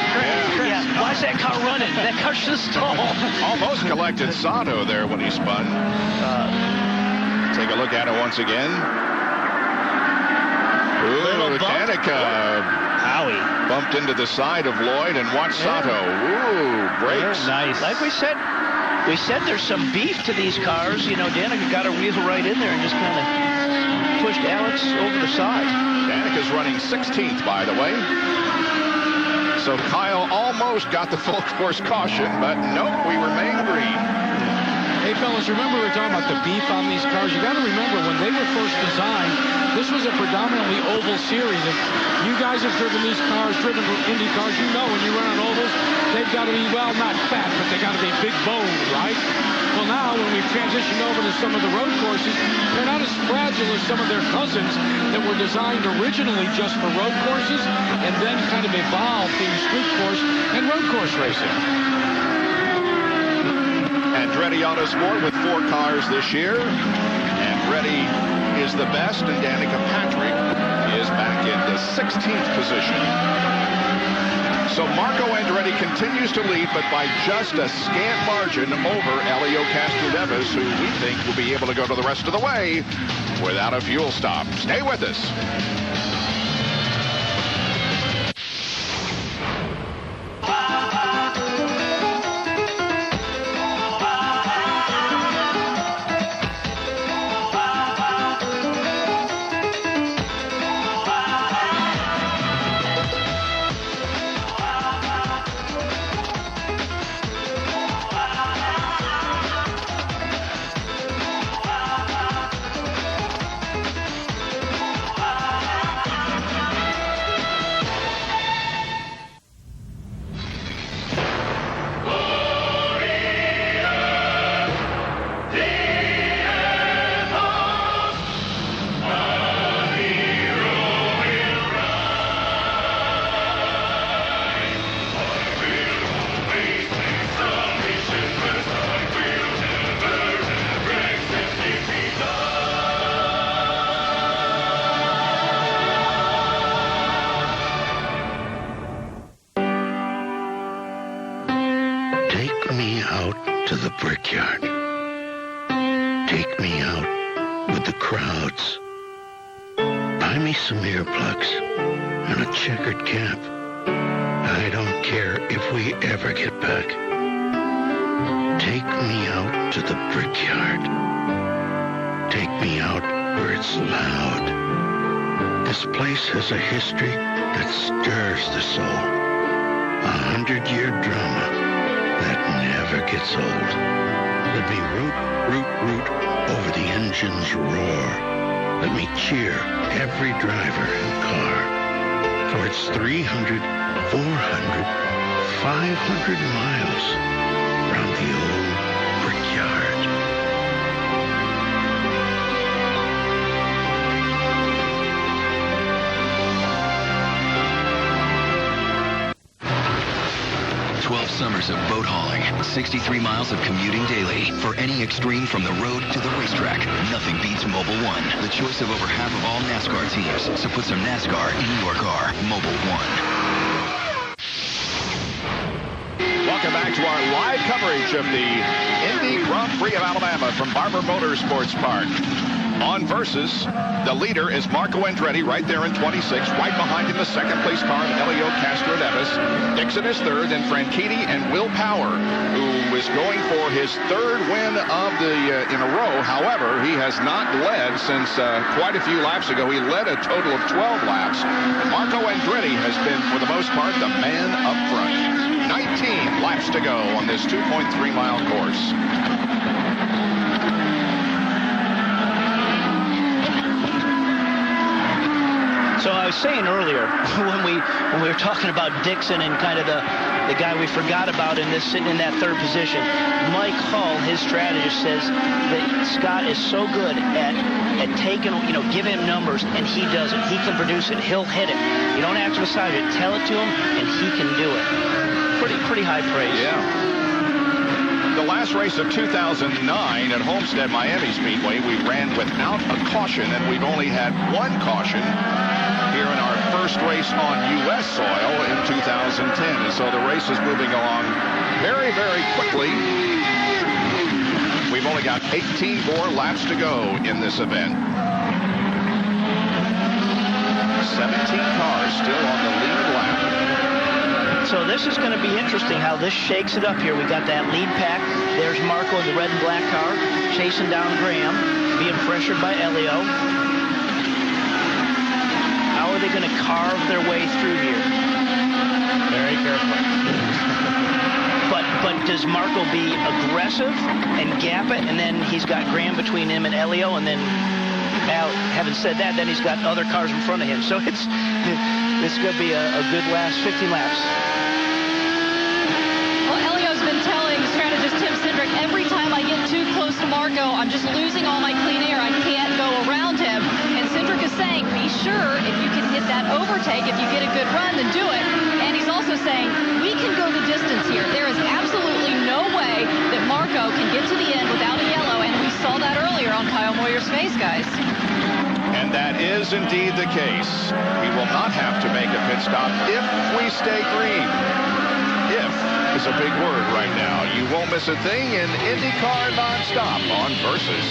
Yeah, why's that car running? That car should stall. Almost collected Sato there when he spun. Take a look at it once again. Ooh, Danica bumped into the side of Lloyd, and watch Sato. Ooh, brakes. Nice. Like we said there's some beef to these cars. Danica got her wheel right in there and just kind of pushed Alex over the side. Danica's running 16th, by the way. So Kyle almost got the full course caution, but nope, we remain green. Hey, fellas, remember we were talking about the beef on these cars? You got to remember, when they were first designed, this was a predominantly oval series. And you guys have driven these cars, driven Indy cars, when you run on ovals, they've got to be, well, not fat, but they got to be big boned, right? Well, now, when we've transitioned over to some of the road courses, they're not as fragile as some of their cousins that were designed originally just for road courses and then kind of evolved into street course and road course racing. Andretti Autosport with 4 cars this year. Andretti is the best, and Danica Patrick is back in the 16th position. So Marco Andretti continues to lead, but by just a scant margin over Helio Castroneves, who we think will be able to go to the rest of the way without a fuel stop. Stay with us. Take me out to the Brickyard. Take me out with the crowds. Buy me some earplugs and a checkered cap. I don't care if we ever get back. Take me out to the Brickyard. Take me out where it's loud. This place has a history that stirs the soul. 100-year drama that never gets old. Let me root over the engine's roar. Let me cheer every driver and car. for its 300, 400, 500 miles around the old brickyard. Summers of boat hauling, 63 miles of commuting daily. For any extreme from the road to the racetrack, nothing beats Mobil 1. The choice of over half of all NASCAR teams. So put some NASCAR in your car. Mobil 1. Welcome back to our live coverage of the Indy Grand Prix of Alabama from Barber Motorsports Park. On Versus, the leader is Marco Andretti right there in 26. Right behind him, the second place car of Elio Castroneves. Dixon is third, and Franchitti and Will Power, who is going for his third win of the in a row. However, he has not led since quite a few laps ago. He led a total of 12 laps. Marco Andretti has been, for the most part, the man up front. 19 laps to go on this 2.3-mile course. So I was saying earlier, when we were talking about Dixon and kind of the guy we forgot about in that third position, Mike Hull, his strategist, says that Scott is so good at taking, giving him numbers, and he does it. He can produce it. He'll hit it. You don't have to massage it. Tell it to him, and he can do it. Pretty high praise. Yeah. The last race of 2009 at Homestead Miami Speedway, we ran without a caution, and we've only had one caution here in our first race on U.S. soil in 2010. And so the race is moving along very, very quickly. We've only got 18 more laps to go in this event. 17 cars still on the lead lap. So this is going to be interesting how this shakes it up here. We got that lead pack. There's Marco in the red and black car chasing down Graham, being pressured by Elio. How are they going to carve their way through here? Very carefully. But does Marco be aggressive and gap it, and then he's got Graham between him and Elio, and then having said that, then he's got other cars in front of him. So it's going to be a good last 15 laps. Been telling strategist Tim Cindric, every time I get too close to Marco, I'm just losing all my clean air. I can't go around him. And Cindric is saying, be sure if you can hit that overtake, if you get a good run, then do it. And he's also saying, we can go the distance here. There is absolutely no way that Marco can get to the end without a yellow. And we saw that earlier on Kyle Moyer's face, guys. And that is indeed the case. We will not have to make a pit stop if we stay green. If is a big word right now. You won't miss a thing in IndyCar nonstop on Versus.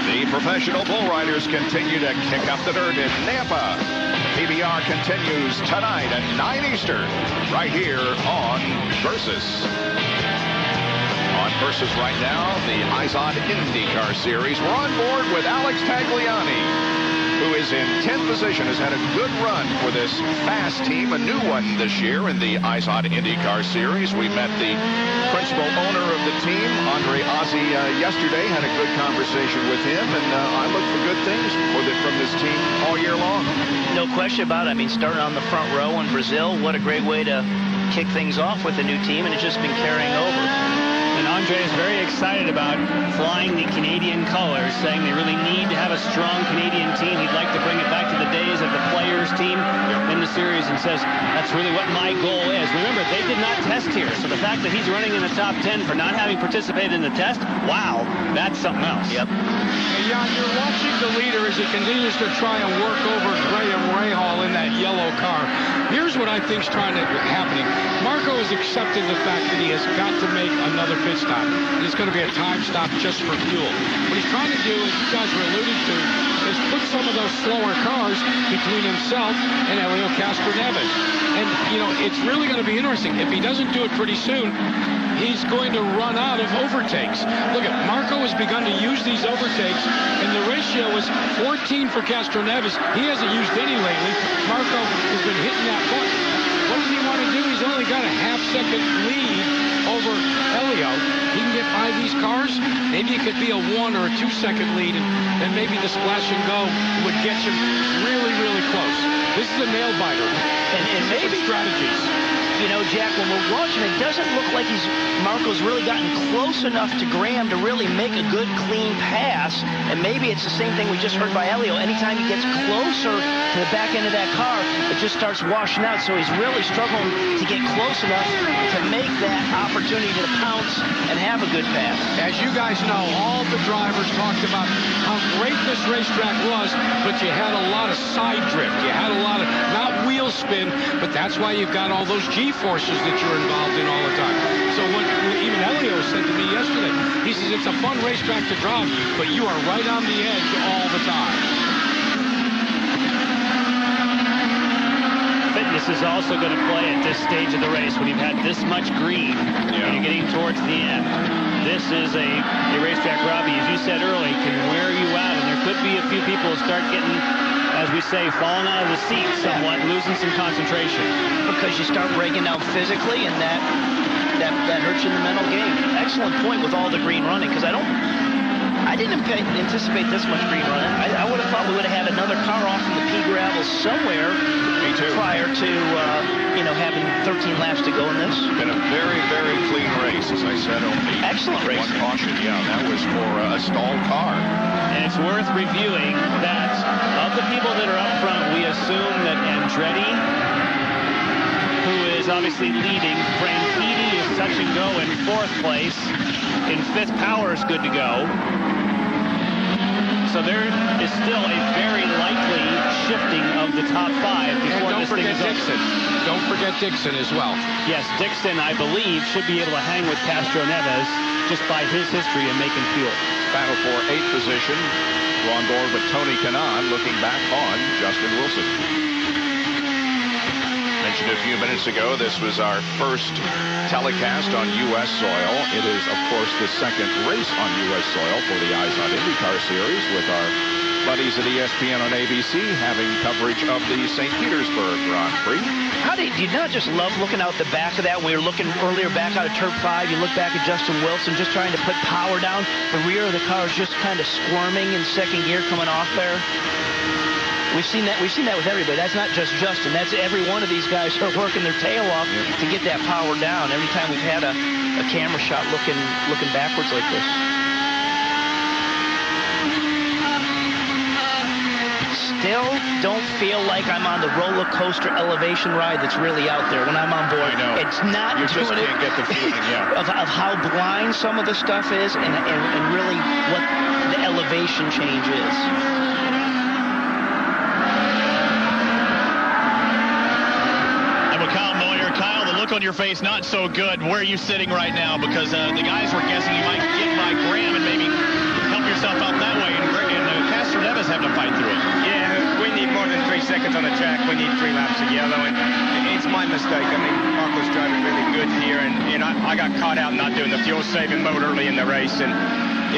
The professional bull riders continue to kick up the dirt in Nampa. PBR continues tonight at 9 Eastern, right here on Versus. On Versus right now, the IZOD IndyCar Series. We're on board with Alex Tagliani, who is in 10th position, has had a good run for this fast team, a new one this year in the IZOD IndyCar Series. We met the principal owner of the team, Andre Ozzie, yesterday, had a good conversation with him, and I look for good things from this team all year long. No question about it. I mean, starting on the front row in Brazil, what a great way to kick things off with a new team, and it's just been carrying over. And Andre is very excited about flying the Canadian colors, saying they really need to have a strong Canadian team. He'd like to bring it back to the days of the Players team in the series, and says that's really what my goal is. Remember, they did not test here, so the fact that he's running in the top 10 for not having participated in the test, wow, that's something else. Yep. And Jan, you're watching the leader as he continues to try and work over Graham Rahal in that yellow car. Here's what I think's happening. Marco has accepted the fact that he has got to make another pit stop. It's going to be a time stop just for fuel. What he's trying to do, as you guys were alluding to, is put some of those slower cars between himself and Elio Castroneves. And, it's really going to be interesting. If he doesn't do it pretty soon, he's going to run out of overtakes. Look at Marco has begun to use these overtakes, and the ratio was 14 for Castroneves. He hasn't used any lately. Marco has been hitting that button. What does he want to do? He's only got a half-second lead over Elio, he can get by these cars, maybe it could be a 1 or a 2 second lead, and then maybe the splash and go would get you really, really close. This is a nail biter. And maybe strategies. You know, Jack, when we're watching, it doesn't look like Marco's really gotten close enough to Graham to really make a good, clean pass. And maybe it's the same thing we just heard by Elio. Anytime he gets closer to the back end of that car, it just starts washing out. So he's really struggling to get close enough to make that opportunity to pounce and have a good pass. As you guys know, all the drivers talked about how great this racetrack was, but you had a lot of side drift. You had a lot of, not wheel spin, but that's why you've got all those G-forces that you're involved in all the time. So what even Elio said to me yesterday, he says it's a fun racetrack to drive, but you are right on the edge all the time. Fitness is also going to play at this stage of the race when you've had this much green and you're getting towards the end. This is a racetrack, Robbie, as you said earlier, can wear you out, and there could be a few people who start getting, as we say, falling out of the seat somewhat, losing some concentration. Because you start breaking down physically, and that hurts you in the mental game. Excellent point with all the green running, because I didn't anticipate this much green running. I would have thought we would have had another car off in the pea gravel somewhere prior to having 13 laps to go in this. Been a very, very clean race, as I said. Only excellent race. One caution, yeah, that was for a stalled car. And it's worth reviewing that of the people that are up front, we assume that Andretti, who is obviously leading, Franchitti is touch and go in 4th place. In 5th, Power is good to go. So there is still a very likely shifting of the top 5 before this thing is Dixon. Don't forget Dixon as well. Yes, Dixon, I believe, should be able to hang with Castro Neves just by his history in making fuel. Battle for 8th position. On board with Tony Kanaan, looking back on Justin Wilson. Mentioned a few minutes ago, this was our first telecast on U.S. soil. It is, of course, the second race on U.S. soil for the Eyes on IndyCar series, with our buddies at ESPN on ABC having coverage of the St. Petersburg Grand Prix. How do you not just love looking out the back of that? When we were looking earlier back out of Turf 5, you look back at Justin Wilson just trying to put power down. The rear of the car is just kind of squirming in second gear coming off there. We've seen that with everybody. That's not just Justin. That's every one of these guys who are working their tail off to get that power down. Every time we've had a camera shot looking backwards like this. Still don't feel like I'm on the roller coaster elevation ride that's really out there when I'm on board. I know. It's not. You just can't get the feeling, yeah. of how blind some of the stuff is, and really what the elevation change is. Kyle, the look on your face, not so good. Where are you sitting right now? Because the guys were guessing you might get by Graham and maybe help yourself out that way. And Castro Neves having to fight through it. Yeah, we need more than 3 seconds on the track. We need 3 laps of yellow. And it's my mistake. I mean, Marco's driving really good here. And I got caught out not doing the fuel-saving mode early in the race. And,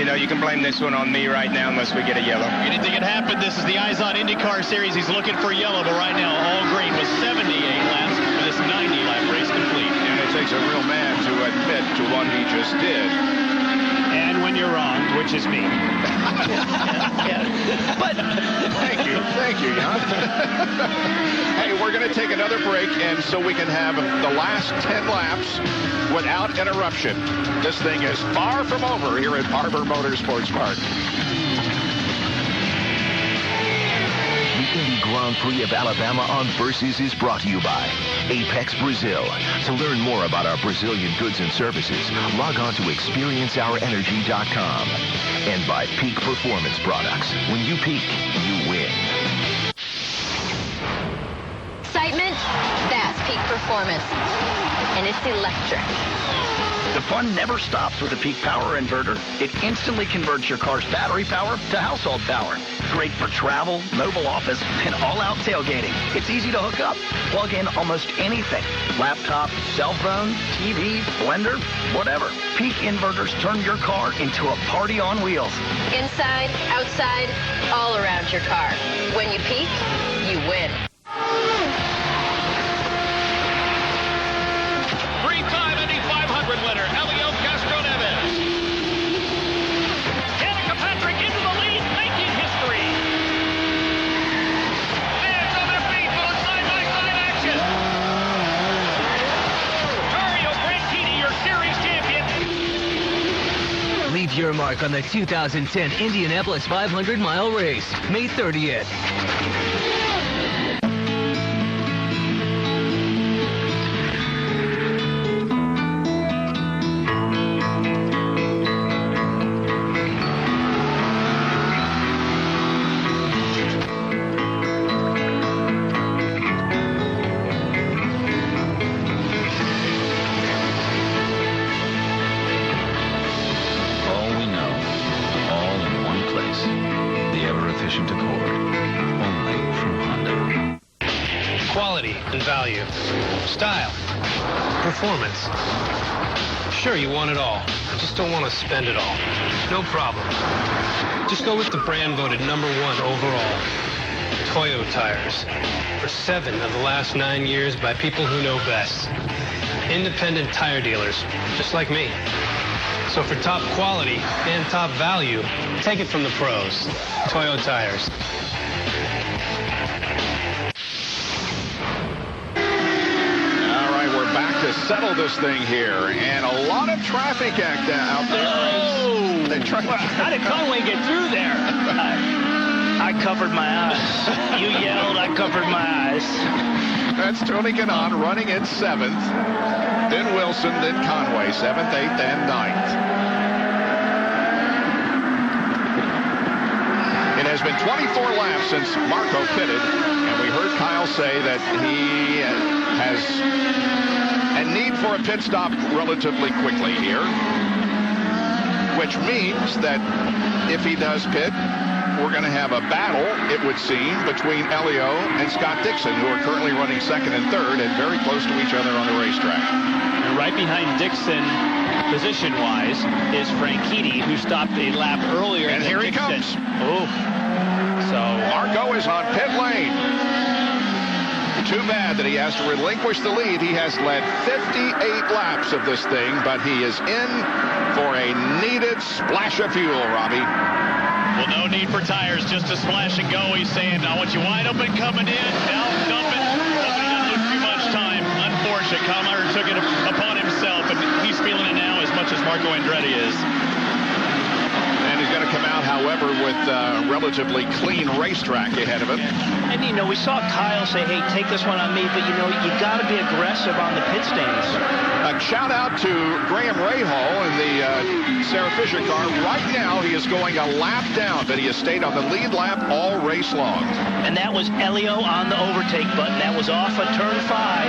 you can blame this one on me right now unless we get a yellow. Anything can happen. This is the Eyes on IndyCar series. He's looking for yellow, but right now all green with 78 laps for this 90-lap race complete. And it takes a real man to admit to what he just did. And when you're wrong, which is me. But thank you, Jan. Hey, we're going to take another break, and so we can have the last 10 laps without interruption. This thing is far from over here at Barber Motorsports Park. The Indy Grand Prix of Alabama on Versus is brought to you by Apex Brazil. To learn more about our Brazilian goods and services, log on to experienceourenergy.com. And by Peak Performance Products. When you peak, you win. Excitement? That's Peak Performance. And it's electric. The fun never stops with a Peak Power inverter. It instantly converts your car's battery power to household power. Great for travel, mobile office, and all-out tailgating. It's easy to hook up. Plug in almost anything. Laptop, cell phone, TV, blender, whatever. Peak inverters turn your car into a party on wheels. Inside, outside, all around your car. When you peak, you win. Three-time Indy 500 winner, Leave your mark on the 2010 Indianapolis 500-mile race, May 30th. Quality and value. Style. Performance. Sure, you want it all. Just don't want to spend it all. No problem. Just go with the brand voted #1 overall. Toyo tires. For 7 of the last 9 years by people who know best. Independent tire dealers, just like me. So for top quality and top value, take it from the pros. Toyo tires. To settle this thing here, and a lot of traffic out there. Oh! How did Conway get through there? I covered my eyes. You yelled, I covered my eyes. That's Tony Kanaan running in 7th. Then Wilson, then Conway, 7th, 8th, and 9th. It has been 24 laps since Marco pitted, and we heard Kyle say that he has a need for a pit stop relatively quickly here, which means that if he does pit, we're going to have a battle, it would seem, between Elio and Scott Dixon, who are currently running 2nd and 3rd and very close to each other on the racetrack. And right behind Dixon, position-wise, is Franchitti, who stopped a lap earlier. And here he comes. Oh, so Marco is on pit lane. Too bad that he has to relinquish the lead. He has led 58 laps of this thing, but he is in for a needed splash of fuel, Robbie. Well, no need for tires, just a splash and go. He's saying, I want you wide open coming in. Now dumping. He doesn't lose too much time. Unfortunate. Kyle took it upon himself, and he's feeling it now as much as Marco Andretti is. And he's going to come out, however, with a relatively clean racetrack ahead of him. And, you know, we saw Kyle say, hey, take this one on me, but, you know, you got to be aggressive on the pit stands. A shout out to Graham Rahal in the Sarah Fisher car. Right now, he is going a lap down, but he has stayed on the lead lap all race long. And that was Elio on the overtake button. That was off of turn 5,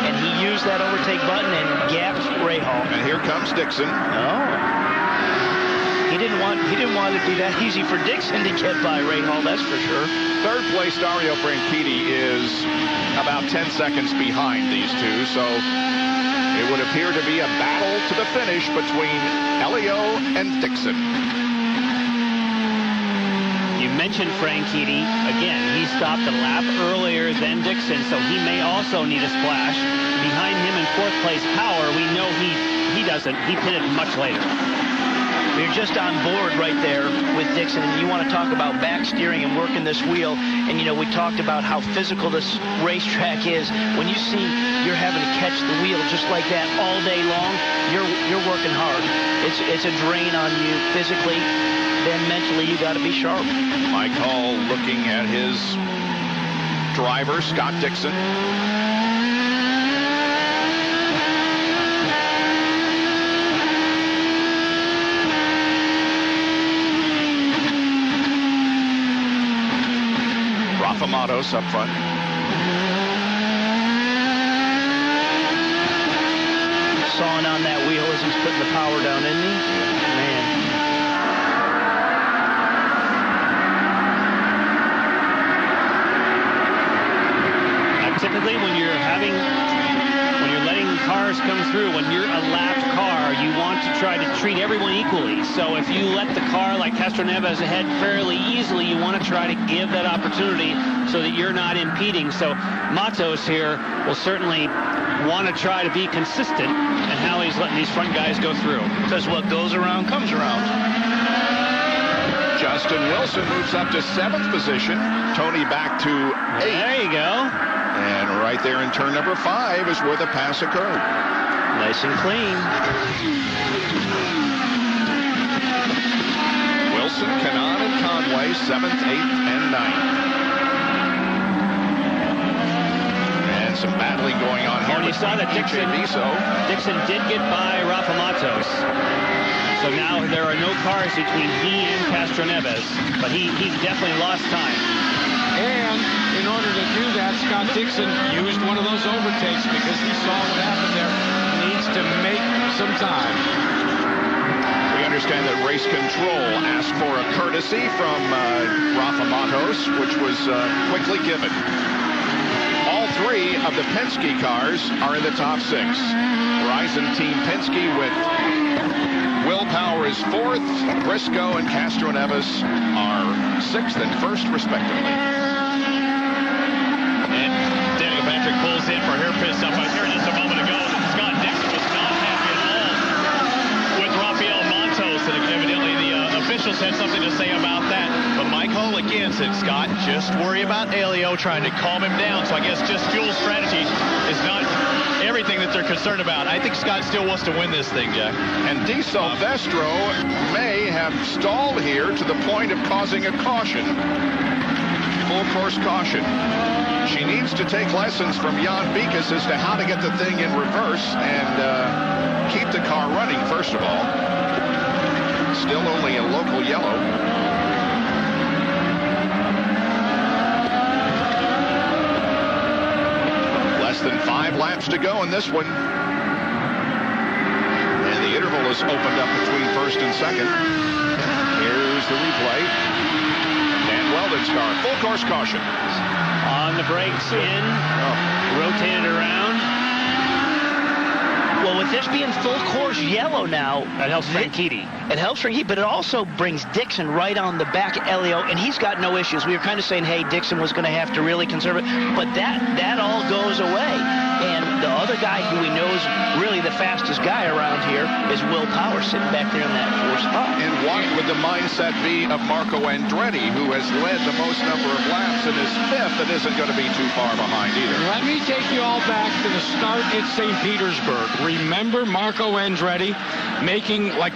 and he used that overtake button and gapped Rahal. And here comes Dixon. Oh. He didn't want it to be that easy for Dixon to get by Rahal, that's for sure. 3rd place, Dario Franchitti is about 10 seconds behind these two, so it would appear to be a battle to the finish between Elio and Dixon. You mentioned Franchitti. Again, he stopped a lap earlier than Dixon, so he may also need a splash. Behind him in 4th place, Power, we know he doesn't. He pitted much later. You're just on board right there with Dixon, and you want to talk about back steering and working this wheel. And, you know, we talked about how physical this racetrack is. When you see you're having to catch the wheel just like that all day long, you're working hard. It's a drain on you physically. Then mentally, you got to be sharp. Mike Hall looking at his driver, Scott Dixon. Rafa Matos up front. Sawing on that wheel as he's putting the power down, isn't he? Man. Typically, when you're letting cars come through, when you're a lapped car, you want to try to treat everyone equally. So if you let the car like Castroneves ahead fairly easily, you want to try to give that opportunity so that you're not impeding. So Matos here will certainly want to try to be consistent in how he's letting these front guys go through. Because what goes around comes around. Justin Wilson moves up to 7th position. Tony back to 8th. There you go. And right there in turn number 5 is where the pass occurred. Nice and clean. Allison, Kanan, and Conway, 7th, 8th, and 9th. And some battling going on here. You saw that Dixon did get by Rafa Matos. So now there are no cars between he and Castroneves, but he definitely lost time. And in order to do that, Scott Dixon used one of those overtakes because he saw what happened there. He needs to make some time. We understand that race control asked for a courtesy from Rafa Matos, which was quickly given. All three of the Penske cars are in the top 6. Horizon Team Penske with Will Power is 4th. Briscoe and Castroneves are 6th and 1st, respectively. And Daniel Patrick pulls in for hair pissed up. I was here just a moment ago that Scott Dixon was not happy at all with Rafael Montos, and evidently the officials had something to say about that. But Mike Hull again said, Scott, just worry about Elio, trying to calm him down. So I guess just fuel strategy is not everything that they're concerned about. I think Scott still wants to win this thing, Jack. And Di Silvestro may have stalled here to the point of causing a caution. Full course caution. She needs to take lessons from Jan Bikas as to how to get the thing in reverse and keep the car running, first of all. Still only a local yellow. Less than 5 laps to go in this one. And the interval is opened up between 1st and 2nd. Here's the replay. Dan Weldon's car, full course caution. On the brakes in, rotated around. Well, with this being full course yellow now, that helps Franchitti. It helps Franchitti, but it also brings Dixon right on the back of Elio, and he's got no issues. We were kind of saying, hey, Dixon was going to have to really conserve it, but that all goes away. And the other guy who we know is really the fastest guy around here is Will Power, sitting back there in that 4th spot. And what would the mindset be of Marco Andretti, who has led the most number of laps and is 5th and isn't going to be too far behind either? Let me take you all back to the start at St. Petersburg. Remember Marco Andretti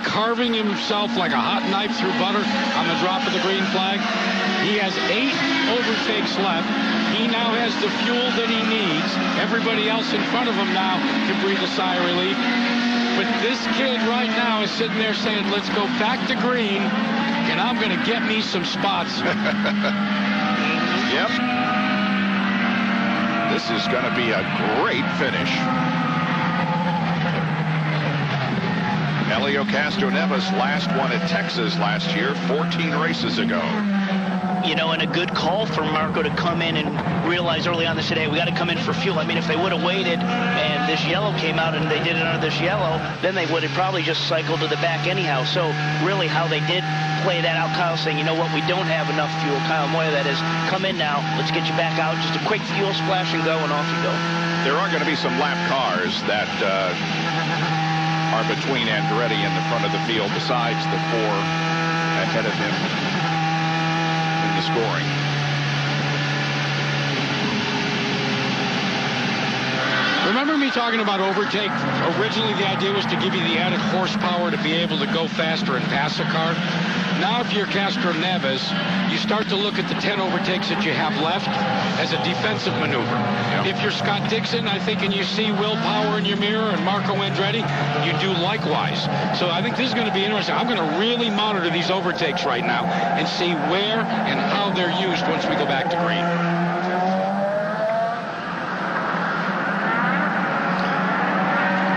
carving himself like a hot knife through butter on the drop of the green flag? He has 8 overtakes left. He now has the fuel that he needs. Everybody else in front of him now can breathe a sigh of relief. But this kid right now is sitting there saying, let's go back to green, and I'm going to get me some spots. Yep. This is going to be a great finish. Elio Castroneves last won at Texas last year, 14 races ago. You know, and a good call for Marco to come in and realize early on, they said, hey, we got to come in for fuel. I mean, if they would have waited and this yellow came out and they did it under this yellow, then they would have probably just cycled to the back anyhow. So really how they did play that out, Kyle saying, you know what, we don't have enough fuel. Kyle Moya, that is, come in now, let's get you back out. Just a quick fuel splash and go, and off you go. There are going to be some lap cars that are between Andretti and the front of the field besides the 4 ahead of him in the scoring. Remember me talking about overtake? Originally, the idea was to give you the added horsepower to be able to go faster and pass a car. Now, if you're Castroneves, you start to look at the 10 overtakes that you have left as a defensive maneuver. Yep. If you're Scott Dixon, I think, and you see Will Power in your mirror and Marco Andretti, you do likewise. So I think this is going to be interesting. I'm going to really monitor these overtakes right now and see where and how they're used once we go back to green.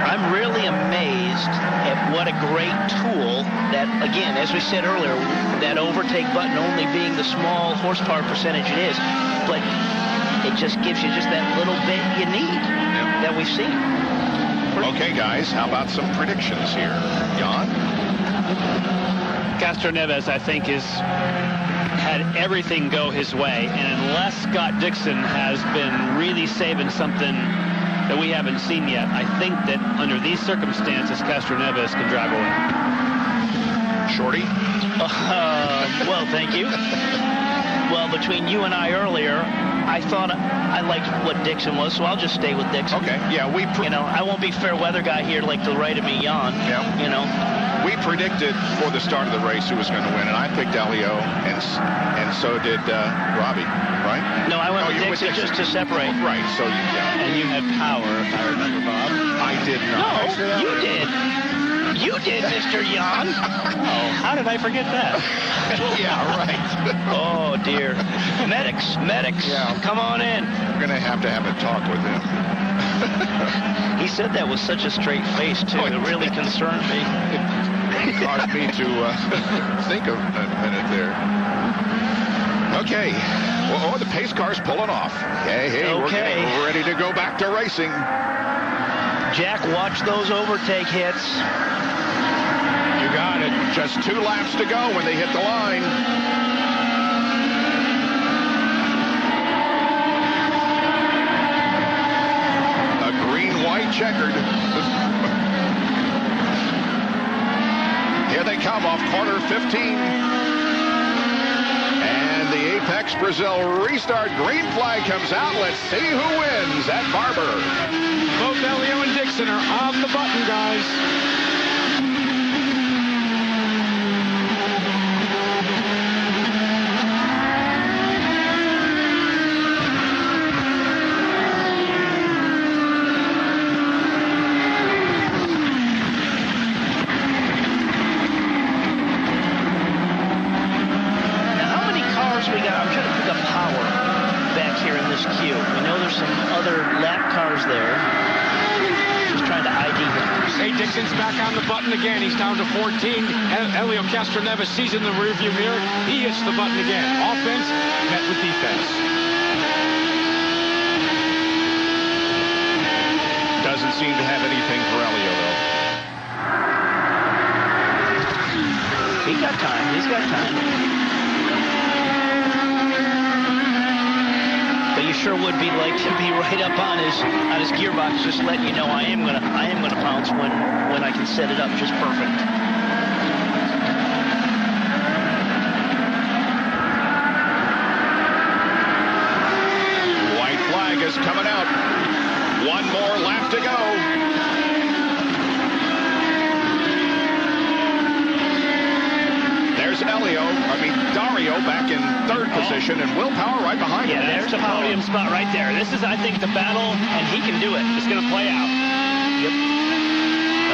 I'm really amazed at what a great tool that, again, as we said earlier, that overtake button only being the small horsepower percentage it is, but it just gives you just that little bit you need that we've seen. Okay, guys, how about some predictions here? Jan? Castroneves, I think, had everything go his way, and unless Scott Dixon has been really saving something that we haven't seen yet, I think that under these circumstances, Castroneves can drive away. Shorty? Well, thank you. Well, between you and I earlier, I thought I liked what Dixon was, so I'll just stay with Dixon. Okay, yeah, I won't be fair weather guy here like to the right of me, Jan. Yeah. You know. we predicted for the start of the race who was going to win, and I picked Elio, and so did Robbie, right? No, I went with Dixon just to separate. Right, so yeah. And you had power, if I remember, Bob. I did not. No, you did. You did, Mr. Jan. Oh, how did I forget that? Yeah, right. Oh, dear. Medics, come on in. We're going to have a talk with him. He said that with such a straight face, too. It really concerned me. It caused me to think of a minute there. Okay. Oh, the pace car's pulling off. Hey, okay. We're ready to go back to racing. Jack, watch those overtake hits. You got it. Just 2 laps to go when they hit the line. A green-white checkered. Here they come off corner 15. And the Apex Brazil restart green flag comes out. Let's see who wins at Barber. Both Elio and Dixon are on the button, guys. Dixon's back on the button again. He's down to 14. Elio Castroneves sees in the rearview mirror. He hits the button again. Offense met with defense. Doesn't seem to have anything for Elio, though. He's got time. But you sure would be like to be right up on his gearbox, just letting you know I am gonna pounce when I can set it up just perfect. White flag is coming out. 1 more lap to go. There's Dario back in 3rd position, and Will Power right behind him. Yeah, there's a podium spot right there. This is, I think, the battle, and he can do it. It's going to play out. Yep.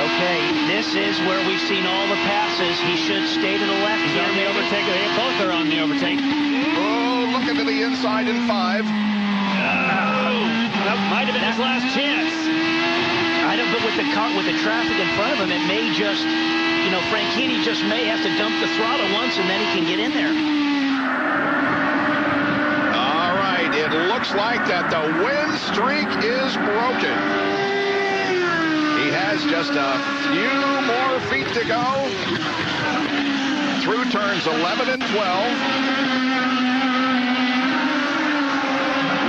Okay, this is where we've seen all the passes. He should stay to the left. He's on the overtake. They both are on the overtake. Oh, looking to the inside in 5. That might have been his last chance. I don't, but with the traffic in front of him, it may just, Franchini just may have to dump the throttle once, and then he can get in there. All right, it looks like that the win streak is broken. He has just a few more feet to go through turns 11 and 12.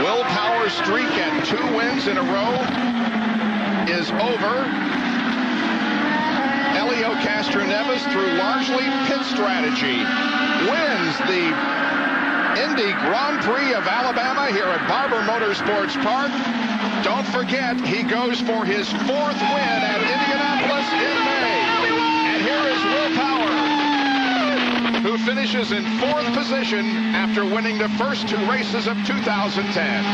Will Power's streak at 2 wins in a row is over. Elio Castroneves, through largely pit strategy, wins the Indy Grand Prix of Alabama here at Barber Motorsports Park. Don't forget, he goes for his 4th win at Indianapolis in May. And here is Will Power, who finishes in 4th position after winning the first 2 races of 2010.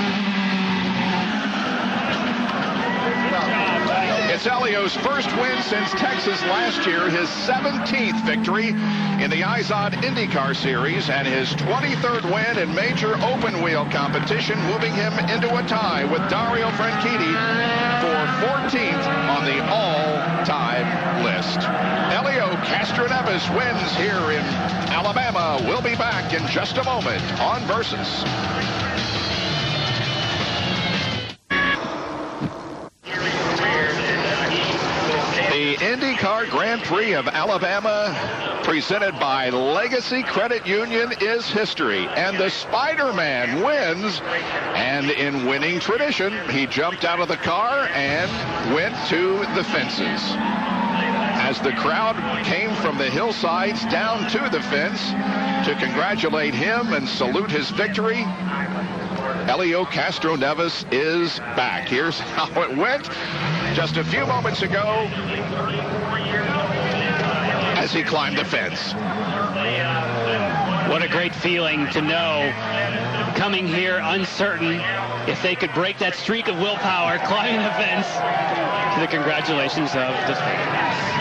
It's Elio's first win since Texas last year, his 17th victory in the Izod IndyCar Series, and his 23rd win in major open-wheel competition, moving him into a tie with Dario Franchitti for 14th on the all-time list. Elio Castroneves wins here in Alabama. We'll be back in just a moment on Versus. The IndyCar Grand Prix of Alabama, presented by Legacy Credit Union, is history. And the Spider-Man wins. And in winning tradition, he jumped out of the car and went to the fences. As the crowd came from the hillsides down to the fence to congratulate him and salute his victory, Elio Castroneves is back. Here's how it went just a few moments ago as he climbed the fence. What a great feeling to know, coming here uncertain if they could break that streak of willpower, climbing the fence, to the congratulations of the fans.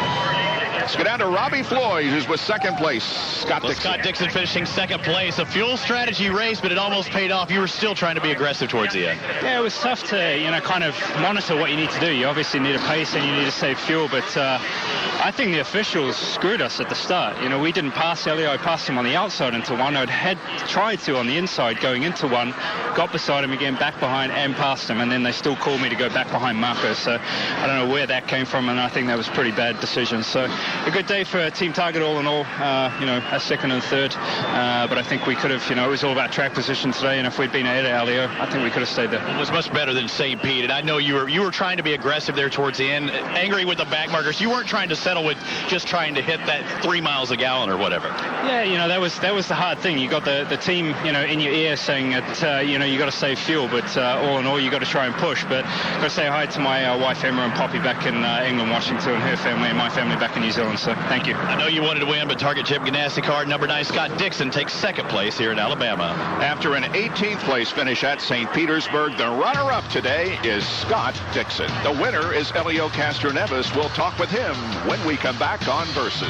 Let's go down to Robbie Floyd, who's with second place. Scott Dixon finishing second place. A fuel strategy race, but it almost paid off. You were still trying to be aggressive towards the end. Yeah, it was tough to, kind of monitor what you need to do. You obviously need a pace and you need to save fuel, but I think the officials screwed us at the start. We didn't pass Elio. I passed him on the outside into one. I'd tried to on the inside going into one, got beside him again, back behind, and passed him, and then they still called me to go back behind Marco. So I don't know where that came from, and I think that was a pretty bad decision. So a good day for Team Target all in all, a second and third. But I think we could have, it was all about track position today, and if we'd been ahead of Elio, I think we could have stayed there. It was much better than St. Pete, and I know you were trying to be aggressive there towards the end, angry with the back markers. You weren't trying to settle with just trying to hit that 3 miles a gallon or whatever. Yeah, that was the hard thing. You got the team, in your ear saying that, you got to save fuel, but all in all, you got to try and push. But got to say hi to my wife Emma and Poppy back in England, Washington, and her family, and my family back in New Zealand. So thank you. I know you wanted to win, but Target Chip Ganassi car number 9 Scott Dixon takes second place here in Alabama. After an 18th place finish at St. Petersburg, the runner-up today is Scott Dixon. The winner is Elio Castroneves. We'll talk with him when we come back on Versus.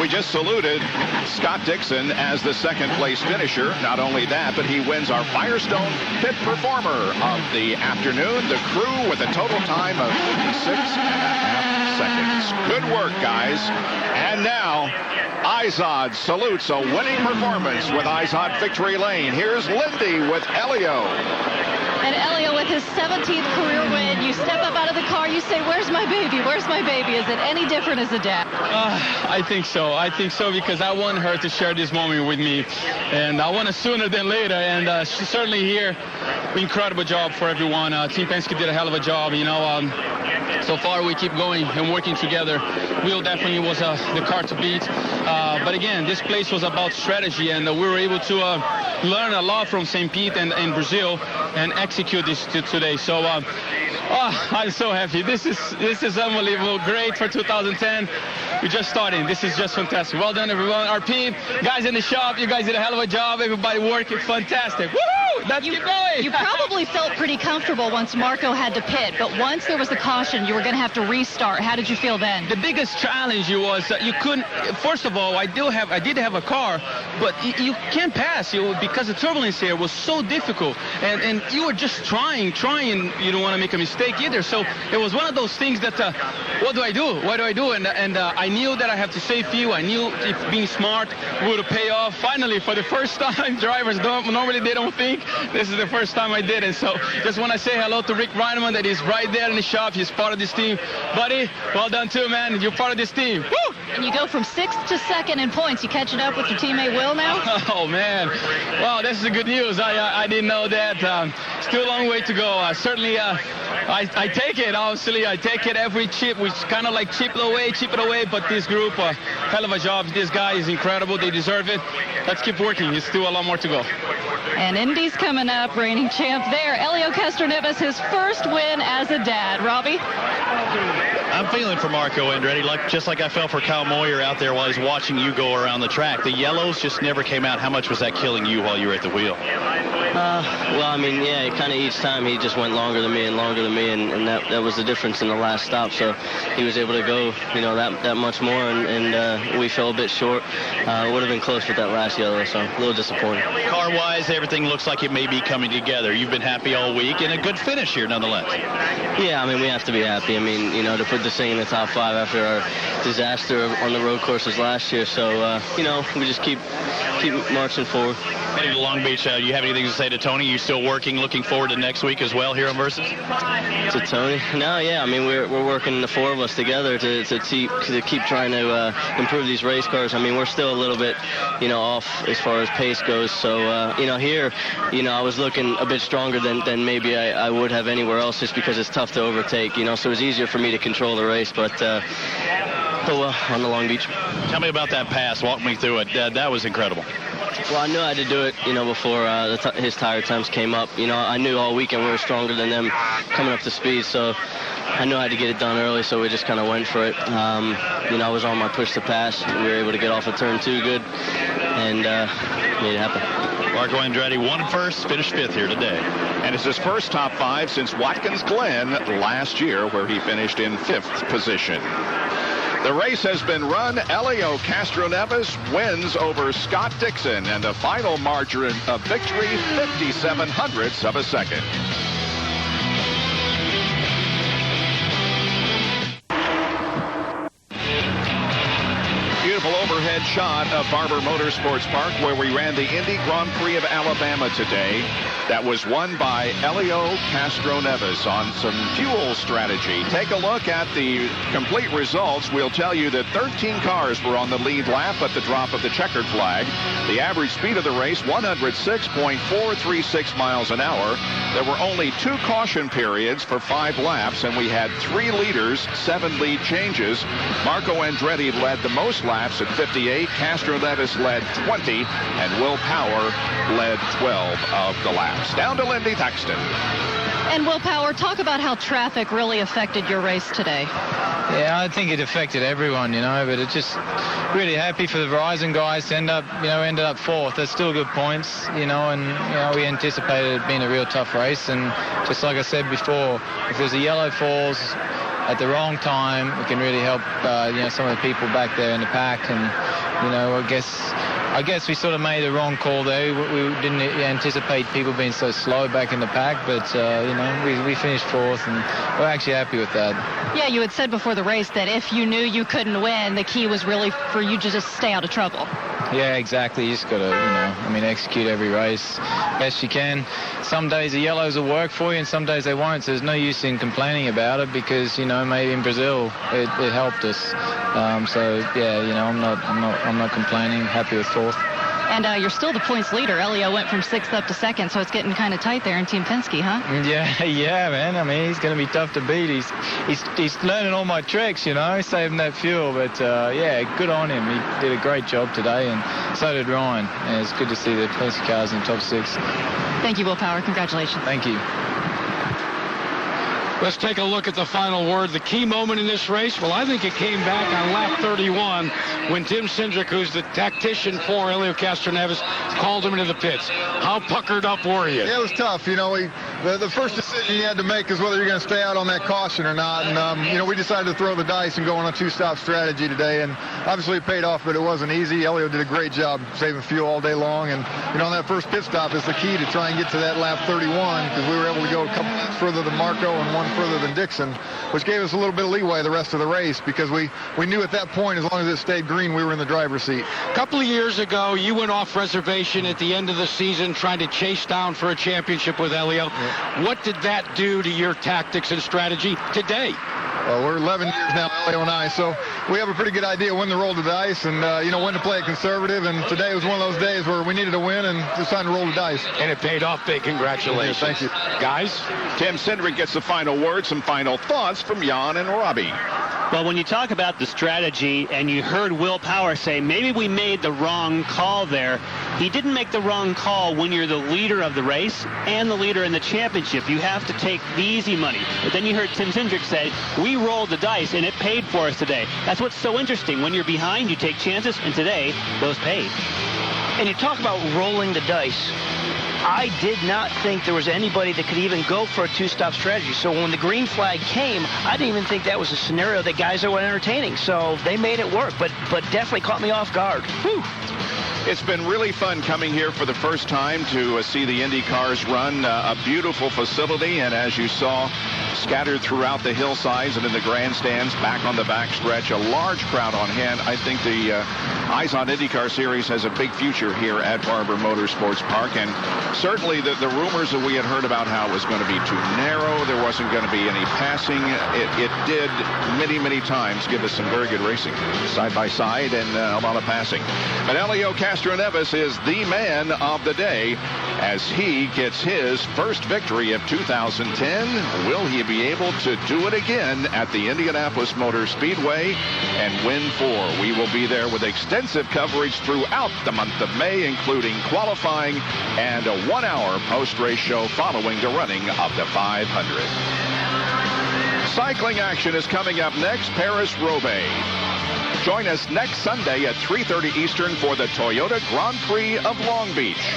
We just saluted Scott Dixon as the second place finisher. Not only that, but he wins our Firestone Pit Performer of the afternoon. The crew with a total time of 56.5 seconds. Good work, guys. And now, Izod salutes a winning performance with Izod Victory Lane. Here's Lindy with Elio. And Elio with his 17th career win. You step up out of the car, you say, where's my baby? Where's my baby? Is it any different as a dad? I think so. I think so because I want her to share this moment with me. And I want it sooner than later. And she's certainly here. Incredible job for everyone. Team Penske did a hell of a job. So far we keep going and working together. Will definitely was the car to beat. But again, this place was about strategy, and we were able to learn a lot from St. Pete and Brazil and execute this today. So I'm so happy. This is unbelievable. Great for 2010. We're just starting. This is just fantastic. Well done, everyone. RP, guys in the shop, you guys did a hell of a job. Everybody working fantastic. Woo! Let's keep going. You probably felt pretty comfortable once Marco had to pit, but once there was the caution, you were going to have to restart. How did you feel then? The biggest challenge was that you couldn't. First of all, I did have a car, but you can't pass because the turbulence here was so difficult, and you were just trying. You don't want to make a mistake either. So it was one of those things that what do I do? What do I do? And I knew that I have to save fuel. I knew if being smart would pay off. Finally, for the first time, drivers normally they don't think. This is the first time I did it. So just want to say hello to Rick Reineman that is right there in the shop. He's part of this team. Buddy, well done too, man. You're part of this team. Woo! And you go from 6th to 2nd in points. You catching up with your teammate Will now? Oh, man. Well, this is good news. I didn't know that. Still a long way to go. Certainly, I take it, obviously. I take it every chip. We kind of like chip it away. But this group, hell of a job. This guy is incredible. They deserve it. Let's keep working. There's still a lot more to go. And Indy's coming up, reigning champ there. Elio Castroneves, his first win as a dad. Robbie? I'm feeling for Marco Andretti, just like I felt for Kyle Moyer out there while he's watching you go around the track. The yellows just never came out. How much was that killing you while you were at the wheel? Well, I mean, yeah, kind of each time he just went longer than me, and that was the difference in the last stop. So he was able to go, that much more, and we fell a bit short. Would have been close with that last yellow, so a little disappointing. Car-wise, everything looks like it may be coming together. You've been happy all week, and a good finish here nonetheless. Yeah, I mean, we have to be happy. I mean, to put this thing in the top 5 after our disaster on the road courses last year. So, we just keep marching forward. Heading to Long Beach, you have anything to say to Tony? You still working, looking forward to next week as well here on Versus? To Tony? No, yeah. I mean, we're working, the 4 of us together to keep trying to improve these race cars. I mean, we're still a little bit, off as far as pace goes. So, here, I was looking a bit stronger than maybe I would have anywhere else just because it's tough to overtake, so it's easier for me to control the race. But, oh well, on the Long Beach. Tell me about that pass. Walk me through it. That was incredible. Well, I knew I had to do it, before his tire times came up. I knew all weekend we were stronger than them coming up to speed, so I knew I had to get it done early, so we just kind of went for it. I was on my push to pass. We were able to get off of turn 2 good and made it happen. Marco Andretti won first, finished 5th here today. And it's his first top 5 since Watkins Glen last year, where he finished in 5th position. The race has been run. Helio Castroneves wins over Scott Dixon, and a final margin of victory, 57/100ths of a second. Beautiful overhead shot of Barber Motorsports Park, where we ran the Indy Grand Prix of Alabama today. That was won by Helio Castroneves on some fuel strategy. Take a look at the complete results. We'll tell you that 13 cars were on the lead lap at the drop of the checkered flag. The average speed of the race, 106.436 miles an hour. There were only 2 caution periods for 5 laps, and we had 3 leaders, 7 lead changes. Marco Andretti led the most laps at 58. Castroneves led 20, and Will Power led 12 of the laps. Down to Lindy Thaxton. And Will Power, talk about how traffic really affected your race today. Yeah, I think it affected everyone, but it's just really happy for the Verizon guys to ended up 4th. That's still good points, and we anticipated it being a real tough race. And just like I said before, if there's a yellow falls at the wrong time, it can really help, some of the people back there in the pack. And, I guess we sort of made the wrong call there. We didn't anticipate people being so slow back in the pack, but, we finished 4th, and we're actually happy with that. Yeah, you had said before the race that if you knew you couldn't win, the key was really for you to just stay out of trouble. Yeah, exactly. You just got to, execute every race best you can. Some days the yellows will work for you, and some days they won't. So there's no use in complaining about it because, maybe in Brazil it helped us. I'm not complaining. Happy with 4th. And you're still the points leader. Helio went from 6th up to 2nd, so it's getting kind of tight there in Team Penske, huh? Yeah, man. He's going to be tough to beat. He's learning all my tricks, saving that fuel. But, good on him. He did a great job today, and so did Ryan. And it's good to see the Penske cars in the top 6. Thank you, Will Power. Congratulations. Thank you. Let's take a look at the final word. The key moment in this race, well, I think it came back on lap 31 when Tim Cindric, who's the tactician for Helio Castroneves, called him into the pits. How puckered up were you? Yeah, it was tough. The first decision you had to make is whether you're going to stay out on that caution or not. And, we decided to throw the dice and go on a 2-stop strategy today. And obviously it paid off, but it wasn't easy. Helio did a great job saving fuel all day long. And, on that first pit stop is the key to try and get to that lap 31 because we were able to go a couple laps further than Marco and one further than Dixon, which gave us a little bit of leeway the rest of the race because we knew at that point, as long as it stayed green, we were in the driver's seat. A couple of years ago, you went off reservation at the end of the season trying to chase down for a championship with Helio. Yeah. What did that do to your tactics and strategy today? Well, we're 11 years now, Helio and I, so we have a pretty good idea when to roll the dice and, when to play it conservative. And today was one of those days where we needed to win and it's time to roll the dice. And it paid off big. Congratulations. Yeah, thank you. Guys? Tim Cindric gets the final word, some final thoughts from Jan and Robbie. Well, when you talk about the strategy and you heard Will Power say maybe we made the wrong call there, he didn't make the wrong call when you're the leader of the race and the leader in the championship. You have to take the easy money. But then you heard Tim Cindric say, we rolled the dice and it paid for us today. That's what's so interesting. When you're behind, you take chances, and today, those paid. And you talk about rolling the dice. I did not think there was anybody that could even go for a 2-stop strategy. So when the green flag came, I didn't even think that was a scenario that guys were entertaining. So they made it work, but definitely caught me off guard. Whew. It's been really fun coming here for the first time to see the Indy cars run. A beautiful facility, and as you saw, scattered throughout the hillsides and in the grandstands, back on the backstretch, a large crowd on hand. I think the Eyes on IndyCar Series has a big future here at Barber Motorsports Park, and certainly the rumors that we had heard about how it was going to be too narrow, there wasn't going to be any passing, it did many times give us some very good racing, side by side, and a lot of passing. But Helio Castroneves is the man of the day as he gets his first victory of 2010. Will he be able to do it again at the Indianapolis Motor Speedway and win 4. We will be there with extensive coverage throughout the month of May, including qualifying and a 1-hour post-race show following the running of the 500. Cycling action is coming up next, Paris-Roubaix. Join us next Sunday at 3:30 Eastern for the Toyota Grand Prix of Long Beach.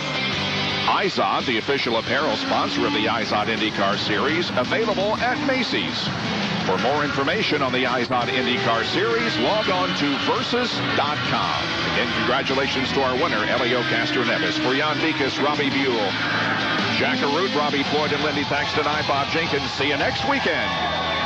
Izod, the official apparel sponsor of the Izod IndyCar Series, available at Macy's. For more information on the Izod IndyCar Series, log on to Versus.com. Again, congratulations to our winner, Elio Castroneves. For Jan Dekas, Robbie Buell, Jack Arute, Robbie Floyd, and Lindy Thaxton, I'm Bob Jenkins. See you next weekend.